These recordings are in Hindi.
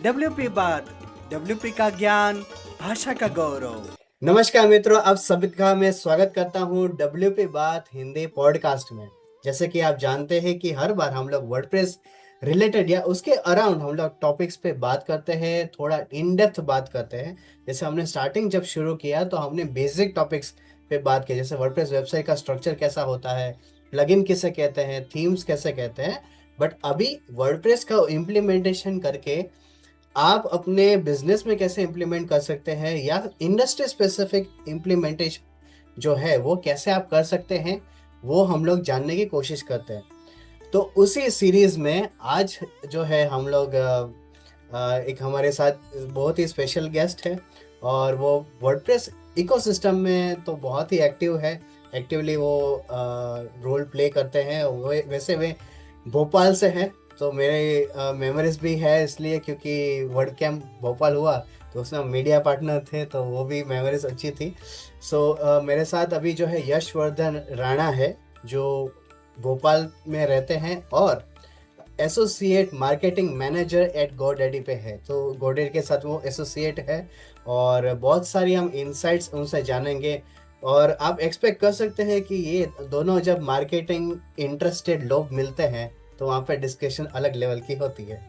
WP बात, WP का ज्ञान, भाषा का गौरव। नमस्कार मित्रों, आप सभी का मैं स्वागत करता हूँ WP बात हिंदी पॉडकास्ट में। जैसे कि आप जानते हैं कि हर बार हम लोग वर्डप्रेस रिलेटेड या उसके अराउंड हम लोग टॉपिक्स पे बात करते हैं, थोड़ा इन डेप्थ बात करते हैं। जैसे हमने स्टार्टिंग जब शुरू किया तो हमने बेसिक टॉपिक्स पे बात की, जैसे वर्डप्रेस वेबसाइट का स्ट्रक्चर कैसा होता है, प्लगइन किसे कहते हैं, थीम्स कैसे कहते हैं। बट अभी वर्डप्रेस का इम्प्लीमेंटेशन करके आप अपने बिजनेस में कैसे इम्प्लीमेंट कर सकते हैं या इंडस्ट्री स्पेसिफिक इम्प्लीमेंटेशन जो है वो कैसे आप कर सकते हैं, वो हम लोग जानने की कोशिश करते हैं। तो उसी सीरीज में आज जो है हम लोग एक हमारे साथ बहुत ही स्पेशल गेस्ट है और वो वर्डप्रेस इकोसिस्टम में तो बहुत ही एक्टिव है। एक्टिवली वो रोल प्ले करते हैं। वो वैसे वे भोपाल से हैं, तो मेरे मेमोरीज भी है इसलिए क्योंकि वर्ड कैंप भोपाल हुआ तो उसमें हम मीडिया पार्टनर थे, तो वो भी मेमोरीज अच्छी थी। मेरे साथ अभी जो है यशवर्धन राणा है, जो भोपाल में रहते हैं और associate marketing manager eight GoDaddy पे है। तो गोडैडी के साथ वो एसोसिएट है और बहुत सारी हम इनसाइट्स उनसे जानेंगे। और आप एक्सपेक्ट कर सकते हैं कि ये दोनों जब मार्केटिंग इंटरेस्टेड लोग मिलते हैं तो वहाँ पे डिस्कशन अलग लेवल की होती है,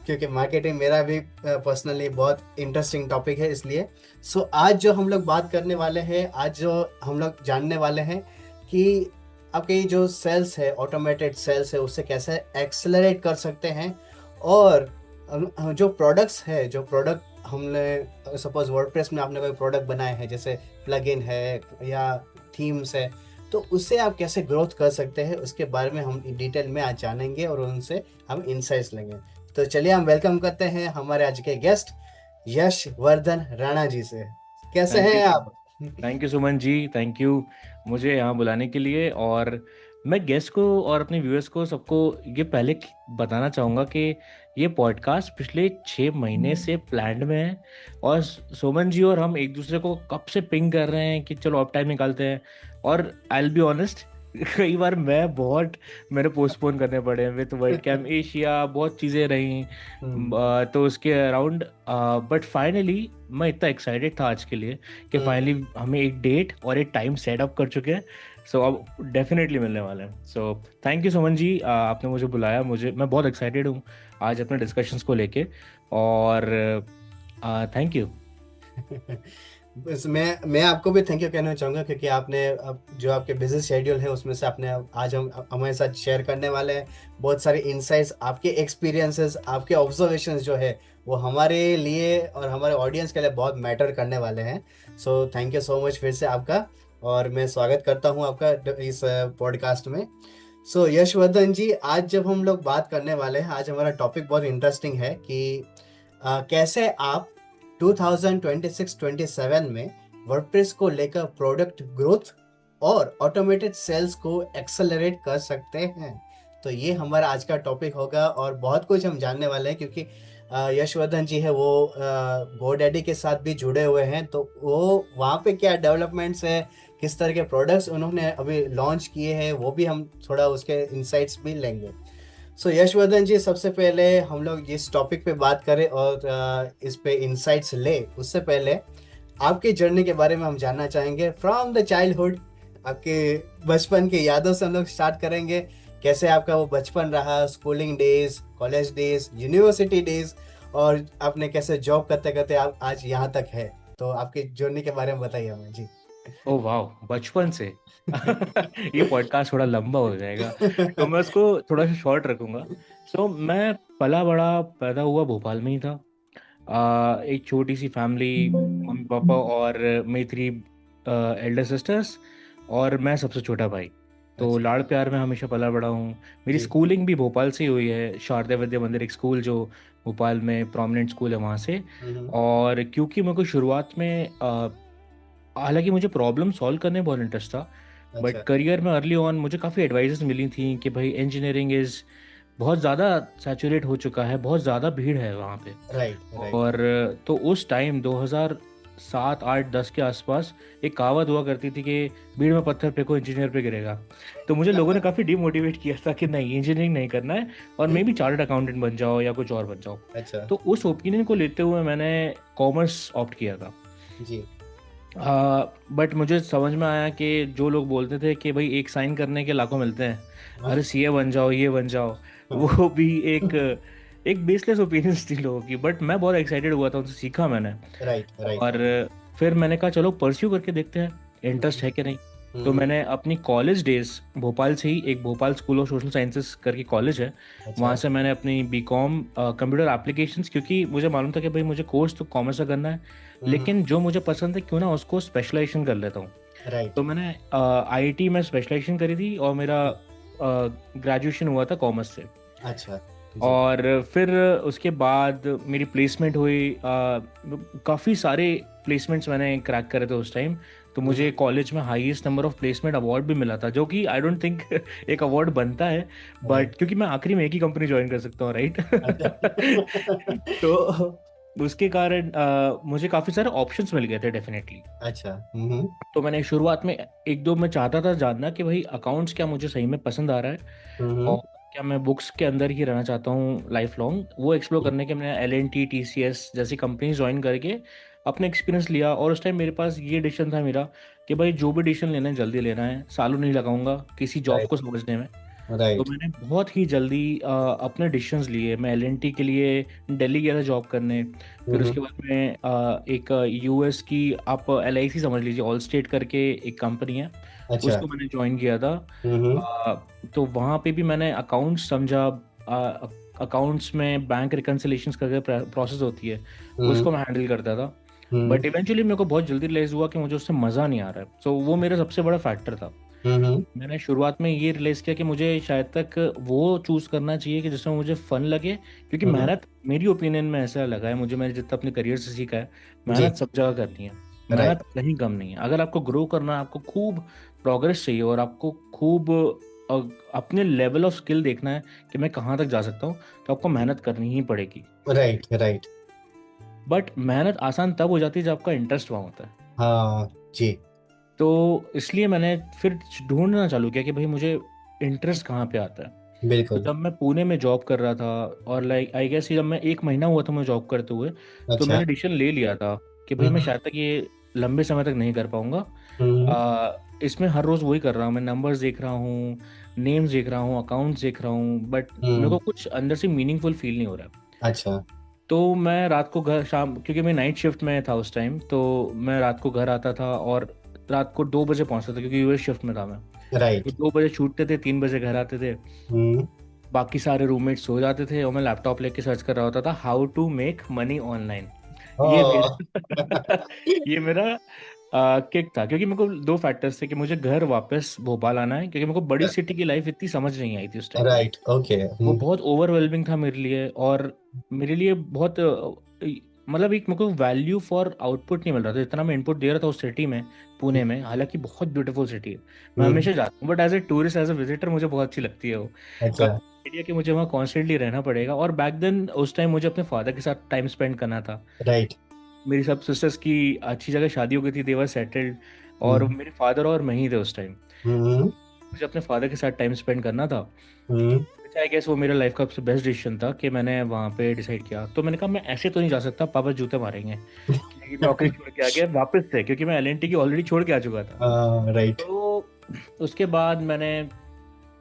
क्योंकि मार्केटिंग मेरा भी पर्सनली बहुत इंटरेस्टिंग टॉपिक है। इसलिए आज जो हम लोग बात करने वाले हैं, आज जो हम लोग जानने वाले हैं कि आपके जो सेल्स है, ऑटोमेटेड सेल्स है, उससे कैसे एक्सेलरेट कर सकते हैं। और जो प्रोडक्ट्स है, जो प्रोडक्ट हमने सपोज वर्डप्रेस में आपने कोई प्रोडक्ट बनाए हैं, जैसे प्लगइन है या थीम्स है, तो उससे आप कैसे ग्रोथ कर सकते हैं उसके बारे में हम डिटेल में आज जानेंगे और उनसे हम इंसाइट्स लेंगे। तो चलिए हम वेलकम करते हैं हमारे आज के गेस्ट यशवर्धन राणा जी से। कैसे थैंक यू हैं आप? Thank you Suman ji, thank you मुझे यहाँ बुलाने के लिए। और मैं गेस्ट को और अपने व्यूअर्स को सबको ये पहले बताना चाहूँगा कि ये पॉडकास्ट पिछले 6 महीने से प्लान्ड में है। और सुमन जी और हम एक दूसरे को कब से पिंग कर रहे हैं कि चलो अब टाइम निकालते हैं। और आई विल बी ऑनेस्ट, कई बार मेरे पोस्टपोन करने पड़े हैं विद वर्ल्ड कैम एशिया, बहुत चीज़ें रही। तो उसके अराउंड बट फाइनली मैं इतना एक्साइटेड था आज के लिए कि फाइनली हमें एक डेट और एक टाइम सेट अप कर चुके हैं। सो अब डेफिनेटली मिलने वाले हैं। सो थैंक यू सुमन जी, आपने मुझे बुलाया। मैं बहुत एक्साइटेड हूँ आज अपने डिस्कशंस को लेके। और थैंक यू। बस मैं आपको भी थैंक यू कहना चाहूँगा, क्योंकि आपने अब जो आपके बिजनेस शेड्यूल है उसमें से आपने आज हम हमारे साथ शेयर करने वाले हैं बहुत सारे इंसाइट्स, आपके एक्सपीरियंसेस, आपके ऑब्जर्वेशंस जो है वो हमारे लिए और हमारे ऑडियंस के लिए बहुत मैटर करने वाले हैं। So thank you so much फिर से आपका, और मैं स्वागत करता हूँ आपका इस पॉडकास्ट में। यशवर्धन जी, आज जब हम लोग बात करने वाले हैं, आज हमारा टॉपिक बहुत इंटरेस्टिंग है कि कैसे आप 2026-27 में वर्डप्रेस को लेकर प्रोडक्ट ग्रोथ और ऑटोमेटेड सेल्स को एक्सेलरेट कर सकते हैं। तो ये हमारा आज का टॉपिक होगा और बहुत कुछ हम जानने वाले हैं, क्योंकि यशवर्धन जी है वो गोडैडी के साथ भी जुड़े हुए हैं। तो वो वहाँ पे क्या डेवलपमेंट्स है, किस तरह के प्रोडक्ट्स उन्होंने अभी लॉन्च किए हैं, वो भी हम थोड़ा उसके इंसाइट्स भी लेंगे। यशवर्धन जी, सबसे पहले हम लोग जिस टॉपिक पे बात करें और इस पे इंसाइट्स ले, उससे पहले आपकी जर्नी के बारे में हम जानना चाहेंगे। फ्रॉम द चाइल्डहुड, आपके बचपन की यादों से हम लोग स्टार्ट करेंगे। कैसे आपका वो बचपन रहा, schooling days, college days, university days, और आपने कैसे जॉब करते करते आप आज यहाँ तक है। तो आपकी जर्नी के बारे में बताइए हमें जी। ओ वाह, बचपन से ये पॉडकास्ट थोड़ा लंबा हो जाएगा तो मैं उसको थोड़ा सा शॉर्ट रखूंगा। मैं पला बड़ा पैदा हुआ भोपाल में ही था। एक छोटी सी फैमिली, मम्मी पापा और मेरी 3 एल्डर सिस्टर्स, और मैं सबसे छोटा भाई। तो अच्छा। लाड़ प्यार में हमेशा पला बड़ा हूँ। मेरी जी। स्कूलिंग भी भोपाल से ही हुई है, शारदा विद्या मंदिर, एक स्कूल जो भोपाल में प्रोमिनेंट स्कूल है वहाँ से। हम्म। और क्योंकि मेरे को शुरुआत में हालांकि मुझे प्रॉब्लम सॉल्व करने में बहुत इंटरेस्ट था, बट अच्छा। करियर में अर्ली ऑन मुझे काफ़ी एडवाइजेस मिली थी कि भाई इंजीनियरिंग इज़ बहुत ज़्यादा सैचुरेट हो चुका है, बहुत ज़्यादा भीड़ है वहाँ पे। Right right. और तो उस टाइम 7, 8, 10 के आसपास एक कहावत हुआ करती थी कि भीड़ में पत्थर फेंको इंजीनियर पे गिरेगा। तो मुझे लोगों ने काफ़ी डिमोटिवेट किया था कि नहीं, इंजीनियरिंग नहीं करना है और मे बी चार्टर्ड अकाउंटेंट बन जाओ या कुछ और बन जाओ। अच्छा। तो उस ओपिनियन को लेते हुए मैंने कॉमर्स ऑप्ट किया था। जी। बट मुझे समझ में आया कि जो लोग बोलते थे कि भाई एक साइन करने के लाखों मिलते हैं, अरे सीए बन जाओ, ये बन जाओ, वो भी एक एक बेसलेस ओपिनियंस थी लोगों की। बट मैं बहुत एक्साइटेड हुआ था, उनसे सीखा मैंने। Right right. और फिर मैंने कहा चलो परस्यू करके देखते हैं इंटरेस्ट है कि नहीं। तो मैंने अपनी कॉलेज डेज भोपाल से ही, एक Bhopal school of social sciences करके कॉलेज है, वहाँ अच्छा। से मैंने अपनी बीकॉम कंप्यूटर एप्लीकेशंस, क्योंकि मुझे मालूम था कि भाई मुझे कोर्स तो कॉमर्स का करना है, लेकिन जो मुझे पसंद है क्यों ना उसको स्पेशलाइजेशन कर लेता हूँ। राइट। तो मैंने आईआईटी में स्पेशलाइजेशन करी थी और मेरा ग्रेजुएशन हुआ था कॉमर्स से। अच्छा जी। और फिर उसके बाद मेरी प्लेसमेंट हुई, काफ़ी सारे प्लेसमेंट्स मैंने क्रैक करे थे उस टाइम। तो मुझे कॉलेज में highest number of placement award भी मिला था, जो कि आई डोंट थिंक एक अवार्ड बनता है, बट राइट। क्योंकि मैं आखिरी में एक ही कंपनी ज्वाइन कर सकता हूँ, राइट। अच्छा। तो उसके कारण मुझे काफ़ी सारे ऑप्शंस मिल गए थे डेफिनेटली। अच्छा। तो मैंने शुरुआत में एक दो मैं चाहता था जानना कि भाई अकाउंट्स क्या मुझे सही में पसंद आ रहा है और क्या मैं बुक्स के अंदर ही रहना चाहता हूँ लाइफ लॉन्ग। वो एक्सप्लोर करने के मैंने LNT TCS जैसी कंपनी ज्वाइन करके अपने एक्सपीरियंस लिया। और उस टाइम मेरे पास ये डिसीजन था मेरा कि भाई जो भी डिसीजन लेना है जल्दी लेना है, सालों नहीं लगाऊंगा किसी जॉब को राइट समझने में। तो राइट। मैंने बहुत ही जल्दी अपने डिसीजंस लिए। मैं LNT के लिए दिल्ली गया था जॉब करने। फिर उसके बाद में एक US की, आप LIC समझ लीजिए, ऑल स्टेट करके एक कंपनी है, अच्छा। उसको मैंने ज्वाइन किया था। हम्म। अ, तो वहाँ पे भी मैंने अकाउंट्स समझा। अकाउंट्स में बैंक रिकन्सिलेशंस करके प्रोसेस होती है, उसको मैं हैंडल करता था। बट इवेंचुअली मेरे को बहुत जल्दी रियलाइज हुआ कि मुझे उससे मज़ा नहीं आ रहा है। सो वो मेरा सबसे बड़ा फैक्टर था। हम्म। मैंने शुरुआत में ये रियलाइज़ किया कि मुझे शायद तक वो चूज़ करना चाहिए कि जिसमें मुझे फ़न लगे, क्योंकि मेहनत मेरी ओपिनियन में ऐसा लगा है, मुझे मैंने जितना अपने करियर से सीखा है, जी। मेहनत सब जगह करनी है, राइट मेहनत कहीं कम नहीं है। अगर आपको ग्रो करना है, आपको खूब प्रोग्रेस चाहिए और आपको खूब अ, अपने लेवल ऑफ स्किल देखना है कि मैं कहाँ तक जा सकता हूँ, तो आपको मेहनत करनी ही पड़ेगी। राइट। राइट। बट मेहनत आसान तब हो जाती है जब आपका इंटरेस्ट वहाँ होता है। हाँ जी। तो इसलिए मैंने फिर ढूंढना चालू किया कि भाई मुझे इंटरेस्ट कहाँ पे आता है। तो बिल्कुल। जब मैं पुणे में जॉब कर रहा था, और लाइक आई गेस जब मैं 1 महीना हुआ था मैं जॉब करते हुए, तो अच्छा। मैंने डिसीजन ले लिया था कि भाई मैं हम्म शायद तक ये लंबे समय तक नहीं कर पाऊंगा। हम्म इसमें हर रोज़ वही कर रहा हूँ, मैं नंबर्स देख रहा हूँ, नेम्स देख रहा हूँ, अकाउंट्स देख रहा हूँ, बट मेरे को कुछ अंदर से मीनिंगफुल फील नहीं हो रहा है। अच्छा। तो मैं रात को घर, शाम, क्योंकि मैं नाइट शिफ्ट में था उस टाइम, तो मैं रात को घर आता था और रात को 2 बजे पहुंचता था, क्योंकि US शिफ्ट में था मैं। तो राइट। 2 बजे छूटते थे, 3 बजे घर आते थे। हम्म। बाकी सारे रूममेट्स सो जाते थे और मैं लैपटॉप लेके सर्च कर रहा होता था how to make money online. ये ओ। मेरा ये मेरा किक था, क्योंकि मेरे को दो फैक्टर्स थे कि मुझे घर वापस भोपाल आना है, क्योंकि मेरे को बड़ी सिटी की लाइफ इतनी समझ नहीं आई थी उस टाइम। राइट। ओके। वो बहुत ओवरवेलमिंग था मेरे लिए, और मेरे लिए बहुत मतलब एक मेरे को वैल्यू फॉर आउटपुट नहीं मिल रहा था जितना मैं इनपुट दे रहा था उस सिटी में, पुणे में। हालांकि बहुत ब्यूटीफुल सिटी है, मैं हमेशा जाता हूँ, but as a tourist, as a visitor मुझे बहुत अच्छी लगती है वो। अच्छा। आइडिया कि मुझे वहाँ कॉन्स्टेंटली रहना पड़ेगा। और बैक देन उस टाइम मुझे अपने फादर के साथ टाइम स्पेंड करना था। राइट। मेरी सब सिस्टर्स की अच्छी जगह शादी हो गई थी, देवर सेटल्ड, और हम्म मेरे फादर और मैं ही थे उस टाइम। हम्म मुझे अपने फादर के साथ टाइम स्पेंड करना था। हम्म आई गेस वो मेरा लाइफ का सबसे बेस्ट डिसीजन था कि मैंने वहाँ पे डिसाइड किया। तो मैंने कहा मैं ऐसे तो नहीं जा सकता, पापा जूते मारेंगे कि नौकरी छोड़ के आ गया वापस से, क्योंकि मैं LNT की ऑलरेडी छोड़ के आ चुका था। राइट। तो उसके बाद मैंने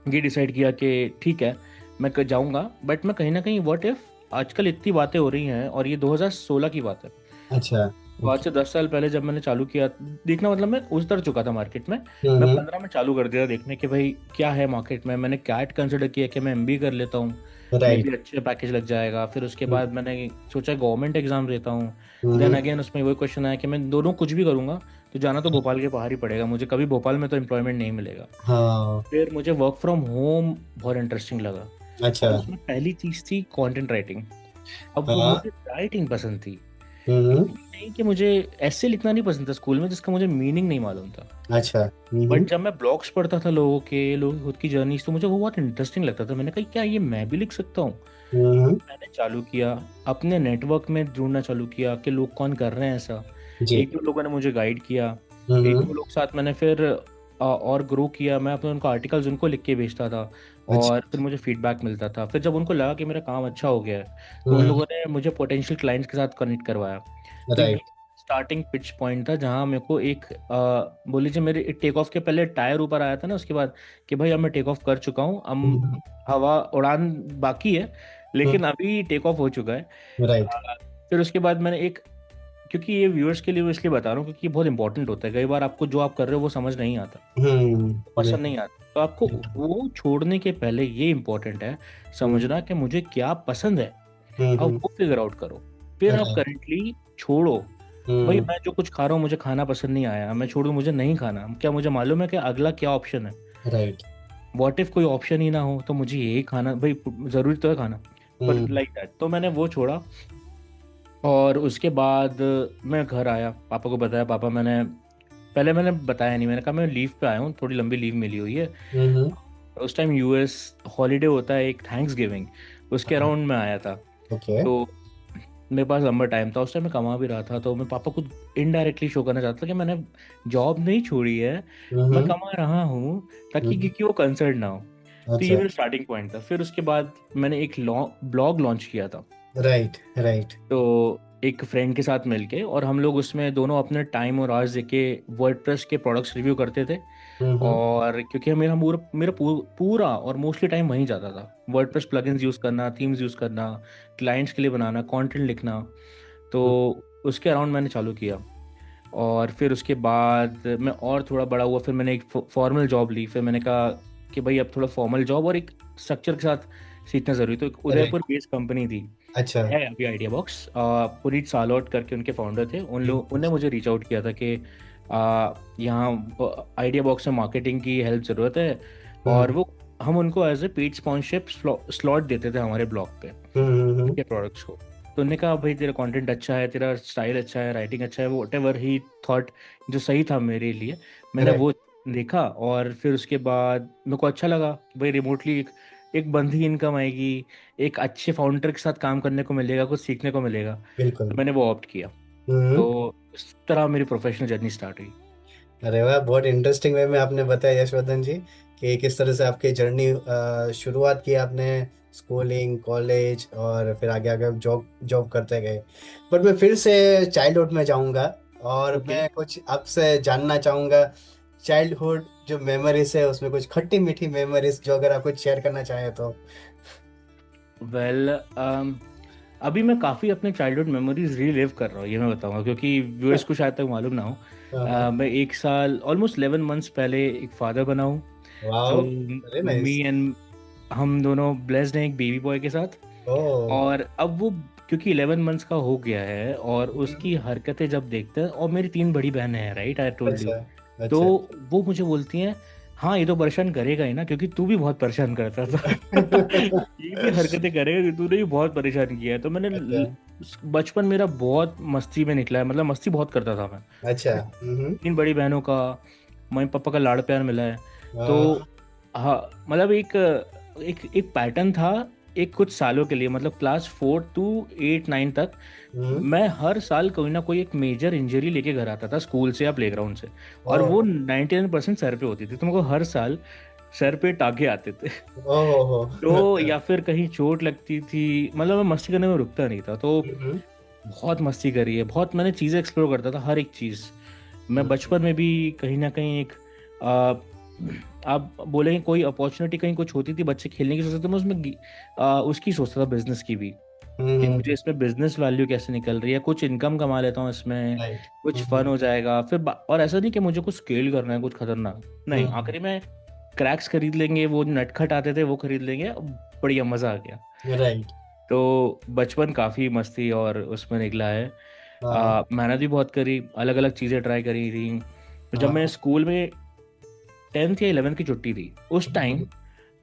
ये डिसाइड किया कि ठीक है, मैं जाऊँगा, बट मैं कहीं ना कहीं व्हाट इफ, आजकल इतनी बातें हो रही हैं और ये 2016 की बात है, अच्छा। तो आज ओके। से 10 साल पहले जब मैंने चालू किया देखना, मतलब मैं उतर चुका था मार्केट में। मैं हम्म 15 में चालू कर दिया देखने कि भाई क्या है मार्केट में। मैंने कैट कंसिडर किया कि मैं MBA कर लेता हूँ, मे राइट। भी अच्छे पैकेज लग जाएगा। फिर उसके बाद मैंने सोचा गवर्नमेंट एग्जाम देता हूँ। देन हम्म अगेन उसमें वही क्वेश्चन आया कि मैं दोनों कुछ भी करूँगा तो जाना तो भोपाल के बाहर ही पड़ेगा, मुझे कभी भोपाल में तो एम्प्लॉयमेंट नहीं मिलेगा। हाँ। फिर मुझे वर्क फ्रॉम होम बहुत इंटरेस्टिंग लगा, अच्छा। और उसमें पहली चीज़ थी कंटेंट राइटिंग। अब वो हाँ। मुझे राइटिंग पसंद थी, हम्म इतनी नहीं कि मुझे ऐसे लिखना नहीं पसंद था स्कूल में जिसका मुझे मीनिंग नहीं मालूम था। अच्छा। बट जब मैं ब्लॉग्स पढ़ता था लोगों की खुद की जर्नीज, तो मुझे वो बहुत इंटरेस्टिंग लगता था। मैंने कहा क्या ये मैं भी लिख सकता हूँ। हम्म मैंने चालू किया, अपने नेटवर्क में ढूंढना चालू किया कि लोग कौन कर रहे हैं ऐसा। जी। एक दो लोगों ने मुझे गाइड किया, एक हम्म। दो लोग साथ मैंने फिर और ग्रो किया। मैं अपने उनको आर्टिकल्स उनको लिख के भेजता था अच्छा। और फिर मुझे फीडबैक मिलता था। फिर जब उनको लगा कि मेरा काम अच्छा हो गया है तो उन हम्म। लोगों ने मुझे पोटेंशियल क्लाइंट्स के साथ कनेक्ट करवाया। तो ये राइट। स्टार्टिंग पिच पॉइंट था जहाँ मेरे को एक बोल लीजिए मेरे टेक ऑफ के पहले टायर ऊपर आया था ना, उसके बाद कि भाई अब मैं टेक ऑफ कर चुका हूँ, अब हम्म। हवा उड़ान बाकी है लेकिन अभी टेक ऑफ हो चुका है। राइट। फिर उसके बाद मैंने एक, क्योंकि ये व्यूअर्स के लिए मैं इसलिए बता रहा हूँ क्योंकि ये बहुत इंपॉर्टेंट होता है। कई बार आपको जो आप कर रहे हो वो समझ नहीं आता, पसंद बिल्कुल। नहीं आता, तो आपको वो छोड़ने के पहले ये इंपॉर्टेंट है समझना कि मुझे क्या पसंद है। आप हम्म। वो फिगर आउट करो, फिर आप राइट। करेंटली छोड़ो। भाई मैं जो कुछ खा रहा हूँ मुझे खाना पसंद नहीं आया, मैं छोड़ दूँ, मुझे नहीं खाना, क्या मुझे मालूम है कि अगला क्या ऑप्शन है? राइट। व्हाट इफ कोई ऑप्शन ही ना हो तो मुझे यही खाना, भाई जरूरी तो है खाना, पर हम्म। Like that. तो मैंने वो छोड़ा और उसके बाद मैं घर आया, पापा को बताया। पापा, मैंने बताया नहीं, मैंने कहा मैं लीव पे आया हूँ, थोड़ी लंबी लीव मिली हुई है। हम्म। उस टाइम यूएस हॉलीडे होता है एक थैंक्स गिविंग, उसके अराउंड में आया था। ओके। तो मेरे पास लंबा टाइम था, उस टाइम मैं कमा भी रहा था, तो मैं पापा को इनडायरेक्टली शो करना चाहता था कि मैंने जॉब नहीं छोड़ी है, मैं हम्म। कमा रहा हूँ, ताकि हम्म। क्योंकि वो कंसर्न ना हो। तो ये अच्छा। मेरा स्टार्टिंग पॉइंट था। फिर उसके बाद मैंने एक ब्लॉग लॉन्च किया था, राइट। राइट। तो एक फ्रेंड के साथ मिलके, और हम लोग उसमें दोनों अपने टाइम और आवर्स देके वर्डप्रेस के प्रोडक्ट्स रिव्यू करते थे। हम्म। और क्योंकि मेरा पूरा और मोस्टली टाइम वहीं जाता था, वर्डप्रेस प्लगइन्स यूज़ करना, थीम्स यूज़ करना, क्लाइंट्स के लिए बनाना, कंटेंट लिखना। तो उसके अराउंड मैंने चालू किया। और फिर उसके बाद मैं और थोड़ा बड़ा हुआ, फिर मैंने एक फॉर्मल जॉब ली। फिर मैंने कहा कि भाई अब थोड़ा फॉर्मल जॉब और एक स्ट्रक्चर के साथ सीखना ज़रूरी। तो एक उदयपुर राइट। बेस्ड कंपनी थी, अच्छा। है अभी आइडिया बॉक्स, पुनीत सालोट करके उनके फाउंडर थे। उनने मुझे रीच आउट किया था कि यहाँ आइडिया बॉक्स में मार्केटिंग की हेल्प ज़रूरत है, और हम्म। वो हम उनको as a paid sponsorship slot देते थे हमारे ब्लॉग पे हम्म। उनके प्रोडक्ट्स को। तो उन्होंने कहा भाई तेरा कंटेंट अच्छा है, तेरा स्टाइल अच्छा है, राइटिंग अच्छा है, वो वट एवर ही थॉट जो सही था मेरे लिए, मैंने राइट। वो देखा। और फिर उसके बाद मेरे को अच्छा लगा कि भाई रिमोटली एक बंधी इनकम आएगी, एक अच्छे फाउंडर के साथ काम करने को मिलेगा, कुछ सीखने को मिलेगा। तो बिल्कुल। मैंने वो ऑप्ट किया। हम्म। तो इस तरह मेरी प्रोफेशनल जर्नी स्टार्ट हुई। अरे वाह, बहुत इंटरेस्टिंग वे में आपने बताया यशवर्धन जी कि किस तरह से आपकी जर्नी शुरुआत की आपने, स्कूलिंग, कॉलेज, और फिर आगे आगे जॉब जॉब करते गए। बट मैं फिर से चाइल्डहुड में जाऊंगा और ओके। मैं कुछ आपसे जानना चाहूंगा। चाइल्डहुड जो मेमोरीज है उसमें कुछ खट्टी मीठी मेमोरीज जो अगर आप कुछ शेयर करना चाहें तो। वेल, अभी मैं काफ़ी अपने चाइल्डहुड मेमोरीज रीलिव कर रहा हूँ, ये मैं बताऊंगा, क्योंकि व्यूअर्स को शायद तक मालूम ना हो। हाँ। मैं एक साल ऑलमोस्ट 11 मंथ्स पहले एक फादर बना हूँ। वाओ। तो वेरी मी नाइस। एंड हम दोनों ब्लेस्ड हैं एक बेबी बॉय के साथ। ओ। और अब वो क्योंकि 11 मंथ्स का हो गया है और उसकी हरकतें जब देखते हैं, और मेरी 3 बड़ी बहनें हैं, राइट, आई टोल्ड यू। अच्छा। तो अच्छा। वो मुझे बोलती हैं, हाँ ये तो परेशान करेगा ही ना, क्योंकि तू भी बहुत परेशान करता था। ये भी हरकतें करेगा कि तूने भी बहुत परेशान किया है। तो अच्छा। बचपन मेरा बहुत मस्ती में निकला है, मतलब मस्ती बहुत करता था मैं। अच्छा। 3 बड़ी बहनों का, मम्मी पापा का लाड़ प्यार मिला है। तो हाँ, मतलब एक एक एक पैटर्न था एक कुछ सालों के लिए, मतलब क्लास 4 to 8 9 तक हम्म। मैं हर साल कोई ना कोई एक मेजर इंजरी लेके घर आता था स्कूल से या प्लेग्राउंड से। और वो ओह। 99% सर पे होती थी, तो मेरे को हर साल सर पे टाके आते थे। ओहो। तो अच्छा। या फिर कहीं चोट लगती थी, मतलब मैं मस्ती करने में रुकता नहीं था। तो हम्म। बहुत मस्ती करी है, बहुत मैंने चीज़ें एक्सप्लोर करता था, हर एक चीज़। मैं हम्म। बचपन में भी कहीं ना कहीं एक आ, आप बोलेंगे कोई अपॉर्चुनिटी कहीं कुछ होती थी बच्चे खेलने की सोचते थे, मैं उसमें उसकी सोचता था, बिजनेस की भी, कि मुझे इसमें बिजनेस वैल्यू कैसे निकल रही है, कुछ इनकम कमा लेता हूँ इसमें, राइट। कुछ फन हो जाएगा। फिर और ऐसा नहीं कि मुझे कुछ स्केल करना है कुछ खतरनाक, नहीं, हम्म। आखिरी में क्रैक्स खरीद लेंगे, वो नटखट आते थे वो खरीद लेंगे, बढ़िया मजा आ गया। राइट। तो बचपन काफ़ी मस्ती और उसमें निकला है। हाँ। मेहनत भी बहुत करी, अलग अलग चीज़ें ट्राई करी थी। तो जब मैं हाँ। स्कूल में 10th या 11th की छुट्टी थी, उस टाइम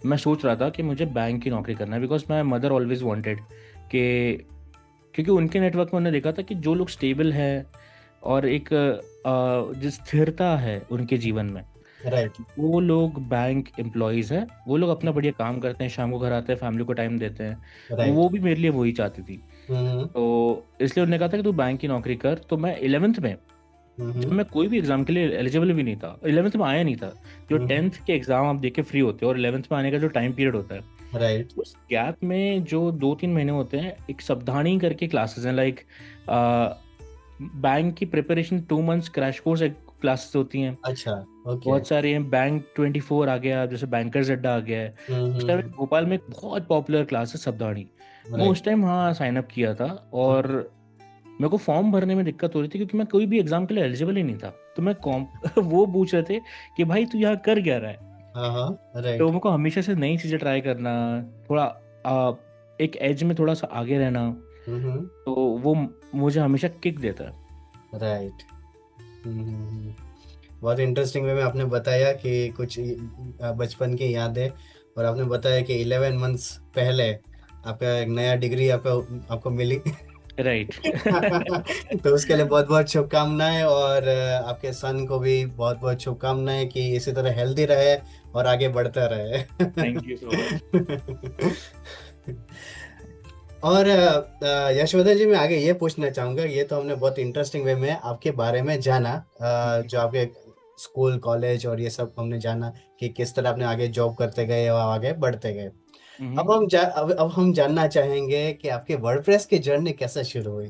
मैं सोच रहा था कि मुझे बैंक की नौकरी करना है, because my mother always wanted कि, क्योंकि उनके नेटवर्क में उन्होंने देखा था कि जो लोग स्टेबल है और एक जो स्थिरता है उनके जीवन में, राइट। वो लोग बैंक एम्प्लॉयज़ हैं, वो लोग अपना बढ़िया काम करते हैं, शाम को घर आते हैं, फैमिली को टाइम देते हैं। राइट। वो भी मेरे लिए वही चाहती थी। हम्म तो इसलिए उन्होंने कहा था कि तू बैंक की नौकरी कर। तो मैं 11th में, जब मैं कोई भी एग्जाम के लिए एलिजिबल भी नहीं था, 11th में आया नहीं था। जो 10th के एग्जाम आप देख के फ्री होते हो और 11th में आने का जो टाइम पीरियड होता है, राइट। उस गैप में जो 2-3 महीने होते हैं, एक सावधानी करके क्लासेस हैं, लाइक बैंक की preparation 2 months crash course classes होती हैं। अच्छा। ओके। बहुत सारे हैं, बैंक 24 आ गया, जैसे बैंकर्स अड्डा आ गया है। उस टाइम भोपाल में एक बहुत पॉपुलर क्लास है सावधानी। मैं राइट। उस टाइम हाँ साइन अप किया था, और मेरे को फॉर्म भरने में दिक्कत हो रही थी क्योंकि मैं कोई भी एग्जाम के लिए एलिजिबल ही नहीं था। तो मैं कॉम वो पूछ रहे थे कि भाई तू यहाँ कर क्या रहा है। हाँ हाँ। तो राइट। मेरे को हमेशा से नई चीज़ें ट्राई करना, थोड़ा एक एज में थोड़ा सा आगे रहना, तो वो मुझे हमेशा किक देता है। राइट। बहुत इंटरेस्टिंग वे में आपने बताया कि कुछ बचपन की यादें, और आपने बताया कि 11 मंथ्स पहले आपका एक नया डिग्री आपको मिली। राइट। तो उसके लिए बहुत बहुत शुभकामनाएं, और आपके सन को भी बहुत बहुत शुभकामनाएं कि इसी तरह हेल्दी रहे और आगे बढ़ता रहे। Thank you so much. और यशोदा जी, मैं आगे ये पूछना चाहूंगा, ये तो हमने बहुत इंटरेस्टिंग वे में आपके बारे में जाना, जो आपके स्कूल कॉलेज और ये सब हमने जाना कि किस तरह आपने आगे जॉब करते गए और आगे बढ़ते गए। अब हम जानना चाहेंगे कि आपके वर्डप्रेस की जर्नी कैसे शुरू हुई।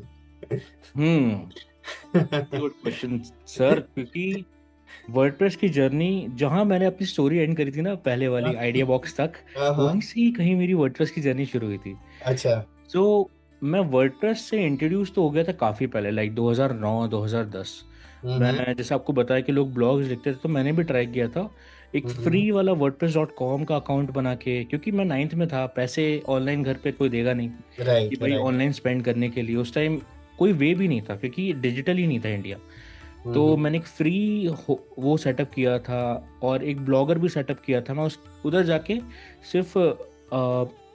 गुड क्वेश्चन सर, क्योंकि वर्डप्रेस की जर्नी, जहां मैंने अपनी स्टोरी एंड करी थी ना पहले वाली आइडिया बॉक्स तक, हाँ वहीं हाँ। से ही कहीं मेरी वर्डप्रेस की जर्नी शुरू हुई थी। अच्छा। सो मैं वर्डप्रेस से इंट्रोड्यूस तो हो गया था काफ़ी पहले, लाइक 2009-2010। हम्म मैं जैसे आपको बताया कि लोग ब्लॉग्स लिखते थे, तो मैंने भी ट्राई किया था एक हम्म। फ्री वाला wordpress.com का अकाउंट बना के, क्योंकि मैं 9th में था, पैसे ऑनलाइन घर पे कोई देगा नहीं कि राइट भाई राइट। ऑनलाइन स्पेंड करने के लिए। उस टाइम कोई वे भी नहीं था क्योंकि डिजिटल ही नहीं था इंडिया। तो हम्म। मैंने एक फ्री वो सेटअप किया था, और एक ब्लॉगर भी सेटअप किया था। मैं उस उधर जाके सिर्फ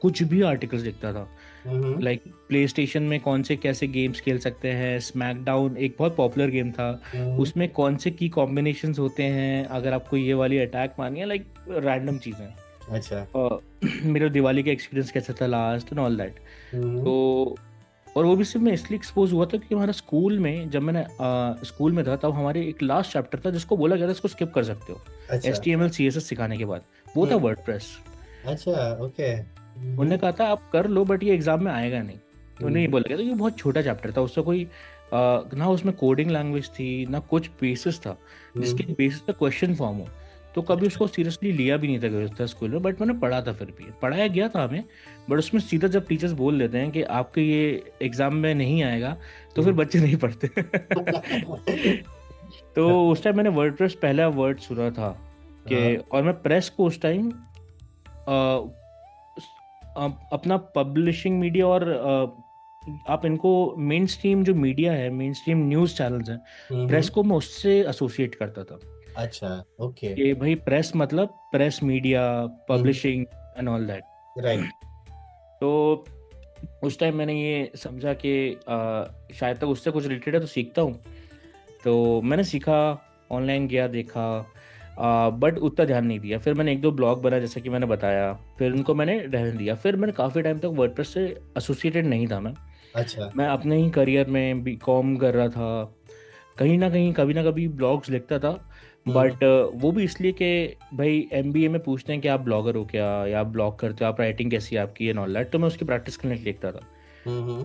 कुछ भी आर्टिकल्स लिखता था, हम्म लाइक प्ले स्टेशन में कौन से कैसे गेम्स खेल सकते हैं, स्मैकडाउन एक बहुत पॉपुलर गेम था, हम्म। उसमें कौन से की कॉम्बिनेशंस होते हैं अगर आपको ये वाली अटैक मारनी है, लाइक रैंडम चीज़ें। अच्छा। मेरा दिवाली का एक्सपीरियंस कैसा था लास्ट एंड ऑल दैट। हम्म। तो और वो भी सिर्फ मैं इसलिए एक्सपोज हुआ था क्योंकि हमारा स्कूल में, जब मैंने स्कूल में था, तब हमारे एक लास्ट चैप्टर था जिसको बोला गया था इसको स्किप कर सकते हो, अच्छा। HTML CSS सिखाने के बाद। वो था वर्डप्रेस। अच्छा। ओके। उन्होंने कहा था आप कर लो बट ये एग्जाम में आएगा नहीं। उन्हें ये बोला गया था कि बहुत छोटा चैप्टर था, उससे कोई ना उसमें कोडिंग लैंग्वेज थी ना कुछ बेसिस था जिसके बेसिस पे क्वेश्चन फॉर्म हो। तो कभी उसको सीरियसली लिया भी नहीं था स्कूल में, बट मैंने पढ़ा था, फिर भी पढ़ाया गया था हमें। बट उसमें सीधा जब टीचर्स बोल देते हैं कि आपके ये एग्जाम में नहीं आएगा, तो फिर बच्चे नहीं पढ़ते। तो उस टाइम मैंने वर्डप्रेस पहला वर्ड सुना था कि, और मैं प्रेस को उस टाइम अपना पब्लिशिंग मीडिया और आप इनको मेन स्ट्रीम जो मीडिया है, मेन स्ट्रीम न्यूज़ चैनल्स हैं, प्रेस को मैं उससे एसोसिएट करता था अच्छा। ओके। कि भाई प्रेस मतलब press media, publishing and all that. Right. तो उस टाइम मैंने ये समझा कि शायद तक उससे कुछ रिलेटेड है तो सीखता हूँ। तो मैंने सीखा, ऑनलाइन गया, देखा, बट उतना ध्यान नहीं दिया। फिर मैंने 1-2 ब्लॉग बनाया जैसे कि मैंने बताया, फिर उनको मैंने रहने दिया। फिर मैंने काफ़ी टाइम तक वर्डप्रेस से एसोसिएटेड नहीं था मैं। अच्छा। मैं अपने ही करियर में बीकॉम कर रहा था, कहीं ना कहीं कभी ना कभी ब्लॉग्स लिखता था, बट वो भी इसलिए कि भाई MBA में पूछते हैं कि आप ब्लॉगर हो क्या, या आप ब्लॉग करते हो, आप राइटिंग कैसी है आपकी एंड ऑल दैट। तो मैं उसकी प्रैक्टिस करने के लिए लिखता था।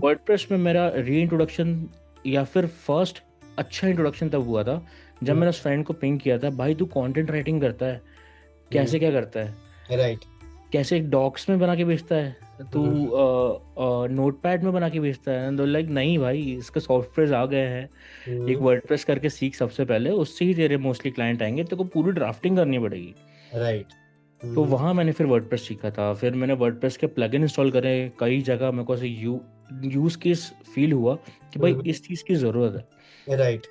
वर्डप्रेस में मेरा री इंट्रोडक्शन या फिर फर्स्ट अच्छा इंट्रोडक्शन तब हुआ था जब मैंने उस फ्रेंड को पिंग किया था, भाई तू कंटेंट राइटिंग करता है, कैसे क्या करता है, राइट। कैसे एक डॉक्स में बना के बेचता है, तू नोटपैड में बना के बेचता है। तो लाइक नहीं भाई, इसके सॉफ्टवेयर आ गए हैं, एक वर्डप्रेस करके सीख सबसे पहले, उससे ही तेरे मोस्टली क्लाइंट आएंगे, तेरे को पूरी ड्राफ्टिंग करनी पड़ेगी। राइट। तो वहाँ मैंने फिर वर्डप्रेस सीखा था। फिर मैंने वर्डप्रेस के प्लगइन इंस्टॉल करे कई जगह, मेरे को ऐसे यूज केस फील हुआ कि भाई इस चीज़ की ज़रूरत है। राइट।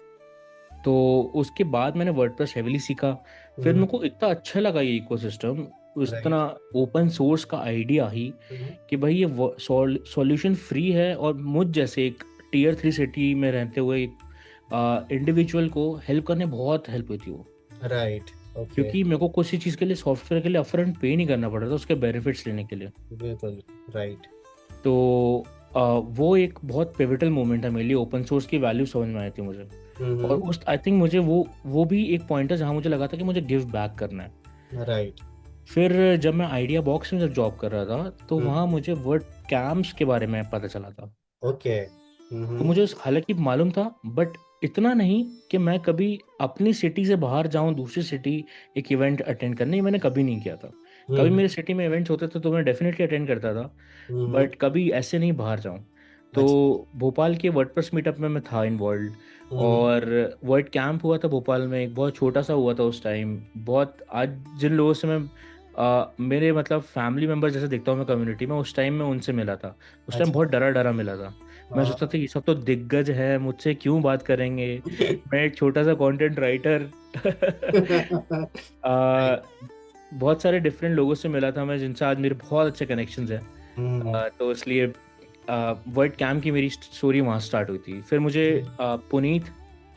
तो उसके बाद मैंने वर्डप्रेस हेवीली सीखा। फिर मेरे को इतना अच्छा लगा ये इकोसिस्टम, इतना ओपन सोर्स का आइडिया ही कि भाई ये सॉल्यूशन फ्री है, और मुझ जैसे एक Tier 3 सिटी में रहते हुए इंडिविजुअल को हेल्प करने बहुत हेल्प हुई थी वो। राइट। ओके। क्योंकि मेरे को किसी चीज़ के लिए, सॉफ्टवेयर के लिए अपफ्रंट पे नहीं करना पड़ रहा था उसके बेनिफिट्स लेने के लिए। बिल्कुल। राइट। तो वो एक बहुत पिवटल मोमेंट है मेरे लिए, ओपन सोर्स की वैल्यू समझ में आई थी मुझे। और हम्म। उस आई थिंक मुझे वो भी एक पॉइंट है जहाँ मुझे लगा था कि मुझे गिव बैक करना है। राइट। फिर जब मैं आइडिया बॉक्स में जब जॉब कर रहा था तो वहाँ मुझे वर्ड कैम्प्स के बारे में पता चला था। ओके। तो मुझे हालांकि मालूम था, बट इतना नहीं कि मैं कभी अपनी सिटी से बाहर जाऊं दूसरी सिटी एक इवेंट अटेंड करने, ये मैंने कभी नहीं किया था। कभी मेरे सिटी में इवेंट्स होते थे तो मैं डेफिनेटली अटेंड करता था, बट कभी ऐसे नहीं बाहर जाऊं। तो अच्छा। भोपाल के वर्डप्रेस मीटअप में मैं था इन्वॉल्व, हम्म। और वर्ड कैंप हुआ था भोपाल में, एक बहुत छोटा सा हुआ था उस टाइम। बहुत आज जिन लोगों से मैं मेरे मतलब फैमिली मेम्बर जैसे देखता हूँ मैं कम्युनिटी में, उस टाइम में उनसे मिला था। उस टाइम अच्छा। बहुत डरा डरा मिला था। मैं सोचता था हाँ। ये सब तो दिग्गज है, मुझसे क्यों बात करेंगे, मैं एक छोटा सा कंटेंट राइटर। राइट। बहुत सारे डिफरेंट लोगों से मिला था मैं जिनसे आज मेरे बहुत अच्छे कनेक्शंस हैं। हम्म। तो इसलिए वर्ड कैम्प की मेरी स्टोरी वहाँ स्टार्ट हुई थी। फिर मुझे पुनीत,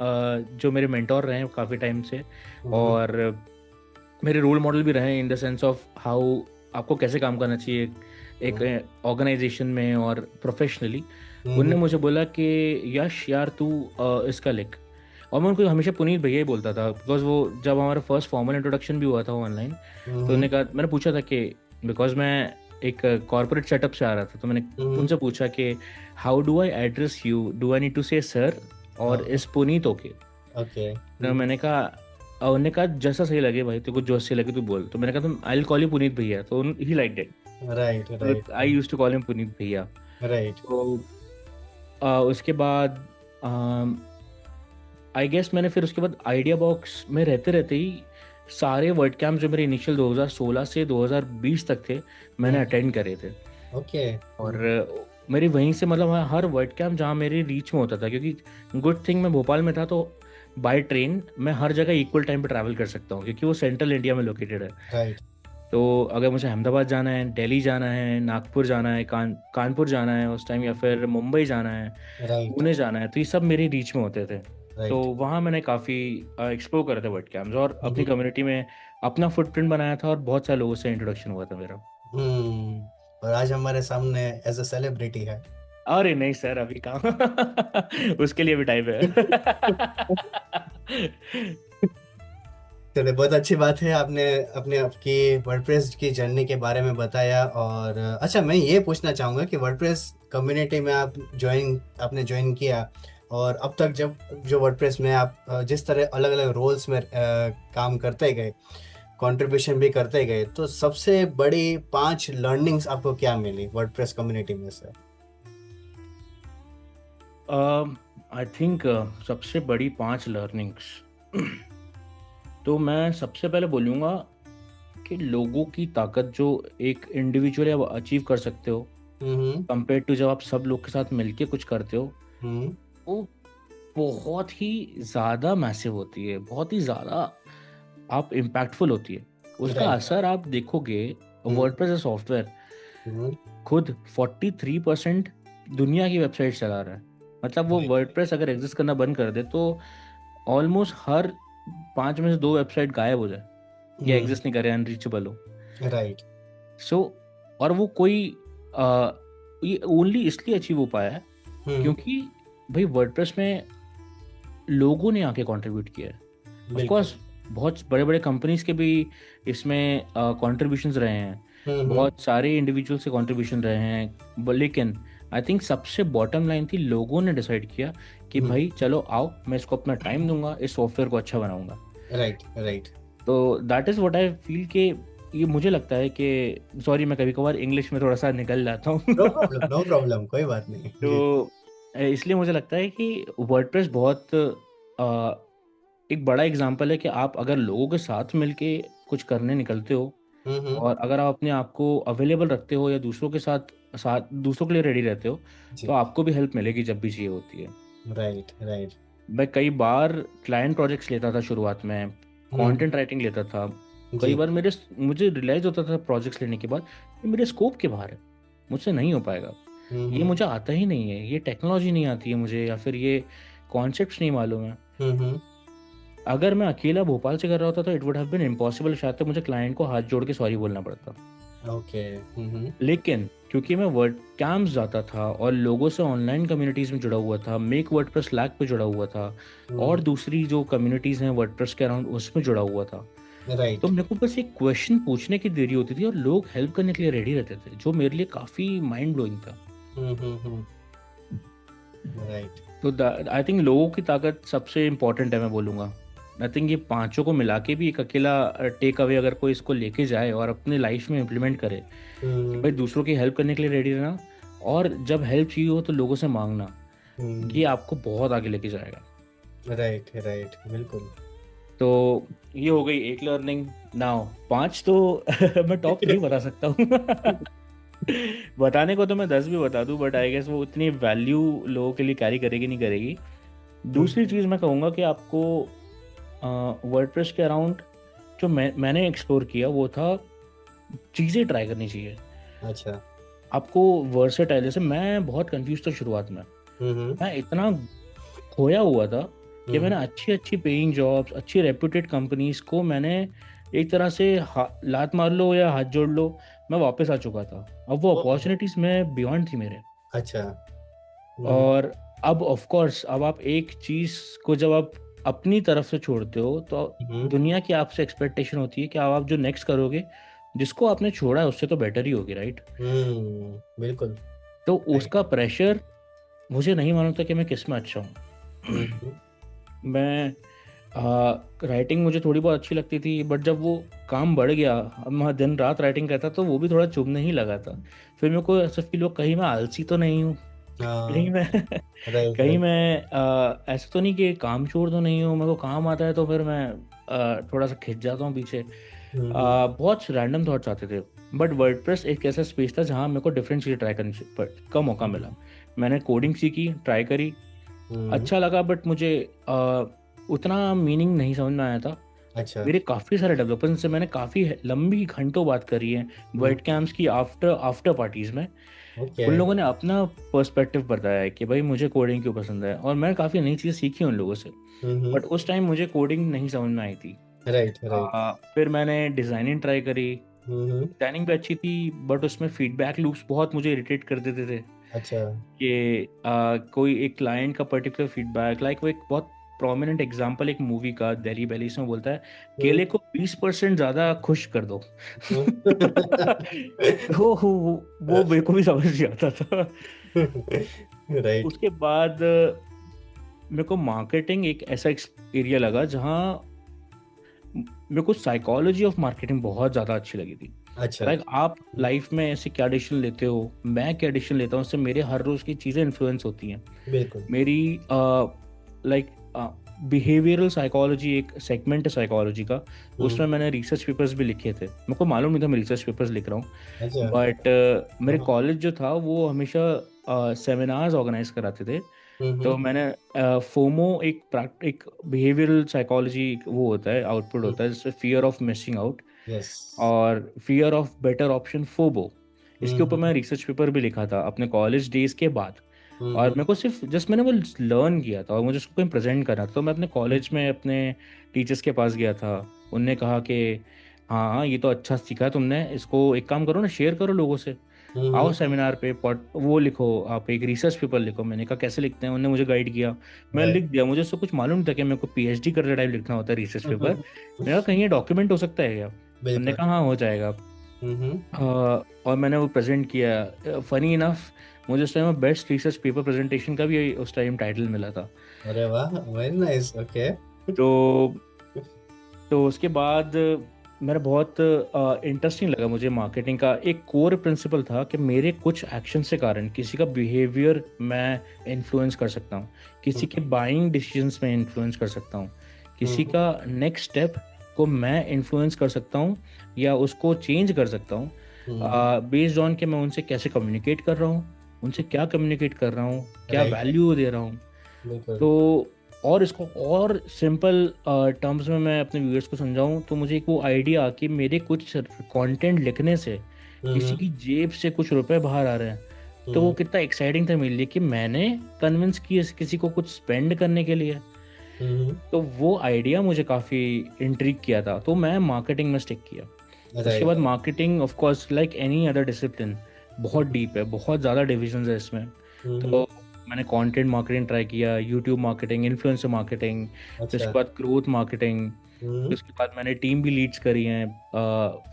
जो मेरे मेंटोर रहे हैं काफ़ी टाइम से, हम्म। और मेरे रोल मॉडल भी रहे in the sense of how आपको कैसे काम करना चाहिए एक ऑर्गेनाइजेशन में और प्रोफेशनली। उनने मुझे बोला कि यश यार तू इसका लिख। और मैं उनको हमेशा पुनीत भैया ही बोलता था, बिकॉज वो जब हमारा फर्स्ट फॉर्मल इंट्रोडक्शन भी हुआ था ऑनलाइन, तो उन्होंने कहा, मैंने पूछा था कि बिकॉज मैं एक कॉर्पोरेट सेटअप से आ रहा था, तो मैंने उनसे पूछा कि how do I address you, do I need to say sir और इस पुनीत ओके। ओके। तो मैंने कहा, और उन्होंने कहा जैसा सही लगे भाई, तेरे को जो अच्छी लगे तू बोल। तो मैंने कहा तुम I will call you Puneet भैया, तो he like it. Right. Right. I used to call him Puneet भैया। राइट। तो उसके बाद आई गेस मैंने फिर उसके बाद आइडिया बॉक्स में रहते रहते ही सारे वर्ड कैम्प जो मेरे इनिशियल 2016 से 2020 तक थे मैंने अटेंड करे थे। ओके। और मेरी वहीं से मतलब हर वर्ड कैम्प जहाँ मेरी रीच में होता था, क्योंकि गुड थिंग मैं भोपाल में था तो बाय ट्रेन मैं हर जगह इक्वल टाइम पे ट्रैवल कर सकता हूँ, क्योंकि वो सेंट्रल इंडिया में लोकेटेड है। राइट। तो अगर मुझे अहमदाबाद जाना है, दिल्ली जाना है, नागपुर जाना है, कानपुर जाना है उस टाइम, या फिर मुंबई जाना है, राइट। पुणे जाना है, तो ये सब मेरी रीच में होते थे। तो राइट। वहाँ मैंने काफ़ी एक्सप्लोर करे थे वर्ड कैम्प्स, और अपनी कम्युनिटी में अपना फुटप्रिंट बनाया था, और बहुत सारे लोगों से इंट्रोडक्शन हुआ था मेरा। और आज हमारे सामने एज अ सेलिब्रिटी है। अरे नहीं सर, अभी कहाँ उसके लिए भी टाइम है। चलिए, बहुत अच्छी बात है, आपने अपने आपकी वर्डप्रेस की जर्नी के बारे में बताया। और अच्छा, मैं ये पूछना चाहूँगा कि वर्डप्रेस कम्युनिटी में आपने ज्वाइन किया, और अब तक जब जो वर्डप्रेस में आप जिस तरह अलग अलग रोल्स में काम करते गए, कंट्रीब्यूशन भी करते गए, तो सबसे बड़ी 5 लर्निंग्स आपको क्या मिली वर्डप्रेस कम्युनिटी में से? आई थिंक सबसे बड़ी 5 लर्निंग्स, तो मैं सबसे पहले बोलूँगा कि लोगों की ताकत जो एक इंडिविजुअली आप अचीव कर सकते हो, कंपेयर टू जब आप सब लोग के साथ मिलके कुछ करते हो, वो बहुत ही ज़्यादा मैसिव होती है, बहुत ही ज़्यादा आप इम्पैक्टफुल होती है। उसका राइट। असर आप देखोगे, वर्डप्रेस सॉफ्टवेयर खुद 43% दुनिया की वेबसाइट चला रहा है। मतलब वो वर्डप्रेस अगर एग्जिस्ट करना बंद कर दे तो ऑलमोस्ट हर 5 में से 2 वेबसाइट गायब हो जाए या एग्जिस्ट नहीं करे, अनरीचेबल हो। राइट। सो और वो कोई ये ओनली इसलिए अचीव हो पाया है क्योंकि भाई वर्डप्रेस में लोगों ने आके कंट्रीब्यूट किया है। ऑफ कोर्स बहुत बड़े बड़े कंपनीज के भी इसमें कंट्रीब्यूशंस रहे हैं, बहुत सारे इंडिविजुअल से कंट्रीब्यूशन रहे हैं, लेकिन आई थिंक सबसे बॉटम लाइन थी लोगों ने डिसाइड किया कि भाई चलो आओ, मैं इसको अपना टाइम दूंगा, इस सॉफ्टवेयर को अच्छा बनाऊंगा। राइट। राइट। तो that is what I feel कि ये मुझे लगता है कि, सॉरी मैं कभी कभार इंग्लिश में थोड़ा सा निकल जाता हूँ। नो प्रॉब्लम, नो प्रॉब्लम, कोई बात नहीं जी। तो इसलिए मुझे लगता है कि वर्डप्रेस बहुत एक बड़ा एग्जाम्पल है कि आप अगर लोगों के साथ मिलके कुछ करने निकलते हो, और अगर आप अपने आप को अवेलेबल रखते हो या दूसरों के साथ साथ दूसरों के लिए रेडी रहते हो, तो आपको भी हेल्प मिलेगी जब भी चाहिए होती है। राइट। राइट। मैं कई बार क्लाइंट प्रोजेक्ट्स लेता था शुरुआत में, कंटेंट राइटिंग लेता था। कई बार मुझे रियलाइज होता था प्रोजेक्ट्स लेने के बाद कि मेरे स्कोप के बाहर है, मुझसे नहीं हो पाएगा, ये मुझे आता ही नहीं है, ये टेक्नोलॉजी नहीं आती है मुझे, या फिर ये कॉन्सेप्ट्स नहीं मालूम है। अगर मैं अकेला भोपाल से कर रहा होता तो it would have been impossible, शायद तक मुझे क्लाइंट को हाथ जोड़ के सॉरी बोलना पड़ता। ओके। लेकिन क्योंकि मैं वर्ड कैंप्स जाता था और लोगों से ऑनलाइन कम्युनिटीज़ में जुड़ा हुआ था, मेक वर्डप्रेस लैब पे जुड़ा हुआ था और दूसरी जो कम्युनिटीज़ हैं वर्डप्रेस के अराउंड उसमें जुड़ा हुआ था। तो राइट। मेरे को बस एक क्वेश्चन पूछने की देरी होती थी और लोग हेल्प करने के लिए रेडी रहते थे, जो मेरे लिए काफ़ी माइंड ब्लोइंग था। राइट। तो आई थिंक लोगों की ताकत सबसे इम्पोर्टेंट है, मैं बोलूँगा। आई थिंक ये पांचों को मिला के भी एक अकेला टेक अवे अगर कोई इसको लेके जाए और अपने लाइफ में इम्प्लीमेंट करे कि भाई दूसरों की हेल्प करने के लिए रेडी रहना और जब हेल्प चाहिए हो तो लोगों से मांगना, ये आपको बहुत आगे लेके जाएगा। राइट राइट, बिल्कुल। तो ये हो गई एक लर्निंग। नाउ 5 तो मैं टॉप 3 बता सकता हूँ। बताने को तो मैं 10 भी बता दूं, बट आई गेस वो उतनी वैल्यू लोगों के लिए कैरी करेगी नहीं करेगी। दूसरी चीज़ मैं कहूँगा कि आपको वर्डप्रेस के अराउंड जो मैंने एक्सप्लोर किया वो था चीज़ें ट्राई करनी चाहिए। अच्छा। आपको वर्सेटाइल, जैसे मैं बहुत कंफ्यूज था शुरुआत में, मैं इतना खोया हुआ था कि मैंने अच्छी अच्छी पेइंग जॉब्स, अच्छी रेप्यूटेड कंपनीज को मैंने एक तरह से लात मार लो या हाथ जोड़ लो, मैं वापस आ चुका था। अब वो अपॉर्चुनिटीज में बियॉन्ड थी मेरे। अच्छा। और अब ऑफ कोर्स अब आप एक चीज को जब आप अपनी तरफ से छोड़ते हो तो दुनिया की आपसे एक्सपेक्टेशन होती है कि अब आप जो नेक्स्ट करोगे जिसको आपने छोड़ा है उससे तो बेटर ही होगी, राइट? बिल्कुल। तो उसका प्रेशर मुझे नहीं मालूम था कि मैं किस में अच्छा हूँ। मैं राइटिंग मुझे थोड़ी बहुत अच्छी लगती थी, बट जब वो काम बढ़ गया, अब मैं दिन रात राइटिंग करता तो वो भी थोड़ा चुभने ही लगा था। फिर मेरे को ऐसा फील हुआ कहीं मैं आलसी तो नहीं हूँ, कहीं मैं राइट कहीं राइट। मैं ऐसा तो नहीं कि काम चोर तो नहीं हूँ। मेरे को काम आता है तो फिर मैं थोड़ा सा खिंच जाता हूँ पीछे। बहुत रैंडम थॉट्स आते थे। बट वर्डप्रेस एक ऐसा स्पेस था जहाँ मेरे को डिफरेंट चीज़ें ट्राई करने का मौका मिला। मैंने कोडिंग सीखी, ट्राई करी, अच्छा लगा, बट मुझे उतना मीनिंग नहीं समझ में आया था। अच्छा। मेरे काफ़ी सारे डेवलपर्स से मैंने काफ़ी लंबी घंटों बात करी है वर्ड कैम्प्स की आफ्टर पार्टीज में। ओके। उन लोगों ने अपना पर्सपेक्टिव बताया है कि भाई मुझे कोडिंग क्यों पसंद है, और मैं काफ़ी नई चीज़ें सीखी उन लोगों से। बट उस टाइम मुझे कोडिंग नहीं समझ में आई थी। Right right. फिर मैंने डिज़ाइनिंग ट्राई करी। डिज़ाइनिंग भी अच्छी थी, बट उसमें फीडबैक लूप्स बहुत मुझे इरिटेट कर देते थे अच्छा। कि कोई एक क्लाइंट का पर्टिकुलर फीडबैक, लाइक वो एक बहुत प्रोमिनेंट एग्जांपल एक मूवी का दिल्ली बैली में बोलता है, केले को 20% ज़्यादा खुश कर दो। तो वो मेरे को भी समझ नहीं आता था। राइट। उसके बाद मेरे को मार्केटिंग एक ऐसा एरिया लगा जहाँ मेरे को साइकोलॉजी ऑफ मार्केटिंग बहुत ज़्यादा अच्छी लगी थी। अच्छा। लाइक आप लाइफ में ऐसे क्या डिसीजन लेते हो, मैं क्या डिसीजन लेता हूँ, उससे मेरे हर रोज़ की चीज़ें इन्फ्लुएंस होती हैं। बिल्कुल। मेरी लाइक बिहेवियरल साइकोलॉजी एक सेगमेंट है साइकोलॉजी का, उसमें मैंने रिसर्च पेपर्स भी लिखे थे। मेरे को मालूम नहीं था मैं रिसर्च पेपर्स लिख रहा हूँ, अच्छा। बट मेरे कॉलेज जो था वो हमेशा सेमिनार्स ऑर्गेनाइज कराते थे। तो मैंने फोमो एक बिहेवियरल साइकोलॉजी वो होता है, आउटपुट होता है, जिससे fear of missing out yes. और फियर ऑफ बेटर ऑप्शन फोबो, इसके ऊपर मैं रिसर्च पेपर भी लिखा था अपने कॉलेज डेज के बाद। और मेरे को सिर्फ जस्ट मैंने वो लर्न किया था और मुझे उसको कहीं प्रेजेंट करना था। तो मैं अपने कॉलेज में अपने टीचर्स के पास गया था। उनने कहा कि हाँ हाँ ये तो अच्छा सीखा तुमने, इसको एक काम करो ना, शेयर करो लोगों से, आओ सेमिनार पे वो लिखो, आप एक रिसर्च पेपर लिखो। मैंने कहा कैसे लिखते हैं, उन्होंने मुझे गाइड किया, मैं लिख दिया। मुझे उससे कुछ मालूम था कि मेरे को पीएचडी करते टाइम लिखना होता है रिसर्च पेपर। मैंने कहा कहीं ये डॉक्यूमेंट हो सकता है क्या? उन्होंने बिल्कुल। कहा हाँ हो जाएगा। और मैंने वो प्रेजेंट किया। फनी इनफ मुझे उस time best research paper presentation का भी उस टाइम टाइटल मिला था। अरे वाह, वेरी नाइस। ओके। तो उसके बाद मेरा बहुत इंटरेस्टिंग लगा मुझे मार्केटिंग का। एक कोर प्रिंसिपल था कि मेरे कुछ एक्शन से कारण किसी का बिहेवियर मैं इन्फ्लुएंस कर सकता हूँ, किसी के बाइंग डिसीजंस में इन्फ्लुएंस कर सकता हूँ, किसी का नेक्स्ट स्टेप को मैं इन्फ्लुएंस कर सकता हूँ या उसको चेंज कर सकता हूँ बेस्ड ऑन कि मैं उनसे कैसे कम्युनिकेट कर रहा हूँ, उनसे क्या कम्युनिकेट कर रहा हूँ, क्या Right. वैल्यू दे रहा हूँ। बिल्कुल। तो और इसको और सिंपल टर्म्स में मैं अपने व्यूअर्स को समझाऊं तो मुझे एक वो आइडिया कि मेरे कुछ कंटेंट लिखने से किसी की जेब से कुछ रुपए बाहर आ रहे हैं, तो वो कितना एक्साइटिंग था मेरे लिए कि मैंने कन्विंस किया किसी को कुछ स्पेंड करने के लिए। तो वो आइडिया मुझे काफ़ी इंट्रिग किया था, तो मैं मार्केटिंग में स्टिक किया। उसके बाद marketing of course like any other discipline बहुत डीप है, बहुत ज़्यादा डिविजन्स है इसमें। हम्म। तो मैंने कंटेंट मार्केटिंग ट्राई किया, यूट्यूब मार्केटिंग, इन्फ्लुएंसर मार्केटिंग, फिर अच्छा। उसके बाद ग्रोथ मार्केटिंग, फिर हम्म। उसके बाद मैंने टीम भी लीड्स करी हैं।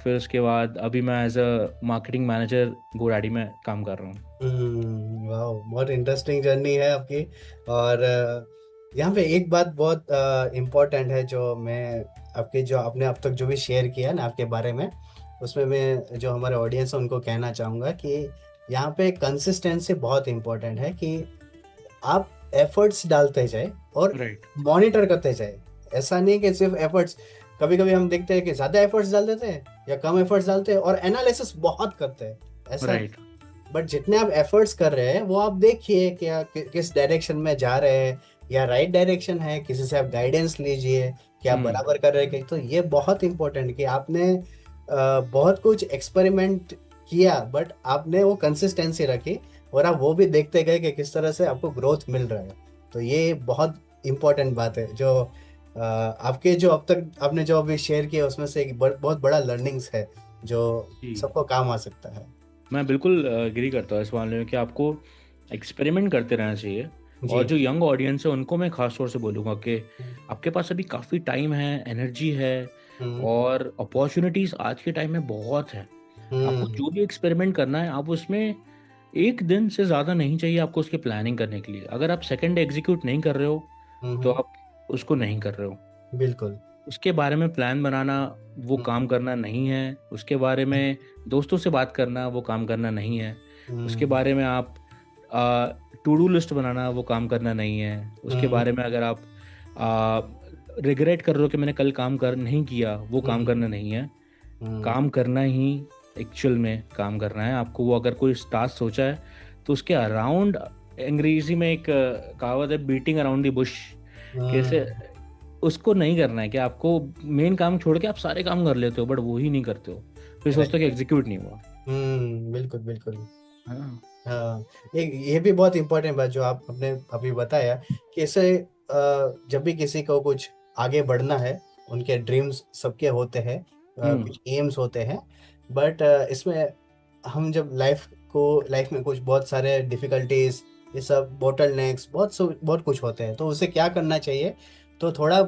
फिर उसके बाद अभी मैं as a marketing manager GoDaddy में काम कर रहा हूँ। वाह, बहुत इंटरेस्टिंग जर्नी है आपकी। और यहाँ पे एक बात बहुत इम्पोर्टेंट है, जो मैं आपके जो आपने अब तक जो भी शेयर किया ना आपके बारे में, उसमें मैं जो हमारे ऑडियंस है उनको कहना चाहूँगा कि यहाँ पे कंसिस्टेंसी बहुत इम्पोर्टेंट है, कि आप एफर्ट्स डालते जाए और राइट, मॉनिटर करते जाए। ऐसा नहीं कि सिर्फ एफर्ट्स, कभी कभी हम देखते हैं कि ज्यादा एफर्ट्स डाल देते हैं या कम एफर्ट्स डालते हैं और एनालिसिस बहुत करते हैं, ऐसा। राइट। बट जितने आप एफर्ट्स कर रहे हैं वो आप देखिए क्या किस डायरेक्शन में जा रहे हैं, या राइट डायरेक्शन है, किसी से आप गाइडेंस लीजिए कि आप हम्म। बराबर कर रहे हैं कि। तो ये बहुत इंपॉर्टेंट कि आपने बहुत कुछ एक्सपेरिमेंट किया, बट आपने वो कंसिस्टेंसी रखी और आप वो भी देखते गए कि किस तरह से आपको ग्रोथ मिल रहा है। तो ये बहुत इंपॉर्टेंट बात है, जो आपके जो अब तक आपने जो अभी शेयर किया उसमें से एक बहुत बड़ा लर्निंग्स है जो जी, सबको काम आ सकता है। मैं बिल्कुल एग्री करता हूँ इस मामले में कि आपको एक्सपेरिमेंट करते रहना चाहिए। और जी। जो यंग ऑडियंस है उनको मैं खास तौर से बोलूँगा कि आपके पास अभी काफ़ी टाइम है, एनर्जी है, हम्म। और अपॉर्चुनिटीज़ आज के टाइम में बहुत है। आपको हम्म। जो भी एक्सपेरिमेंट करना है, आप उसमें एक दिन से ज़्यादा नहीं चाहिए आपको उसकी प्लानिंग करने के लिए। अगर आप सेकंड एग्जीक्यूट नहीं कर रहे हो तो हम्म। आप उसको नहीं कर रहे हो। बिल्कुल। उसके बारे में प्लान बनाना वो हम्म। काम करना नहीं है। उसके बारे में दोस्तों से बात करना वो काम करना नहीं है। उसके हम्म। बारे में आप टू डू लिस्ट बनाना वो काम करना नहीं है। उसके हम्म। बारे में अगर आप रिग्रेट कर रहे हो कि मैंने कल काम कर नहीं किया, वो काम हम्म। करना नहीं है। हम्म। काम करना ही, एक्चुअल में काम करना है आपको। वो अगर कोई टास्क सोचा है तो उसके अराउंड, अंग्रेजी में एक कहावत है, बीटिंग अराउंड द बुश, कैसे हम्म। उसको नहीं करना है कि आपको मेन काम छोड़ के आप सारे काम कर लेते हो बट वो ही नहीं करते हो, फिर सोचते हो कि राइट। एग्जीक्यूट नहीं हुआ। बिल्कुल बिल्कुल। है ना? हाँ, एक ये भी बहुत इंपॉर्टेंट बात जो आप आपने अभी बताया, कि ऐसे जब भी किसी को कुछ आगे बढ़ना है, उनके ड्रीम्स सबके होते हैं, हम्म। कुछ एम्स होते हैं। बट इसमें हम जब लाइफ में कुछ बहुत सारे डिफिकल्टीज, ये सब बोटल नेक्स बहुत कुछ होते हैं, तो उसे क्या करना चाहिए, तो थोड़ा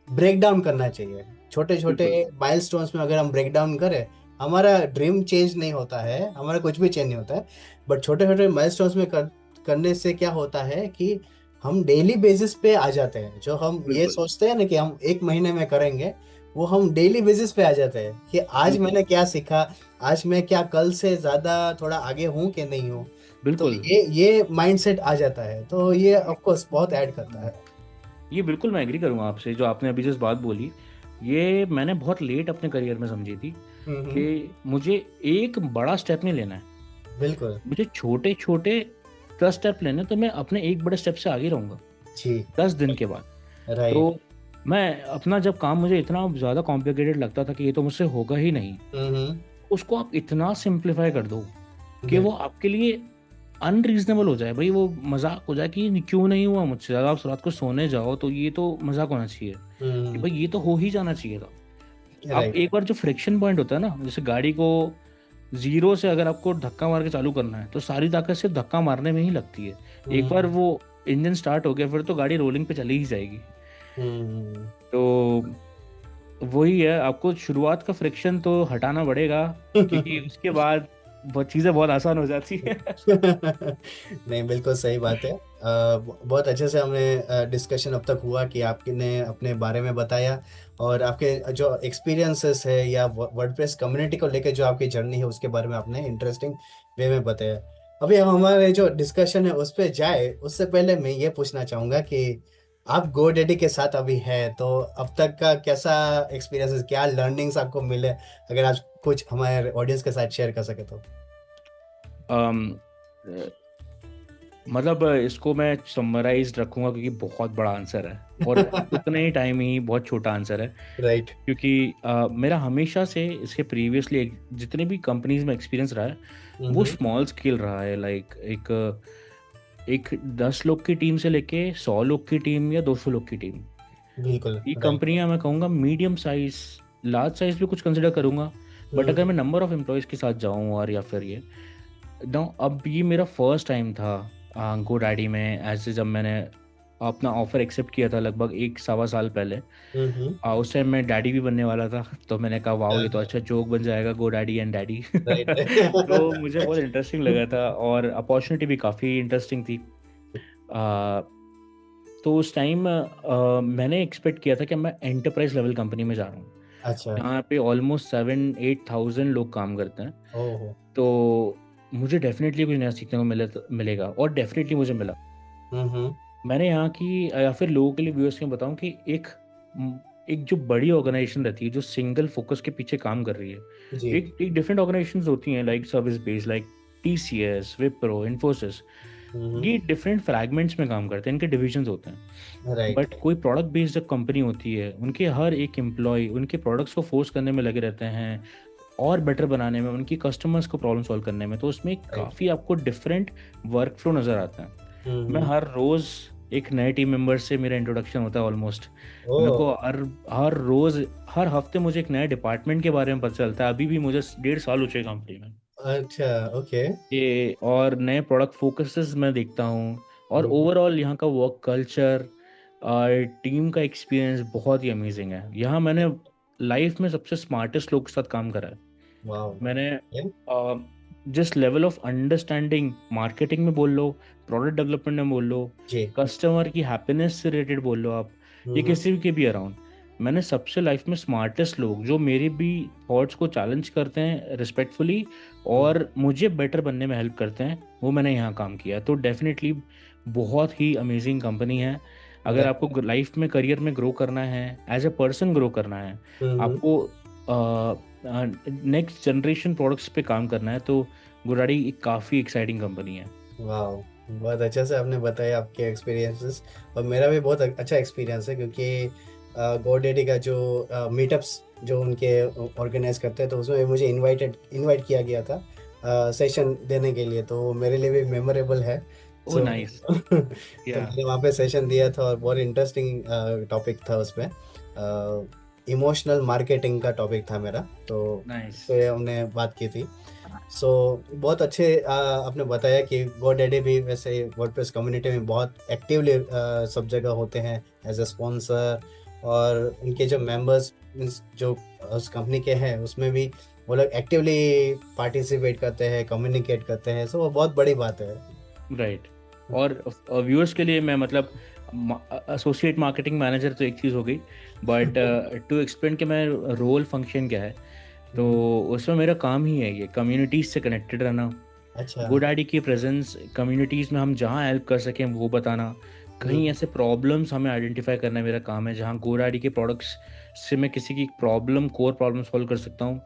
ब्रेक डाउन करना चाहिए। छोटे छोटे बिल्कुल, माइलस्टोन्स में अगर हम ब्रेक डाउन करें, हमारा ड्रीम चेंज नहीं होता है, हमारा कुछ भी चेंज नहीं होता है। बट छोटे छोटे माइलस्टोन्स में करने से क्या होता है कि हम डेली बेसिस पे आ जाते हैं। जो हम ये बिल्कुल, सोचते हैं ना कि हम एक महीने में करेंगे, वो हम डेली बेसिस पे आ जाते हैं कि आज बिल्कुल, मैंने क्या सीखा, आज मैं क्या कल से ज्यादा थोड़ा आगे हूँ कि नहीं हूँ। तो बिल्कुल। ये माइंडसेट आ जाता है, तो ये ऑफ कोर्स बहुत ऐड करता है। ये बिल्कुल मैं एग्री करूँगा आपसे, जो आपने अभी जिस बात बोली, ये मैंने बहुत लेट अपने करियर में समझी थी हम्म। कि मुझे एक बड़ा स्टेप नहीं लेना है, बिल्कुल। मुझे छोटे छोटे 10 स्टेप लेने, तो मैं अपने एक बड़े स्टेप से आगे रहूँगा जी। 10 दिन के बाद। तो राइट। मैं अपना जब काम मुझे इतना ज़्यादा कॉम्प्लिकेटेड लगता था कि ये तो मुझसे होगा ही नहीं, हम्म। उसको आप इतना सिंप्लीफाई कर दो कि वो बिल्कुल। आपके लिए अनरीजनेबल हो जाए। भाई वो मजाक हो जाए कि क्यों नहीं हुआ मुझसे। अगर आप रात को सोने जाओ तो ये तो मजाक होना चाहिए कि हम्म। भाई ये तो हो ही जाना चाहिए था। आप राइट। एक बार जो फ्रिक्शन पॉइंट होता है ना, जैसे गाड़ी को जीरो से अगर आपको धक्का मार के चालू करना है तो सारी ताकत सिर्फ धक्का मारने में ही लगती है। एक बार हम्म। वो इंजन स्टार्ट हो गया फिर तो गाड़ी रोलिंग पे चली ही जाएगी। हम्म। तो वही है, आपको शुरुआत का फ्रिक्शन तो हटाना पड़ेगा, क्योंकि उसके बाद बहुत चीज़ें बहुत आसान हो जाती है। नहीं, बिल्कुल सही बात है। बहुत अच्छे से हमने डिस्कशन अब तक हुआ कि आपने अपने बारे में बताया, और आपके जो एक्सपीरियंसेस है या वर्डप्रेस कम्युनिटी को लेके जो आपकी जर्नी है उसके बारे में आपने इंटरेस्टिंग वे में बताया। अभी हम हमारे जो डिस्कशन है उस पर जाए उससे पहले मैं ये पूछना चाहूँगा कि आप गोडैडी के साथ अभी है, तो अब तक का कैसा एक्सपीरियंस, क्या लर्निंग्स आपको मिले, अगर आप कुछ हमारे ऑडियंस के साथ शेयर कर सके तो। अम, अ, मतलब इसको मैं समराइज रखूंगा क्योंकि बहुत बड़ा आंसर है और उतने ही टाइम ही बहुत छोटा आंसर है। राइट। क्योंकि मेरा हमेशा से इसके प्रीवियसली जितने भी कंपनीज में एक्सपीरियंस रहा है वो हम्म। स्मॉल स्केल रहा है। लाइक एक 10 लोग की टीम से लेके 100 लोग की टीम या 200 लोग की टीम। बिल्कुल। ये राइट। कंपनियां मैं कहूँगा मीडियम साइज, लार्ज साइज भी कुछ कंसिडर करूँगा। बट अगर हम्म। मैं नंबर ऑफ एम्प्लॉयज़ के साथ जाऊँ और या फिर ये ना अब ये मेरा फर्स्ट टाइम था GoDaddy में, ऐसे जब मैंने अपना ऑफ़र एक्सेप्ट किया था लगभग 1 सवा साल पहले। हम्म। उस टाइम मैं डैडी भी बनने वाला था, तो मैंने कहा वाओ ये तो अच्छा जोक बन जाएगा, GoDaddy एंड डैडी। राइट। तो मुझे बहुत इंटरेस्टिंग लगा था और अपॉर्चुनिटी भी काफ़ी इंटरेस्टिंग थी। आ, तो उस टाइम मैंने एक्सपेक्ट किया था कि मैं एंटरप्राइज लेवल कंपनी में जा रहा हूँ, अच्छा। यहाँ पे ऑलमोस्ट 7-8 थाउजेंड लोग काम करते हैं। ओह। तो मुझे डेफिनेटली कुछ नया सीखने को मिलेगा, और डेफिनेटली मुझे मिला। हम्म। मैंने यहाँ की या फिर लोगों के लिए व्यूअर्स के बताऊँ कि एक जो बड़ी ऑर्गेनाइजेशन रहती है जो सिंगल फोकस के पीछे काम कर रही है, जी। एक एक डिफरेंट ऑर्गेनाइजेशंस होती हैं like service based, like TCS, Wipro, Infosys. Hmm. ये डिफरेंट फ्रैगमेंट्स में काम करते हैं, इनके डिविजन्स होते हैं। राइट। बट कोई प्रोडक्ट बेस्ड जब कंपनी होती है, उनके हर एक एम्प्लॉय उनके प्रोडक्ट्स को फोर्स करने में लगे रहते हैं और बेटर बनाने में, उनकी कस्टमर्स को प्रॉब्लम सॉल्व करने में। तो उसमें राइट। काफ़ी आपको डिफरेंट वर्क फ्लो नज़र आता है। मैं हम्म। हर रोज़ एक नए टीम मेंबर से मेरा इंट्रोडक्शन होता है ऑलमोस्ट। मेरे ओह। को हर हर रोज़ हर हफ्ते मुझे एक नए डिपार्टमेंट के बारे में पता चलता है। अभी भी मुझे 1.5 साल हो चुके कंपनी में अच्छा। ओके। ये, और नए प्रोडक्ट फोकसेस मैं देखता हूँ। और हम्म। ओवरऑल यहाँ का वर्क कल्चर और टीम का एक्सपीरियंस बहुत ही अमेजिंग है। यहाँ मैंने लाइफ में सबसे स्मार्टेस्ट लोग के साथ काम करा है। वाओ। मैंने जिस लेवल ऑफ अंडरस्टैंडिंग मार्केटिंग में बोल लो, प्रोडक्ट डेवलपमेंट में बोल लो, जी। कस्टमर की हैप्पीनेस से रिलेटेड बोल लो आप, ये हम्म। किसी के भी अराउंड, मैंने सबसे लाइफ में स्मार्टेस्ट लोग जो मेरे भी थॉट्स को चैलेंज करते हैं रिस्पेक्टफुली हम्म। और मुझे बेटर बनने में हेल्प करते हैं, वो मैंने यहाँ काम किया। तो डेफिनेटली बहुत ही अमेजिंग कंपनी है। अगर राइट। आपको लाइफ में करियर में ग्रो करना है, एज ए पर्सन ग्रो करना है, हम्म। आपको नेक्स्ट जनरेशन प्रोडक्ट्स पे काम करना है, तो GoDaddy एक काफ़ी एक्साइटिंग कंपनी है। वाओ। बहुत अच्छे से आपने बताया आपके एक्सपीरियंसेस। और मेरा भी बहुत अच्छा एक्सपीरियंस है, क्योंकि GoDaddy का जो मीटअप्स जो उनके ऑर्गेनाइज करते हैं, तो उसमें मुझे इनवाइट किया गया था सेशन देने के लिए, तो मेरे लिए भी मेमोरेबल है। ओह सो नाइस। तो या मैंने वहाँ पे सेशन दिया था और बहुत इंटरेस्टिंग टॉपिक था उसमें। इमोशनल मार्केटिंग का टॉपिक था मेरा, तो नाइस। पे हमने बात की थी। सो बहुत अच्छे आपने बताया कि GoDaddy भी वैसे वर्डप्रेस कम्युनिटी में बहुत एक्टिवली सब जगह होते हैं एज अ स्पॉन्सर, और उनके जो मेंबर्स जो उस कंपनी के हैं उसमें भी वो लोग एक्टिवली पार्टिसिपेट करते हैं, कम्युनिकेट करते हैं। सो वो बहुत बड़ी बात है। राइट। और व्यूअर्स के लिए मैं मतलब एसोसिएट मार्केटिंग मैनेजर तो एक चीज़ हो गई, बट टू एक्सप्लेन कि मैं रोल फंक्शन क्या है, तो उसमें मेरा काम ही है ये कम्युनिटीज़ से कनेक्टेड रहना। अच्छा। GoDaddy की प्रेजेंस कम्युनिटीज़ में हम जहाँ हेल्प कर सकें वो बताना। कहीं ऐसे प्रॉब्लम्स हमें आइडेंटिफाई करना मेरा काम है जहाँ GoDaddy के प्रोडक्ट्स से मैं किसी की प्रॉब्लम, कोर प्रॉब्लम सॉल्व कर सकता हूँ।